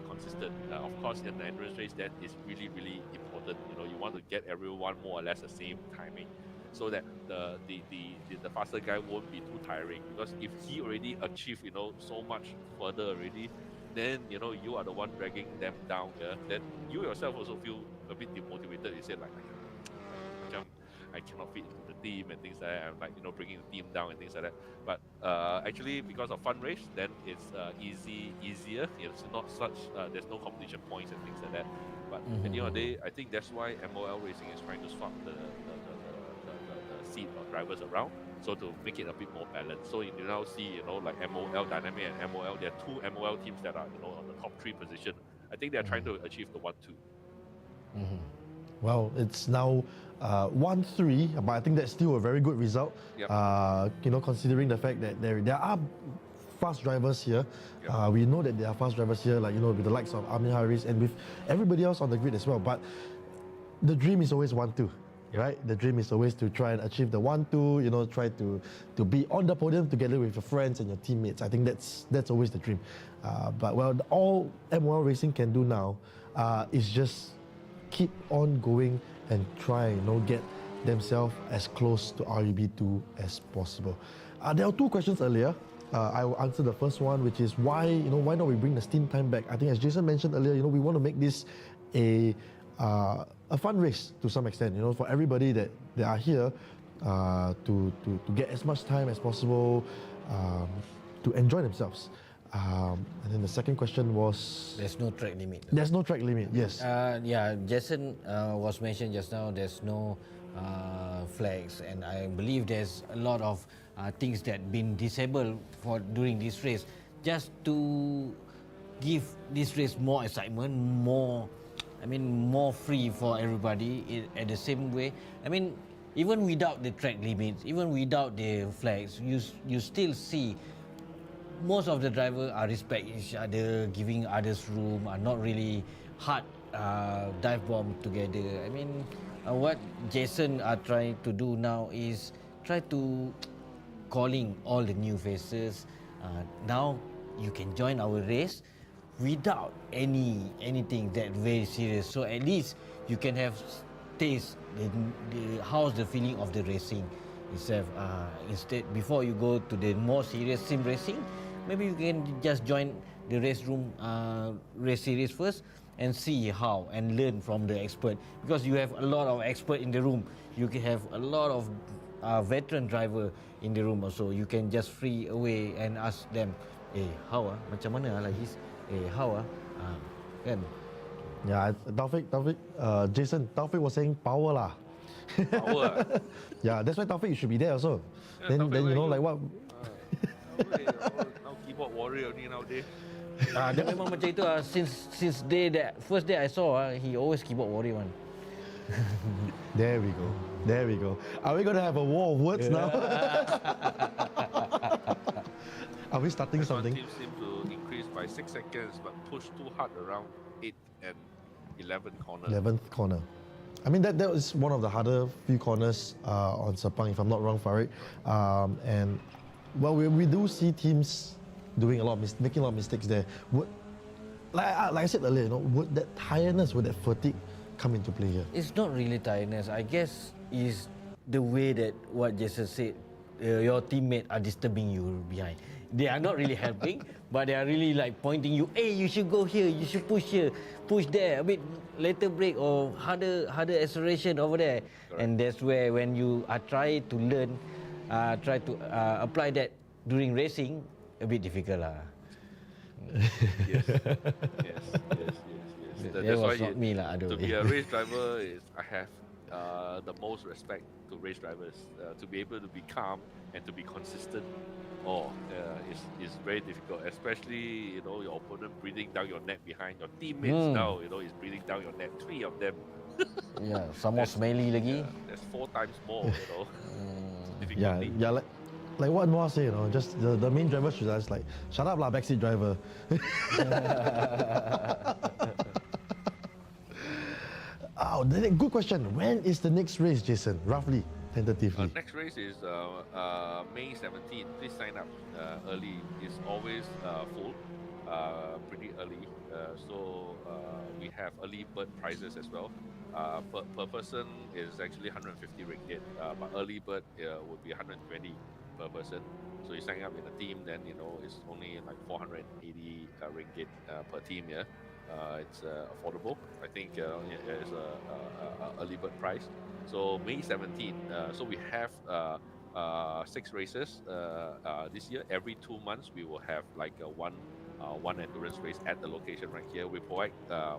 consistent. Of course, in the endurance race, that is really, really important. You want to get everyone more or less the same timing, so that the faster guy won't be too tiring. Because if he already achieved so much further already, then you are the one dragging them down. Then you yourself also feel a bit demotivated. You said like, I cannot fit into the team and things like that. I'm like bringing the team down and things like that. But actually, because of fun race, then it's easier. It's not such. There's no competition points and things like that. But at the end of the day, I think that's why MOL Racing is trying to swap the seat of drivers around, so to make it a bit more balanced. So you now see, like MOL Dynamic and MOL, there are 2 MOL teams that are, on the top 3 position. I think they're trying to achieve the 1-2. Well, it's now 1-3, but I think that's still a very good result. Yep. Considering the fact that there are fast drivers here. Yep. We know that there are fast drivers here, like with the likes of Amin Haris and with everybody else on the grid as well. But the dream is always 1-2. Right, the dream is always to try and achieve the 1-2. Try to be on the podium together with your friends and your teammates. I think that's always the dream. But all MOL Racing can do now is just keep on going and try, get themselves as close to RUB2 as possible. There are 2 questions earlier. I will answer the first one, which is why not we bring the steam time back? I think as Jason mentioned earlier, we want to make this a fun race to some extent, for everybody that are here to get as much time as possible, to enjoy themselves. And then the second question was... There's no track limit. There's no track limit, yes. Jason was mentioned just now, there's no flags, and I believe there's a lot of things that been disabled during this race, just to give this race more excitement, more free for everybody. At the same way, even without the track limits, even without the flags, you still see most of the drivers are respect each other, giving others room, are not really hard dive bomb together. What Jason are trying to do now is try to calling all the new faces. Now you can join our race without anything that very serious. So at least you can have taste how's the feeling of the racing itself. Instead, before you go to the more serious sim racing, maybe you can just join the Raceroom race series first and see how and learn from the expert, because you have a lot of expert in the room. You can have a lot of veteran driver in the room also. You can just free away and ask them, how macam mana lagi? How kan? Yeah, Taufik, Jason, Taufik was saying power lah. Power. Yeah, that's why Taufik, you should be there also. Yeah, then Taufik, like what? Now keyboard warrior only nowadays. Dia memang macam itu since first day I saw he always keyboard warrior one. There we go. Are we going to have a war of words now? Are we starting F1 something? teams seem to increase by 6 seconds, but push too hard around 8 and 11 corners. 11th corner. I mean, that was one of the harder few corners on Sepang, if I'm not wrong, Farid. And well, we do see teams doing making a lot of mistakes there. Like I said earlier, would that tiredness, would that fatigue come into play here? It's not really tiredness. I guess is the way that what Jason said. Your teammate are disturbing you behind. They are not really helping, but they are really like pointing you. Hey, you should go here. You should push here, push there. A bit later break or harder acceleration over there. Correct. And that's where when you are trying to learn, try to apply that during racing, a bit difficult lah. Yes. That That's was why not me lah. to be a race driver I have the most respect to race drivers. To be able to be calm and to be consistent, is very difficult. Especially your opponent breathing down your neck behind. Your teammates now is breathing down your neck. 3 of them. Yeah, some more smelly lagi. That's 4 times more. Yeah, difficulty. like what Noah said, just the main driver should just like, shut up lah, backseat driver. Oh, good question. When is the next race, Jason? Roughly, tentatively. Next race is May 17th. Please sign up early. It's always full, pretty early. So we have early bird prizes as well. Per person is actually 150 ringgit, but early bird would be 120 per person. So you sign up in a team, then it's only like 480 ringgit per team. Yeah. It's affordable. I think it's a early bird price. So May 17th. So we have 6 races this year. Every 2 months we will have like one endurance race at the location right here. We provide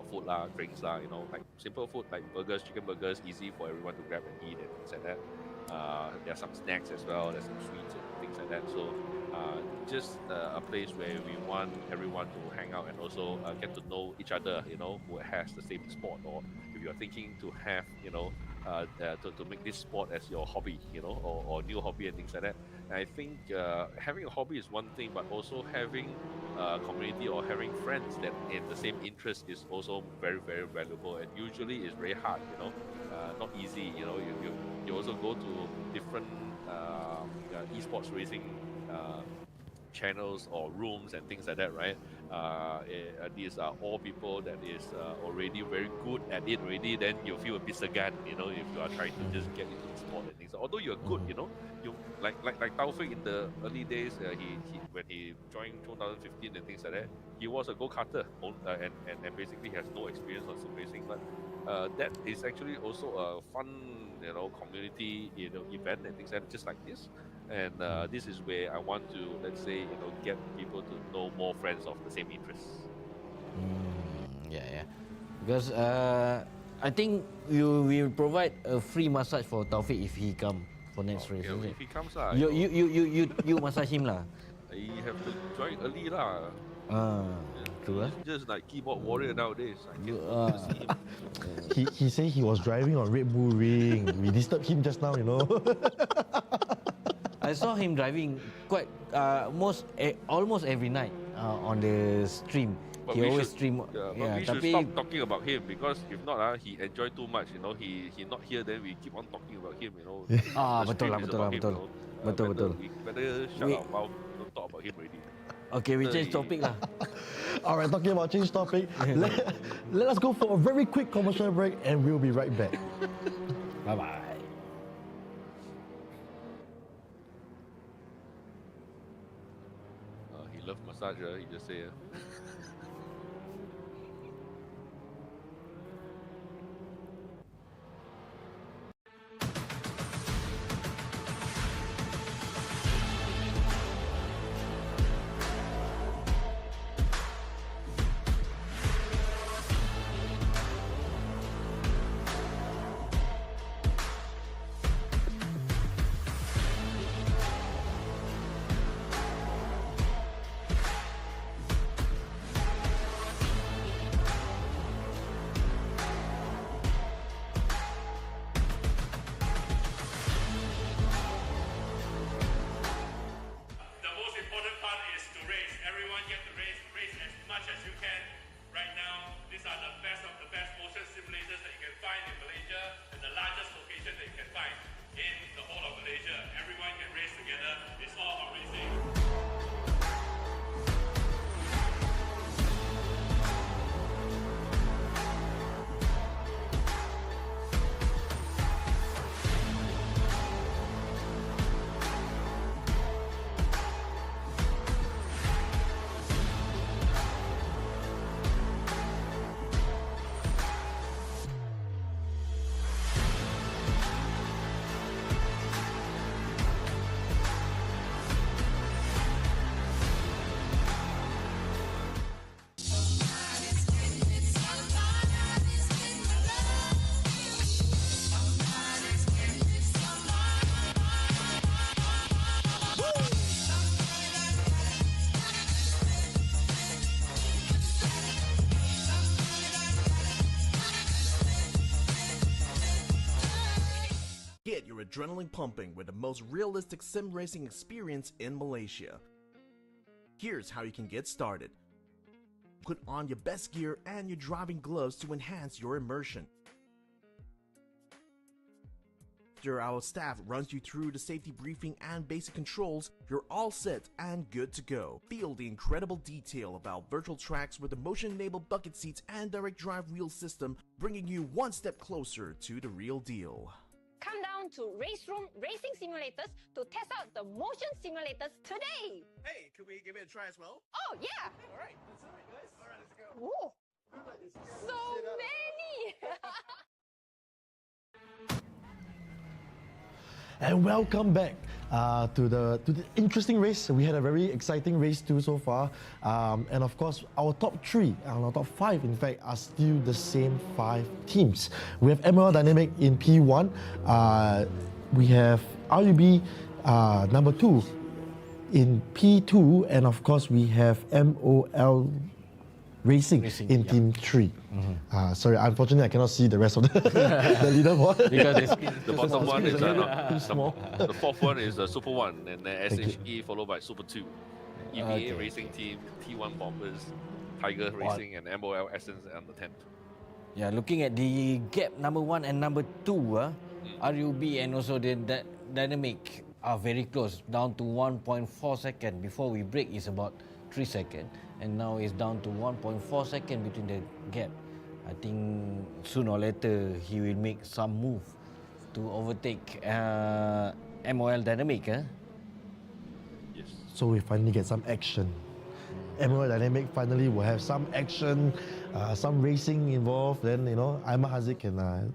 food lah, drinks lah, like simple food like burgers, chicken burgers, easy for everyone to grab and eat and things like that. There are some snacks as well. There's some sweets and things like that. So just a place where we want everyone to hang out and also get to know each other, who has the same sport, or if you're thinking to have, to make this sport as your hobby, or new hobby and things like that. And I think having a hobby is one thing, but also having a community or having friends that in the same interest is also very, very valuable, and usually it's very hard, not easy. You also go to different esports racing channels or rooms and things like that, right? These are all people that is already very good at it already. Then you feel a bit segan, if you are trying to just get into the sport and things. Although you're good, you like Taufik in the early days. He when he joined 2015 and things like that, he was a go-karter and basically has no experience on sim racing. But that is actually also a fun, community, event and things like that, just like this. And this is where I want to, let's say, get people to know more friends of the same interests. Yeah. Because I think you will provide a free massage for Taufik if he come for next race. Yeah, isn't if it? he comes lah, You massage him lah. you have to join early lah. True. He's just like keyboard warrior nowadays. I can see him. He said he was driving on Red Bull Ring. We disturbed him just now, I saw him driving quite almost every night on the stream. But he we always should, stream. but we should stop talking about him, because if not, he enjoy too much. He not here, then we keep on talking about him. The betul lah, stream is betul lah, about him, betul. Betul. We better shut our mouth. Don't talk about him already. Okay, we change topic lah. All right, talking about change topic, let us go for a very quick commercial break and we'll be right back. Bye-bye. He loves massage, he just say. Right now, these are the best of the best motion simulators that you can find in Malaysia and the largest location that you can find in the whole of Malaysia. Everyone can race together. It's all about racing. Get your adrenaline pumping with the most realistic sim racing experience in Malaysia. Here's how you can get started. Put on your best gear and your driving gloves to enhance your immersion. After our staff runs you through the safety briefing and basic controls, you're all set and good to go. Feel the incredible detail about virtual tracks with the motion-enabled bucket seats and direct drive wheel system, bringing you one step closer to the real deal. Come down to Raceroom Racing Simulators to test out the motion simulators today. Hey, could we give it a try as well? Oh yeah! Alright, let's do it guys. Alright, let's go. Whoa! So many! And welcome back to the interesting race. We had a very exciting race too so far, and of course our top 3 and our top 5 in fact are still the same 5 teams. We have MOL Dynamic in P1, we have RUB number 2 in P2, and of course we have MOL Racing in yeah. Team 3. Sorry, unfortunately I cannot see the rest of the, the leaderboard. Because it's The bottom one is too small. the fourth one is Super 1 and then SHE followed by Super 2. EVA Okay. Racing Team, T1 Bombers, Tiger Racing and MOL Essence on the 10th. Yeah, looking at the gap number 1 and number 2, RUB and also the Dynamic are very close, down to 1.4 second. Before we break is about 3 seconds, and now it's down to 1.4 second between the gap. I think sooner or later he will make some move to overtake MOL Dynamic. Yes. So we finally get some action. MOL Dynamic finally will have some action, some racing involved. Then Aiman Haziq can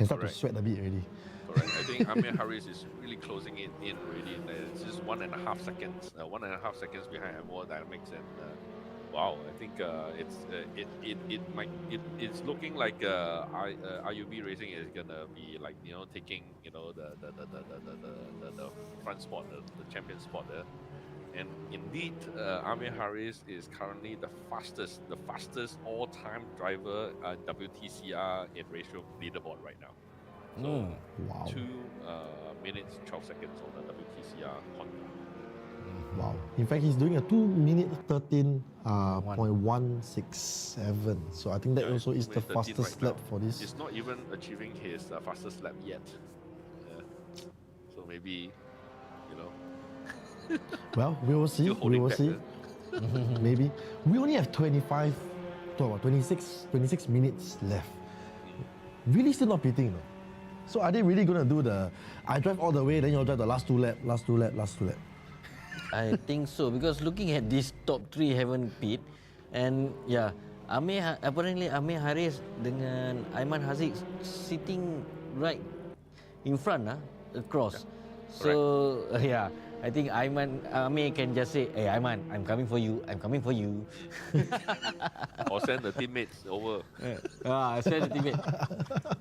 start to Correct. sweat a bit already. Correct. I think Amir Haris is really closing it in already. It's just 1.5 seconds, 1.5 seconds behind MOL Dynamics, and wow, I think it's looking like RUB Racing is gonna be like taking the front spot, the champion spot there. And indeed, Amir Haris is currently the fastest all-time driver WTCR in Raceroom leaderboard right now. So Wow. 2 minutes 12 seconds on the WTCR Honda. Wow. In fact, he's doing a 2 minute 13.167. So I think that Yeah, also is the 2:13 fastest right lap now. for this. He's not even achieving his fastest lap yet. Yeah. So maybe, Well, we will see. still We holding will back. see. Maybe. We only have 26 minutes left. Really still not pitting. No? So are they really going to do I drive all the way, then you'll drive the last two lap? I think so, because looking at these top 3 haven't pit, and yeah, apparently Amir Haris dengan Aiman Haziq sitting right in front across. So yeah, I think Amir can just say, "Hey Aiman, I'm coming for you. Or send the teammates over. Send the teammate.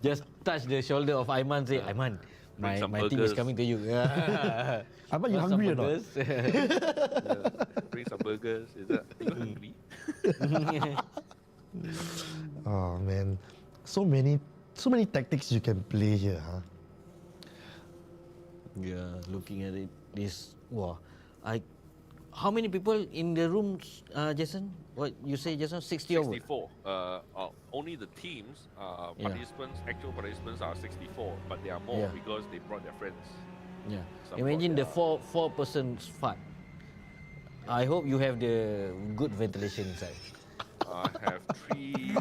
Just touch the shoulder of Aiman, say, Aiman, Bring some my team is burgers." coming to you. Aiman, you Want some hungry or not? burgers? Bring some burgers. Is that you hungry? Oh man, so many tactics you can play here, huh? Yeah, looking at it, How many people in the rooms, Jason? What you say, Jason? 60 over? 64. Only the teams, Yeah. participants, actual participants are 64, but there are more Yeah. because they brought their friends. Yeah. Some Imagine the brought four persons fart. I hope you have the good ventilation inside. I have three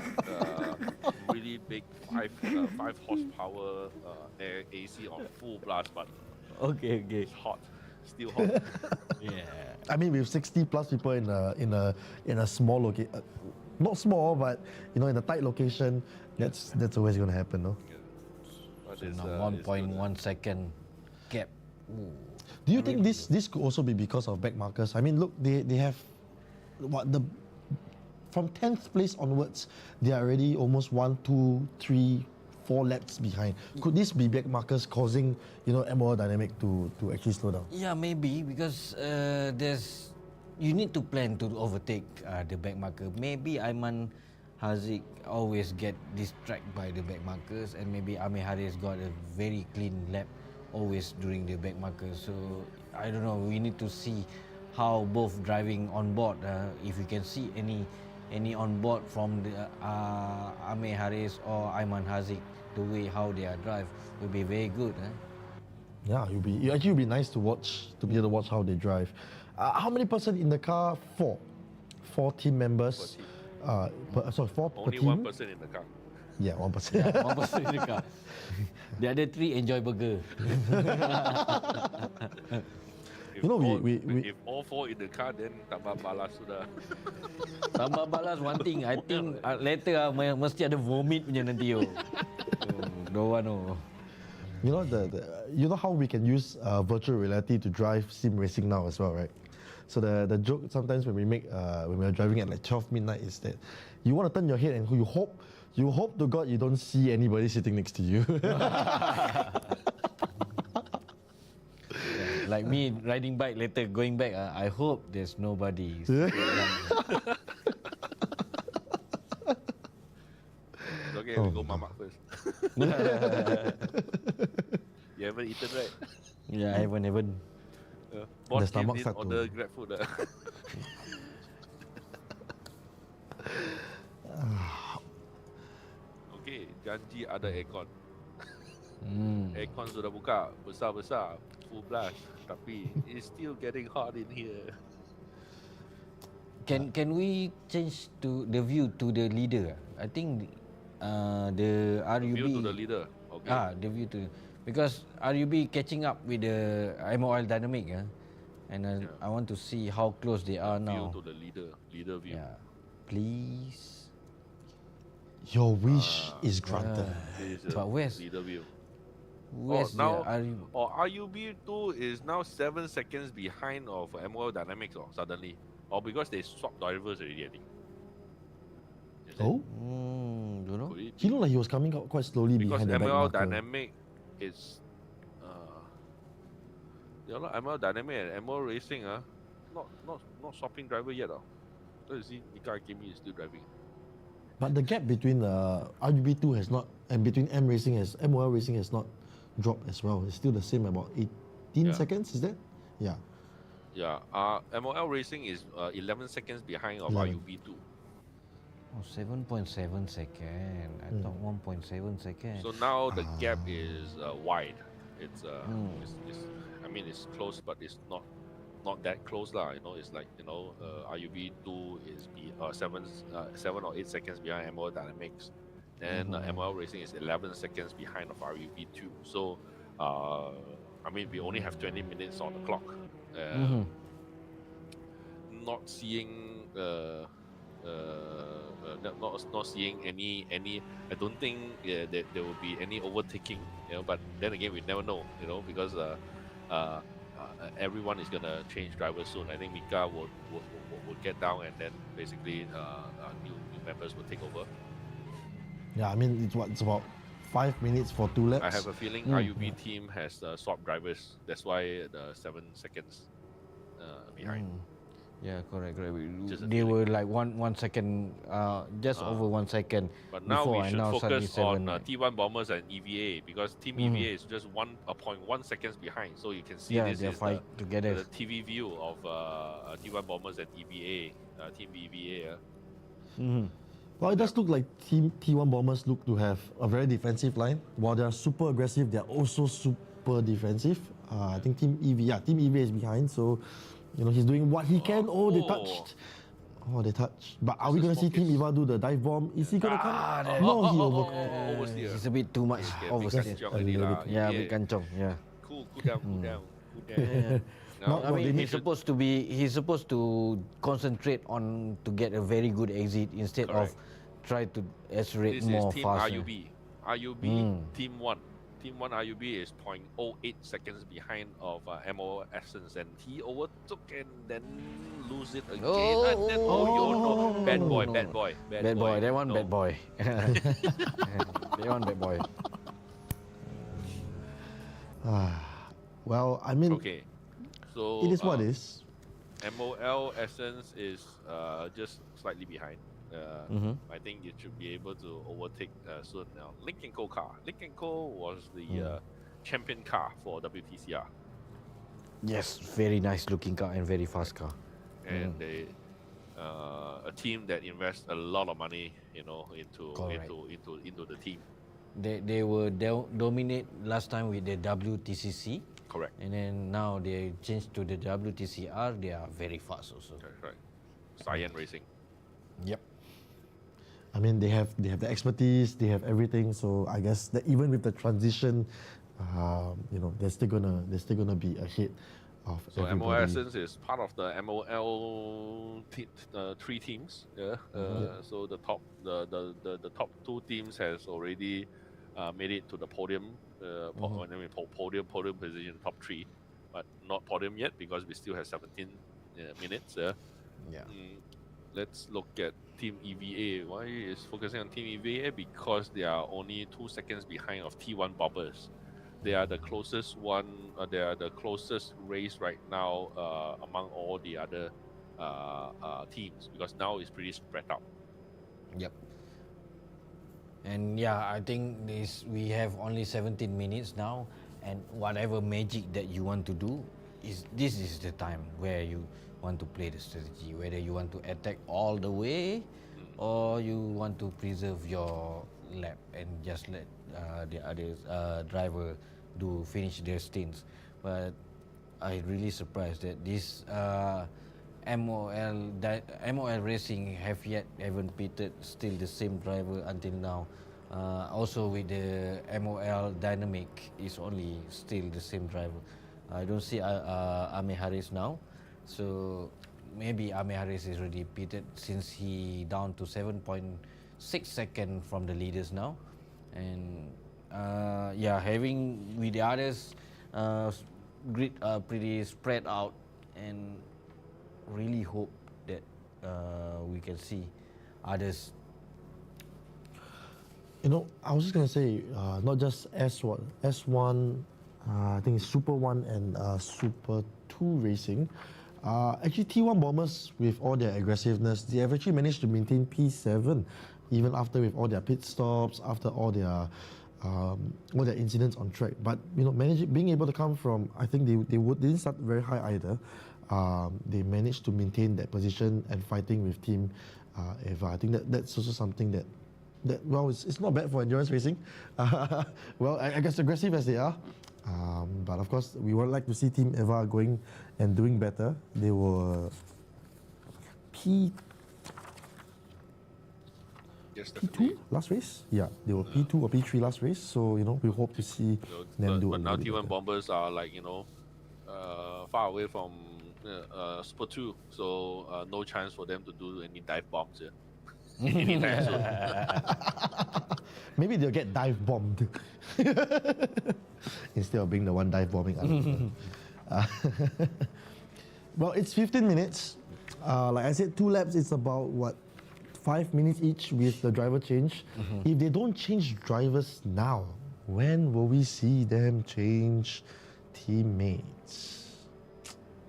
really big 5 horsepower AC on full blast, but Okay. it's hot, still hot. Yeah. I mean, with 60 plus people in a small location, not small, but in a tight location, that's always going to happen, no? But So it's, now it's good, 1.1 second gap. Ooh. Do you think this could also be because of back markers? I mean, look, they have from 10th place onwards, they are already almost 1, 2, 3, 4 laps behind. Could this be back markers causing MOL Dynamic to actually slow down? Yeah, maybe because you need to plan to overtake the back marker. Maybe Aiman Haziq always get distracted by the back markers, and maybe Amir Haris got a very clean lap always during the back marker. So I don't know. We need to see how both driving on board. If we can see any on board from the Amir Haris or Aiman Haziq, the way how they are drive will be very good. Yeah, it would be nice to watch, to be able to watch how they drive. How many person in the car? 4 team members. Sorry, 4 per only team. 1 person in the car. Yeah, 1%. Yeah, one person in the car. The other 3 enjoy burger. If You know, all, we- if all 4 in the car, then tambah balas sudah. Tambah balas one thing. I think later mesti ada vomit punya nanti. Don't want to. You know how we can use virtual reality to drive sim racing now as well, right? So the joke sometimes when we make when we're driving at like 12 midnight is that you want to turn your head and you hope to God you don't see anybody sitting next to you. Like me riding bike later going back, I hope there's nobody. It's okay, we go mamak first. You haven't eaten, right? Yeah, I haven't. Boss The stomach didn't start to- order Grab food. Okay, janji ada aircon. Aircon sudah buka, besar-besar, full blast. Tapi it's still getting hot in here. Can we change to the view to the leader? I think the RUB. View to the leader. Okay. The view to, because RUB catching up with the MOL Dynamic, and I want to see how close they are now. View to the leader view. Yeah, please. Your wish is granted. This is But where's leader view? where's now, the RUB? RUB2 is now 7 seconds behind of MOL Dynamics suddenly. Or because they swapped drivers already, I think. Is it? Oh, You know? Could it he be? looked like he was coming out quite slowly Because behind the back ML marker. Dynamic is ML Dynamic and ML Racing not swapping driver yet. So you see Mika Akemi is still driving. But the gap between RUB2 has not, and between MOL Racing has not dropped as well. It's still the same, about 18 Yeah. seconds, is that? Yeah. Yeah. MOL Racing is 11 seconds behind of 11. RUB2. Oh, 7.7 second. I thought 1.7 second. So now the gap is wide. It's I mean it's close, but it's not that close lah. It's like RUB2 is 7 or 8 seconds behind MOL Dynamics, and MOL Racing is 11 seconds behind of RUB2. So I mean we only have 20 minutes on the clock. Not seeing not seeing any. I don't think that there will be any overtaking. But then again, we never know. Because everyone is gonna change drivers soon. I think Mika will get down, and then basically new members will take over. Yeah, I mean, it's about 5 minutes for 2 laps. I have a feeling RUB team has swapped drivers. That's why the 7 seconds behind. Yeah, correct. Just a They feeling. were like 1 second, just over 1 second But now before, we and should now suddenly focus on 7. Right? T1 Bombers and EVA because Team EVA is just 1.1 seconds behind. So you can see Yeah, this they're is fight together. the TV view of T1 Bombers and EVA, Team EVA. Well, it does look like Team T1 Bombers look to have a very defensive line. While they are super aggressive, they are also super defensive. I think Team EVA is behind, so he's doing what he can. Oh, they touched. Oh, they touched. But are we going to see Team EVA do the dive bomb? Is he going to come? No, he oversteer. It's a bit too much Okay, oversteer. big kanchong already lah. Yeah, bit kancong. Yeah. Cool down, cool down. No, I mean, he's supposed to concentrate on to get a very good exit instead Correct. of try to accelerate this more is Team faster. RUB, Team 1. Team 1 RUB is 0.08 seconds behind of MO Essence, and he overtook and then lose it again. And then, no. Bad boy. That one No. bad boy. That one bad boy. Well, I mean, Okay, so it is what it is. MOL Essence is just slightly behind. I think you should be able to overtake soon now. Link & Co car. Link & Co was the champion car for WTCR. Yes, very nice looking car and very fast car. And they a team that invests a lot of money, into the team. They were dominate last time with the WTCC. Correct. And then now they changed to the WTCR. They are very fast also. Correct. Cyan Racing. Yep. I mean, they have the expertise, they have everything. So I guess that even with the transition, they're still gonna be ahead of So everybody. MOL Essence is part of the MOL three teams. Yeah. So the top two teams has already made it to the podium. Podium position top 3, but not podium yet because we still have 17 minutes. Yeah. Let's look at Team EVA. Why is focusing on Team EVA? Because they are only 2 seconds behind of T1 Bombers. They are the closest one. They are the closest race right now among all the other teams because now it's pretty spread out. Yep. And yeah, I think we have only 17 minutes now, and whatever magic that you want to do, this is the time where you want to play the strategy, whether you want to attack all the way or you want to preserve your lap and just let the other driver finish their stints. But I really surprised that this MOL Racing haven't pitted still the same driver until now. Also with the MOL Dynamic is only still the same driver. I don't see Ame Haris now, so maybe Ame Haris is already pitted since he down to 7.6 seconds from the leaders now, and having with the others grid pretty spread out, and really hope that we can see others. I was just gonna say, not just S1, I think it's Super 1 and Super 2 racing. Actually, T1 Bombers, with all their aggressiveness, they have actually managed to maintain P7, even after with all their pit stops, after all their incidents on track. But being able to come from, I think they didn't start very high either. They managed to maintain that position and fighting with Team Eva. I think that's also something that it's not bad for endurance racing. Well, I guess aggressive as they are. But of course, we would like to see Team Eva going and doing better. They were P2 last race. Yeah, they were P2 or P3 last race. So we hope to see them do. But now T1 better. Bombers are far away from Super 2, so no chance for them to do any dive bombs here. Anytime soon. Maybe they'll get dive bombed instead of being the one dive bombing other people. Well, it's 15 minutes. Like I said, 2 laps, it's about 5 minutes each with the driver change. If they don't change drivers now, when will we see them change teammates?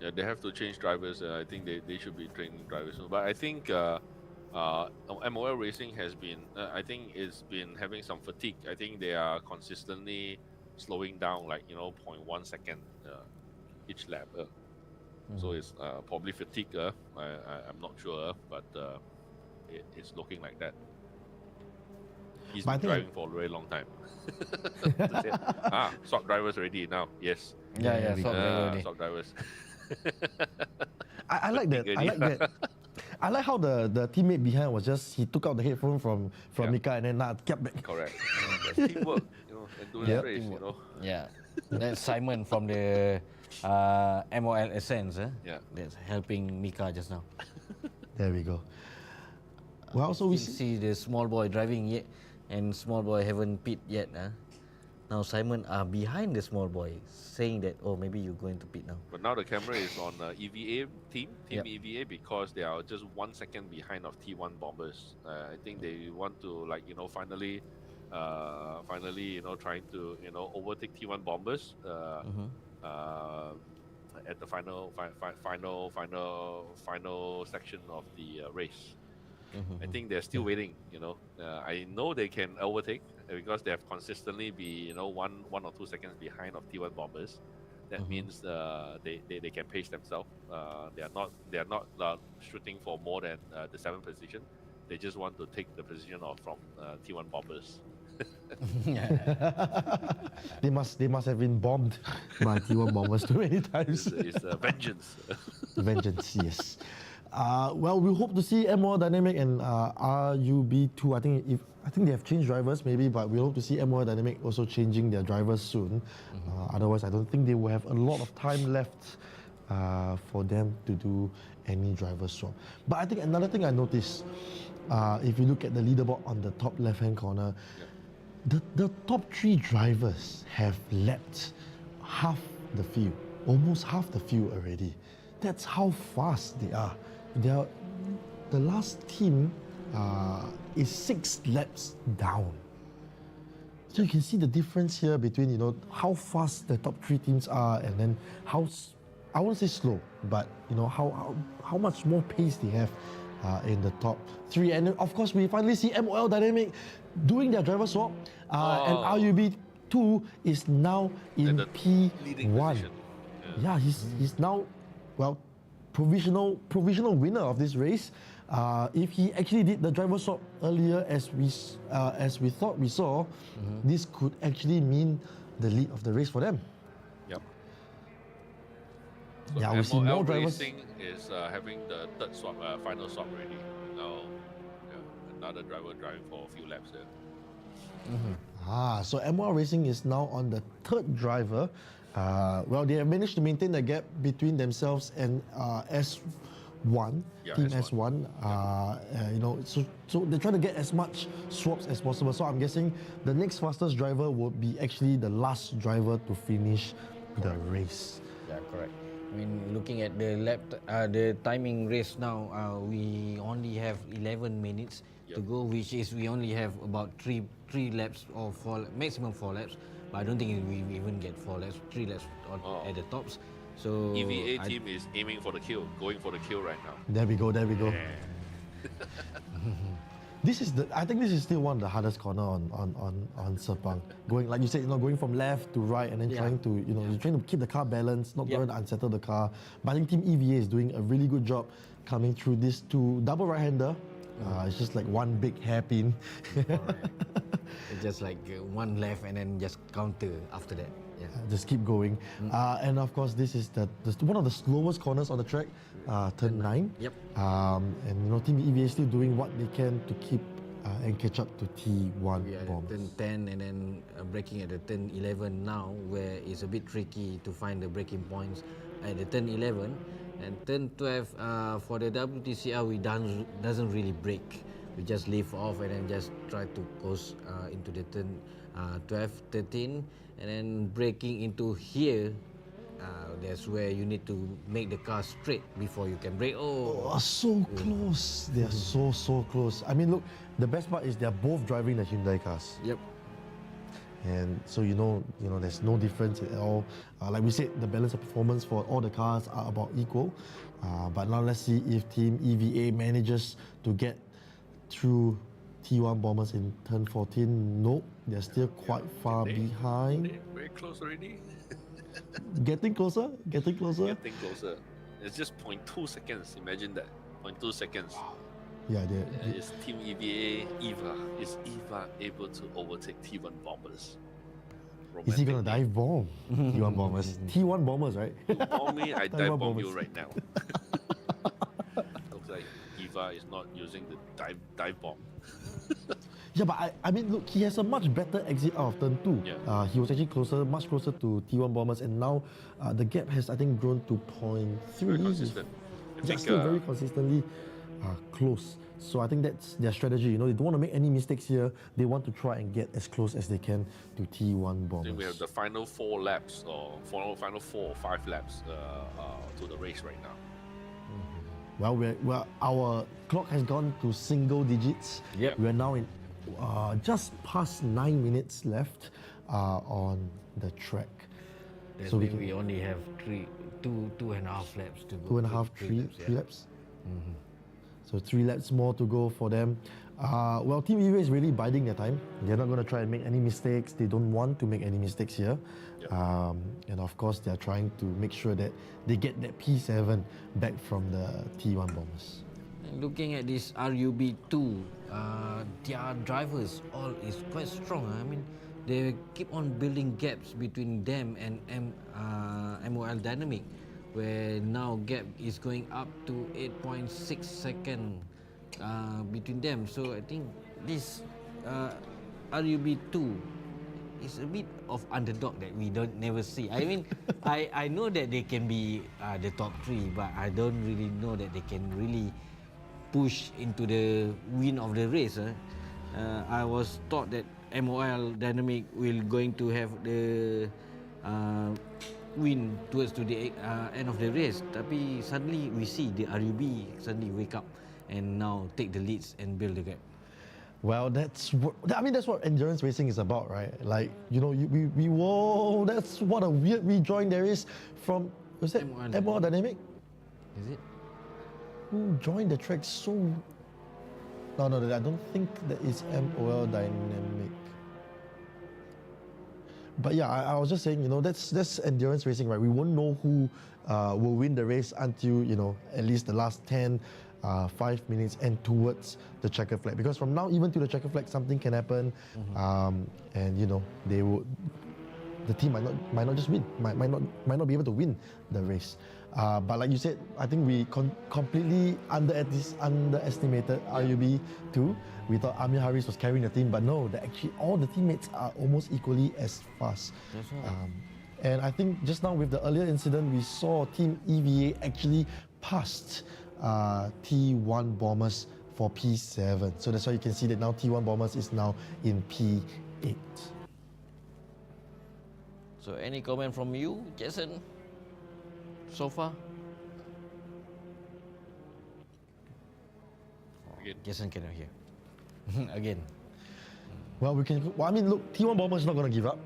Yeah, they have to change drivers. I think they should be training drivers soon. But I think MOL Racing has been, I think it's been having some fatigue. I think they are consistently slowing down, like, 0.1 second each lap. So it's probably fatigue. I'm not sure, but it's looking like that. He's But I been think- driving for a very long time. Swap drivers already now. Yes. Yeah, we swap go. driver already. Swap drivers. I like that. I like that. I like how the teammate behind was just he took out the headphone from Yeah. Mika and then kept back. Correct. That's teamwork, and doing Yep. race, Yeah, that's Simon from the MOL Essence. Yeah. That's helping Mika just now. There we go. Well, so we We see the small boy driving yet, and small boy haven't pit yet. Now Simon are behind the small boy, saying that maybe you're going to pit now. But now the camera is on EVA team Yep. EVA, because they are just 1 second behind of T1 bombers. I think they want to finally, trying to overtake T1 bombers. At the final section of the race. I think they're still waiting. I know they can overtake because they have consistently be 1 or 2 seconds behind of T1 bombers. That means they can pace themselves. They are not shooting for more than the 7th position. They just want to take the position from T1 bombers. they must have been bombed by T1 bombers too many times. It's vengeance. Vengeance, yes. Well, we hope to see MOL Dynamic and RUB2. I think they have changed drivers maybe, but we hope to see MOL Dynamic also changing their drivers soon. Otherwise, I don't think they will have a lot of time left for them to do any driver swap. But I think another thing I noticed, if you look at the leaderboard on the top left-hand corner, the top 3 drivers have lapped half the field, almost half the field already. That's how fast they are. The last team is 6 laps down. So you can see the difference here between how fast the top 3 teams are, and then how I won't say slow, but how much more pace they have in the top 3. And then, of course, we finally see MOL Dynamic doing their driver swap, and RUB2 is now in the leading P1. position. Yeah, he's now, provisional winner of this race. If he actually did the driver swap earlier, as we thought we saw, this could actually mean the lead of the race for them. Yep. So Yeah, we see more drivers. Racing is having the third swap, final swap already. Now, another driver driving for a few laps there. So MOL Racing is now on the 3rd driver. They have managed to maintain the gap between themselves and S1, Yeah, Team S1. S1. So they're trying to get as much swaps as possible. So I'm guessing the next fastest driver would be actually the last driver to finish the race. Yeah, correct. I mean, looking at the timing race now, we only have 11 minutes to go, which is we only have about three laps or maximum 4 laps. But I don't think we even get 4 laps, 3 laps at the tops. So EVA team is aiming for the kill, going for the kill right now. There we go. Yeah. I think this is still one of the hardest corner on Sepang. Going, like you said, going from left to right and then trying to, you're trying to keep the car balanced, not going to unsettle the car. But I think Team EVA is doing a really good job coming through this double right-hander. It's just like one big hairpin. It's just like one left and then just counter after that. Yeah. Just keep going. And of course, this is one of the slowest corners on the track, turn 9. Yep. And Team EVA is still doing what they can to keep and catch up to T1 We are at bombs. turn 10 and then braking at the turn 11 now, where it's a bit tricky to find the braking points at the turn 11. And turn 12 for the WTCR, we doesn't really brake. We just leave off and then just try to coast into the turn 12, 13, and then braking into here. That's where you need to make the car straight before you can brake. So close. They are so close. I mean, look, the best part is they're both driving the Hyundai cars. Yep. And so there's no difference at all. Like we said, the balance of performance for all the cars are about equal. But now let's see if Team EVA manages to get through T1 Bombers in turn 14. Nope, they're still quite far behind. Very close already. Getting closer, getting closer. Getting closer. It's just 0.2 seconds. Imagine that. 0.2 seconds. Yeah, Is Team EVA, EVA, is EVA able to overtake T1 Bombers? is he gonna dive bomb T1 Bombers? T1 Bombers, right? You bomb me, I dive bomb bombers. you right now. Looks like EVA is not using the dive bomb. Yeah, but I mean, look, he has a much better exit out of turn 2. Yeah. He was actually much closer to T1 Bombers, and now the gap has, I think, grown to 0.3. Very consistent. I It's think, still very consistently close. So I think that's their strategy. They don't want to make any mistakes here. They want to try and get as close as they can to T1 Bombers. I think we have the final 4 laps, or final 4 or 5 laps to the race right now. Well, our clock has gone to single digits. Yep. We're now in just past 9 minutes left on the track. That So we means we only have two and a half laps to go. 2.5, three yeah. laps. So 3 laps more to go for them. Well, Team EVA is really biding their time. They're not going to try and make any mistakes. They don't want to make any mistakes here. Yep. And of course, they're trying to make sure that they get that P7 back from the T1 Bombers. Looking at this RUB2, their drivers all is quite strong. I mean, they keep on building gaps between them and MOL Dynamic, where now gap is going up to 8.6 seconds between them. So I think this RUB2 is a bit of underdog that we don't never see. I mean, I know that they can be the top 3, but I don't really know that they can really push into the win of the race. I was thought that MOL Dynamic will going to have the win towards to the end of the race. Tapi suddenly we see the RUB suddenly wake up and now take the leads and build the gap. Well, that's what endurance racing is about, right? Like, whoa, that's what a weird rejoin there is from, was that MOL Dynamic? Is it? Who joined the track so... No, I don't think that is MOL Dynamic. But yeah, I was just saying, that's endurance racing, right? We won't know who will win the race until, at least the last 10, 5 minutes and towards the checker flag. Because from now, even to the checker flag, something can happen. And, the team might not just win, might not be able to win the race. But like you said, I think we completely underestimated RUB2. We thought Amir Haris was carrying the team, but no, actually all the teammates are almost equally as fast. That's right. And I think just now with the earlier incident, we saw Team EVA actually passed T1 Bombers for P7. So that's why you can see that now T1 Bombers is now in P8. So any comment from you, Jason, so far? Again. Jason cannot hear. Again. Well, I mean, look, T1 Bombers is not going to give up.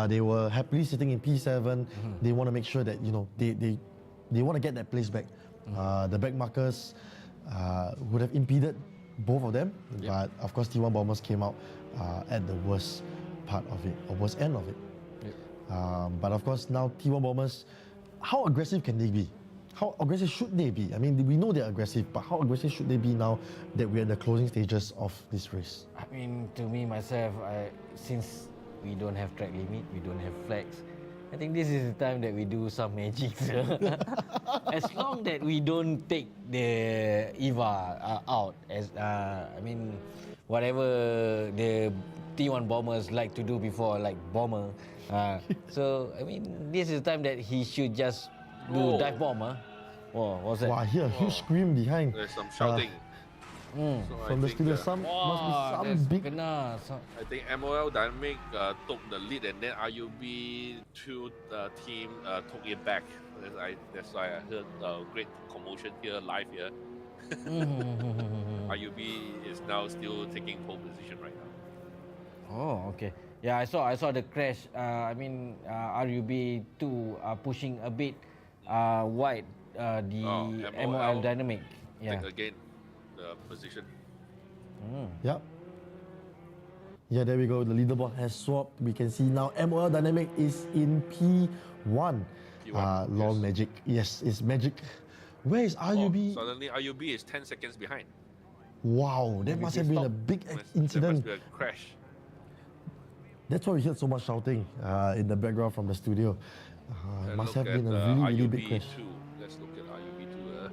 They were happily sitting in P7. They want to make sure that, they want to get that place back. The back markers would have impeded both of them. Yep. But of course, T1 Bombers came out at the worst part of it, or worst end of it. Yep. But of course, now T1 Bombers, how aggressive can they be? How aggressive should they be? I mean, we know they're aggressive, but how aggressive should they be now that we're in the closing stages of this race? I mean, to me, myself, since we don't have track limit, we don't have flags, I think this is the time that we do some magic. As long that we don't take the EVA out, whatever the T1 Bombers like to do before, like bomber. So, I mean, this is the time that he should just do dive bomb. Oh, what's that? Wow, I hear a huge scream behind. There's some shouting. So From the studio, must be some big... I think MOL Dynamic took the lead, and then RUB2 team took it back. That's why I heard great commotion here, live here. RUB is now still taking pole position right now. Oh, okay. Yeah, I saw the crash. I mean, RUB two are pushing a bit wide the MOL dynamic. Yeah. Take again the position. Yep. Yeah, there we go. The leaderboard has swapped. We can see now MOL Dynamic is in P1. P1, Lol yes. Magic. Yes, it's Magic. Where is RUB? Suddenly RUB is 10 seconds behind. Wow, that must have been a big There incident. must be a crash. That's why we heard so much shouting in the background from the studio. And Must look have been at, a really, really big RUB2. crash. Let's look at RUB2.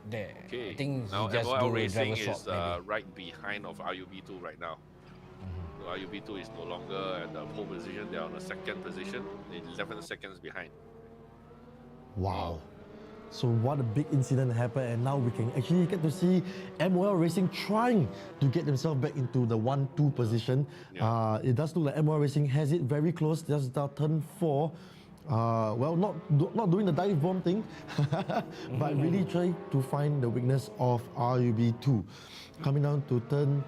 There. Okay, I think now he just MOL do a Racing driver is swap, maybe. right behind of RUB2 right now. So RUB2 is no longer at the pole position, they're on the second position, 11 seconds behind. Wow. So what a big incident happened, and now we can actually get to see MOL Racing trying to get themselves back into the 1-2 position. Yeah. It does look like MOL Racing has it very close, just down turn 4. Well, not doing the dive bomb thing, but really trying to find the weakness of RUB2. Coming down to turn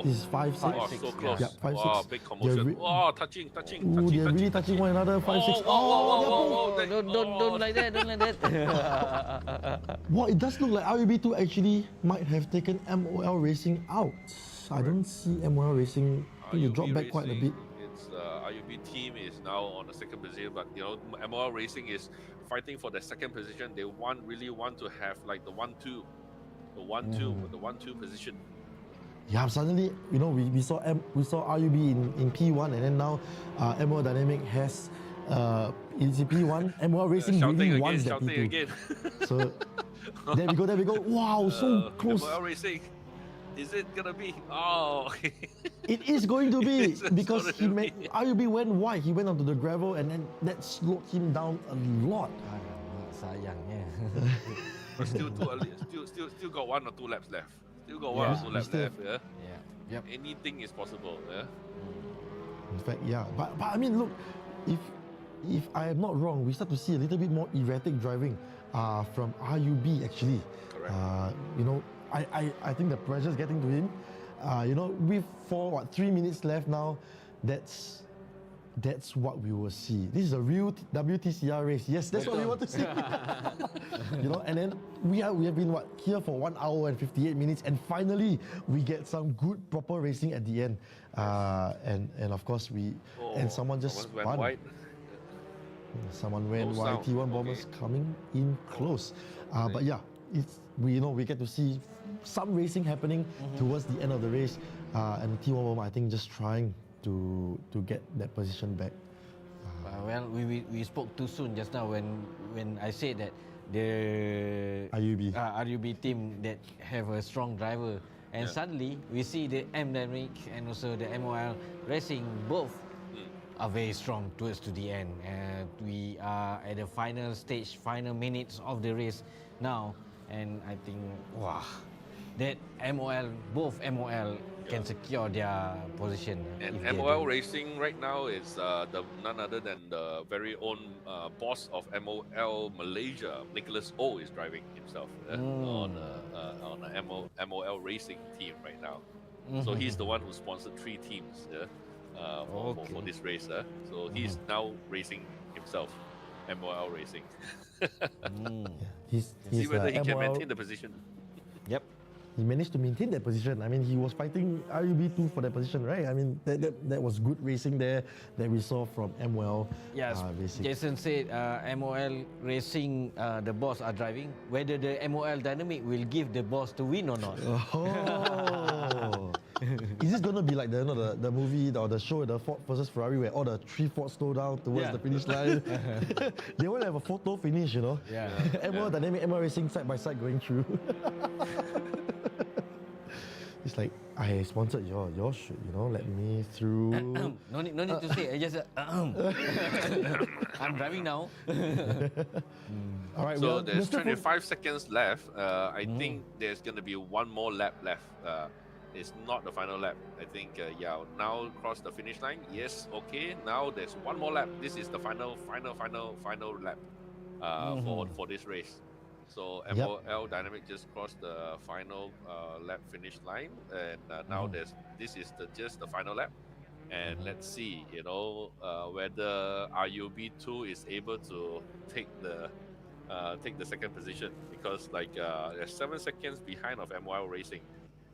is 5, 6. Oh, so close. Yeah, 5, Wow, 6. big commotion. Wow, touching. Ooh, they're really touching one another. 5, 6. Oh, don't like that, don't like that. Well, it does look like RUB2 actually might have taken MOL Racing out. I don't see MOL Racing. I think you RUB drop back quite a Racing, bit. It's RUB team is now on the second position, but you know MOL Racing is fighting for the second position. They really want to have like the 1-2, the 1-2 position. Yeah, suddenly, you know, we saw RUB in P1, and then now MOL Dynamic has is in P1. MOL Racing really wants that shouting P2. again. So there we go. Wow, so close. MOL Racing, is it gonna be? Oh, It is going to be It's because gonna be. RUB went wide. He went onto the gravel, and then that slowed him down a lot. Sayangnya. but still too early. Still got 1 or 2 laps left. Still got 1 or 2 laps still- left. Yeah. Yeah. Yep. Anything is possible. Yeah. In fact, yeah. But I mean, look, if I am not wrong, we start to see a little bit more erratic driving from RUB actually. Correct. You know, I think the pressure is getting to him. You know, with 3 minutes left now, that's what we will see. This is a real WTCR race. Yes, that's what we want to see. You know, and then we have been here for 1 hour and 58 minutes, and finally we get some good proper racing at the end. And of course someone just went spun. wide. Someone went No wide. sound. T1 bombers Okay. coming in close. But yeah, we get to see some racing happening towards the end of the race, and T1 bomber I think just trying to get that position back. Well, we spoke too soon just now when I said that the RUB team that have a strong driver, and suddenly we see the M Dynamic and also the MOL Racing both are very strong towards to the end. We are at the final stage, final minutes of the race now, and I think that both MOL can secure their position. And if they MOL do. Racing right now is none other than the very own boss of MOL Malaysia, Nicholas O, is driving himself on a MOL Racing team right now. So he's the one who sponsored 3 teams for this race. So he's now racing himself, MOL Racing. See whether he can maintain the position. Yep. He managed to maintain that position. I mean, he was fighting RUB2 for that position, right? I mean, that was good racing there that we saw from MOL Yes, Racing. Jason said MOL Racing, the boss are driving. Whether the MOL Dynamic will give the boss to win or not. Oh. Is this going to be like the movie or the show, the Ford versus Ferrari, where all the 3 Fords slow down towards the finish line? They will have a photo finish, you know? Yeah. MOL Dynamic, MOL Racing side by side going through. It's like, I sponsored your should, let me through. No need to say. I just I'm driving now. All right, So well, there's Mr. 25 seconds left. I think there's going to be 1 more lap left. It's not the final lap. I think, now cross the finish line. Yes, okay. Now there's 1 more lap. This is the final lap for this race. So Yep. MOL Dynamic just crossed the final lap finish line, and now this is just the final lap. And let's see, whether RUB2 is able to take the second position, because they're 7 seconds behind of MOL Racing,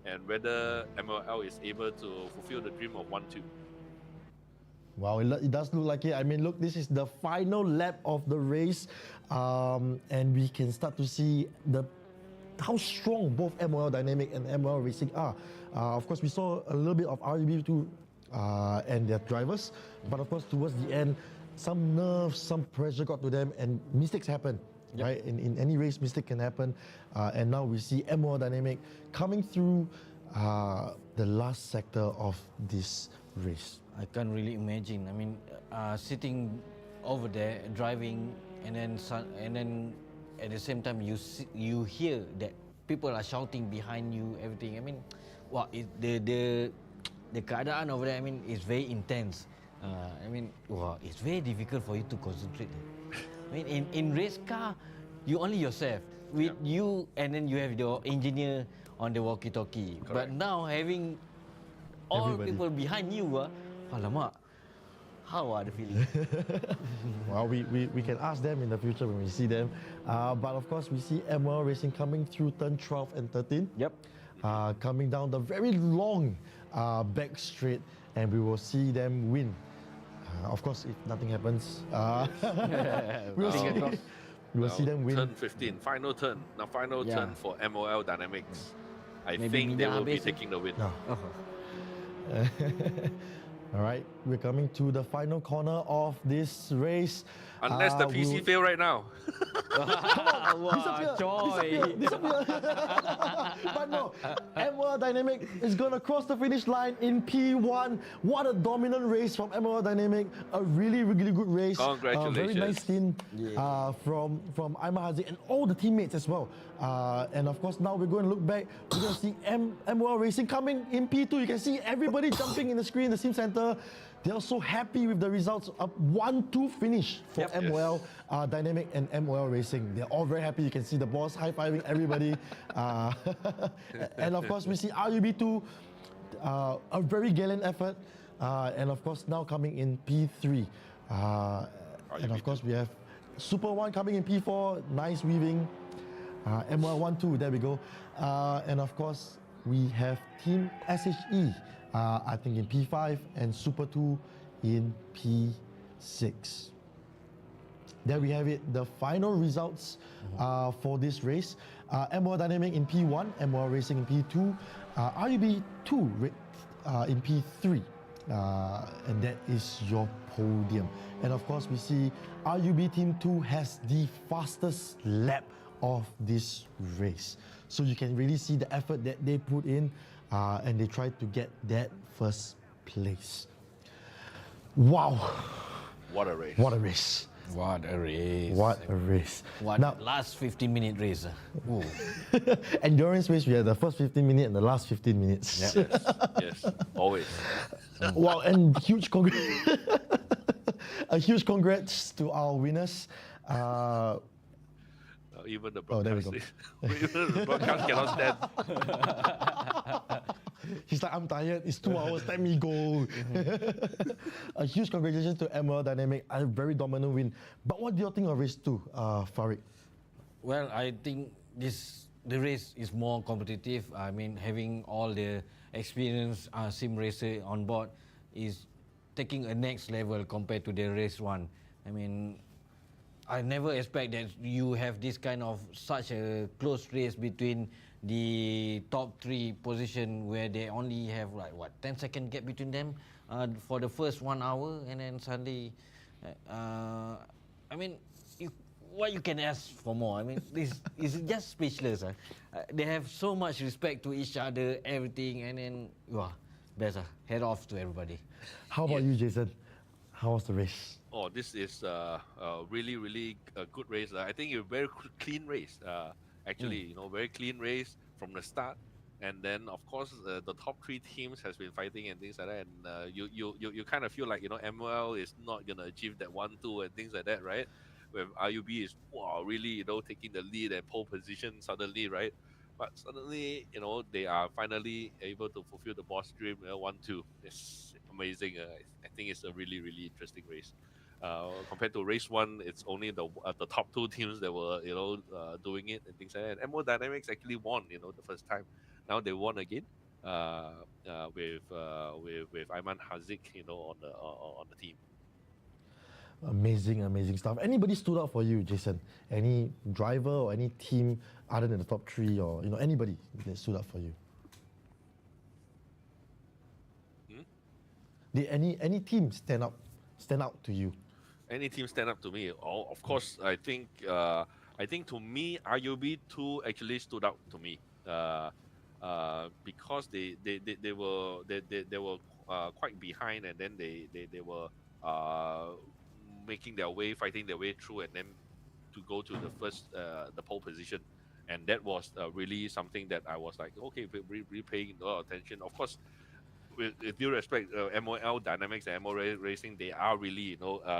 and whether MOL is able to fulfill the dream of 1-2. Wow, it does look like it. I mean, look, this is the final lap of the race, and we can start to see how strong both MOL Dynamic and MOL Racing are. Of course, we saw a little bit of RUB2 and their drivers, but of course, towards the end, some nerves, some pressure got to them, and mistakes happen. Yep. Right? In any race, mistake can happen, and now we see MOL Dynamic coming through the last sector of this race. I can't really imagine. I mean, sitting over there driving, and then at the same time you hear that people are shouting behind you, everything. I mean, wow, the keadaan over there, I mean, is very intense. I mean, wow, it's very difficult for you to concentrate. I mean, in race car, you only yourself with you, and then you have your engineer on the walkie-talkie. Correct. But now having all Everybody. people behind you, alamak, how are the feeling? Well, we can ask them in the future when we see them. But of course, we see MOL Racing coming through turn 12 and 13. Yep. Coming down the very long back straight, and we will see them win. Of course, if nothing happens, we'll see, Fingers crossed. we will see them win. Turn 15, final turn. Now final Yeah. turn for MOL Dynamics. I Maybe think they Mina will be habis. taking the win. No. All right, we're coming to the final corner of this race. Unless the PC we'll- fail right now. Wah, coy. disappear. But no, MOL Dynamic is going to cross the finish line in P1. What a dominant race from MOL Dynamic. A really, really good race. Very Congratulations. nice team from Aiman Haziq and all the teammates as well. And of course, now we're going to look back. We're going to see MOL Racing coming in P2. You can see everybody jumping in the screen, the sim center. They're so happy with the results. A 1-2 finish for Yep. MOL Dynamic and MOL Racing. They're all very happy. You can see the boss high-fiving everybody. And of course, we see RUB2, a very gallant effort. And of course, now coming in P3. And of course, we have Super 1 coming in P4. Nice weaving. MOL 1-2, there we go. And of course, we have Team SHE, I think in P5, and Super 2 in P6. There we have it, the final results for this race. MOL Dynamic in P1, MOL Racing in P2, RUB2 in P3. And that is your podium. And of course, we see RUB Team 2 has the fastest lap of this race. So you can really see the effort that they put in, and they tried to get that first place. Wow, What a race. what a race. What a race. What a race. What Now, last 15-minute race. Ooh. endurance race, we had the first 15 minutes and the last 15 minutes. Yes, always. Wow, and a huge congrats to our winners. Even the Oh, there we broadcast, go. even the broadcast cannot stand. He's like, I'm tired, it's 2 hours, let me go. A huge congratulations to MOL Dynamic, a very dominant win. But what do you think of race 2, Farid? Well, I think the race is more competitive. I mean, having all the experienced sim racer on board is taking a next level compared to the race 1. I mean, I never expect that you have this kind of such a close race between the top 3 position, where they only have like 10-second gap between them for the first 1 hour, and then suddenly, I mean, what you can ask for more? I mean, this is just speechless. They have so much respect to each other, everything, and then wow, best. Head off to everybody. How about you, Jason? How was the race? Oh, this is a really, really good race. I think a very clean race. Actually, very clean race from the start. And then, of course, the top 3 teams has been fighting and things like that. And you kind of feel like MOL is not gonna achieve that 1-2 and things like that, right? when IUB is wow, really taking the lead and pole position suddenly, right? But suddenly, they are finally able to fulfill the boss dream. 1-2. It's amazing. I think it's a really, really interesting race. Compared to race one, it's only the top two teams that were doing it and things like that. And MO Dynamics actually won, the first time. Now they won again. With Ayman Hazik, on the team. Amazing, amazing stuff. Anybody stood out for you, Jason? Any driver or any team other than the top three, or anybody that stood out for you? Did any team stand out to you? Any team stand up to me? Oh, of course. I think to me, RUB2 actually stood out to me. Because they were quite behind, and then they were making their way, fighting their way through, and then to go to the pole position, and that was really something that I was like, okay, really paying a lot of attention. Of course, with due respect, MOL Dynamics and MO Racing, they are really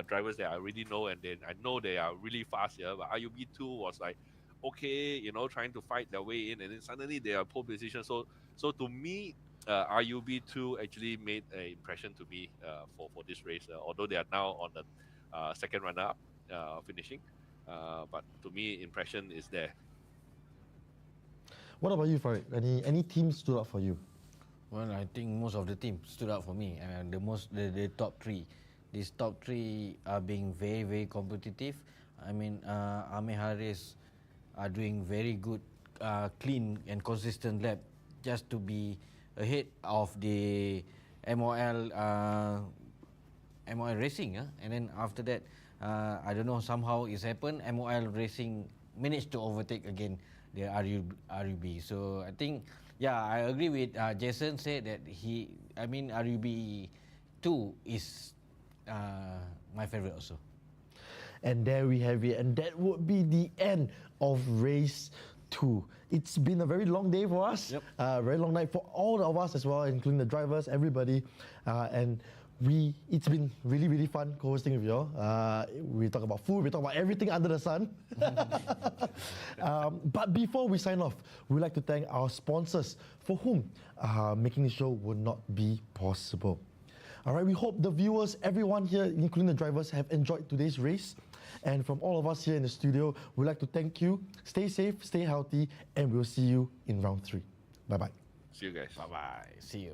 drivers that I already know, and then I know they are really fast here. But RUB2 was like, okay, trying to fight their way in, and then suddenly they are pole position. So to me, RUB2 actually made an impression to me for this race. Although they are now on the second runner-up, finishing, but to me, impression is there. What about you, Farid? Any team stood out for you? Well, I think most of the teams stood out for me. The top three. These top three are being very, very competitive. I mean, Ame Haris are doing very good, clean and consistent lap just to be ahead of the MOL Racing. And then after that, I don't know, somehow it's happened. MOL Racing managed to overtake again the RUB. So I think, yeah, I agree with Jason said that RUB 2 is my favorite also. And there we have it. And that would be the end of race 2. It's been a very long day for us. Yep. Very long night for all of us as well, including the drivers, everybody. And it's been really, really fun co-hosting with you all. We talk about food, we talk about everything under the sun. But before we sign off, we'd like to thank our sponsors for whom making the show would not be possible. All right, we hope the viewers, everyone here, including the drivers, have enjoyed today's race. And from all of us here in the studio, we'd like to thank you. Stay safe, stay healthy, and we'll see you in round 3. Bye-bye. See you guys. Bye-bye. See you.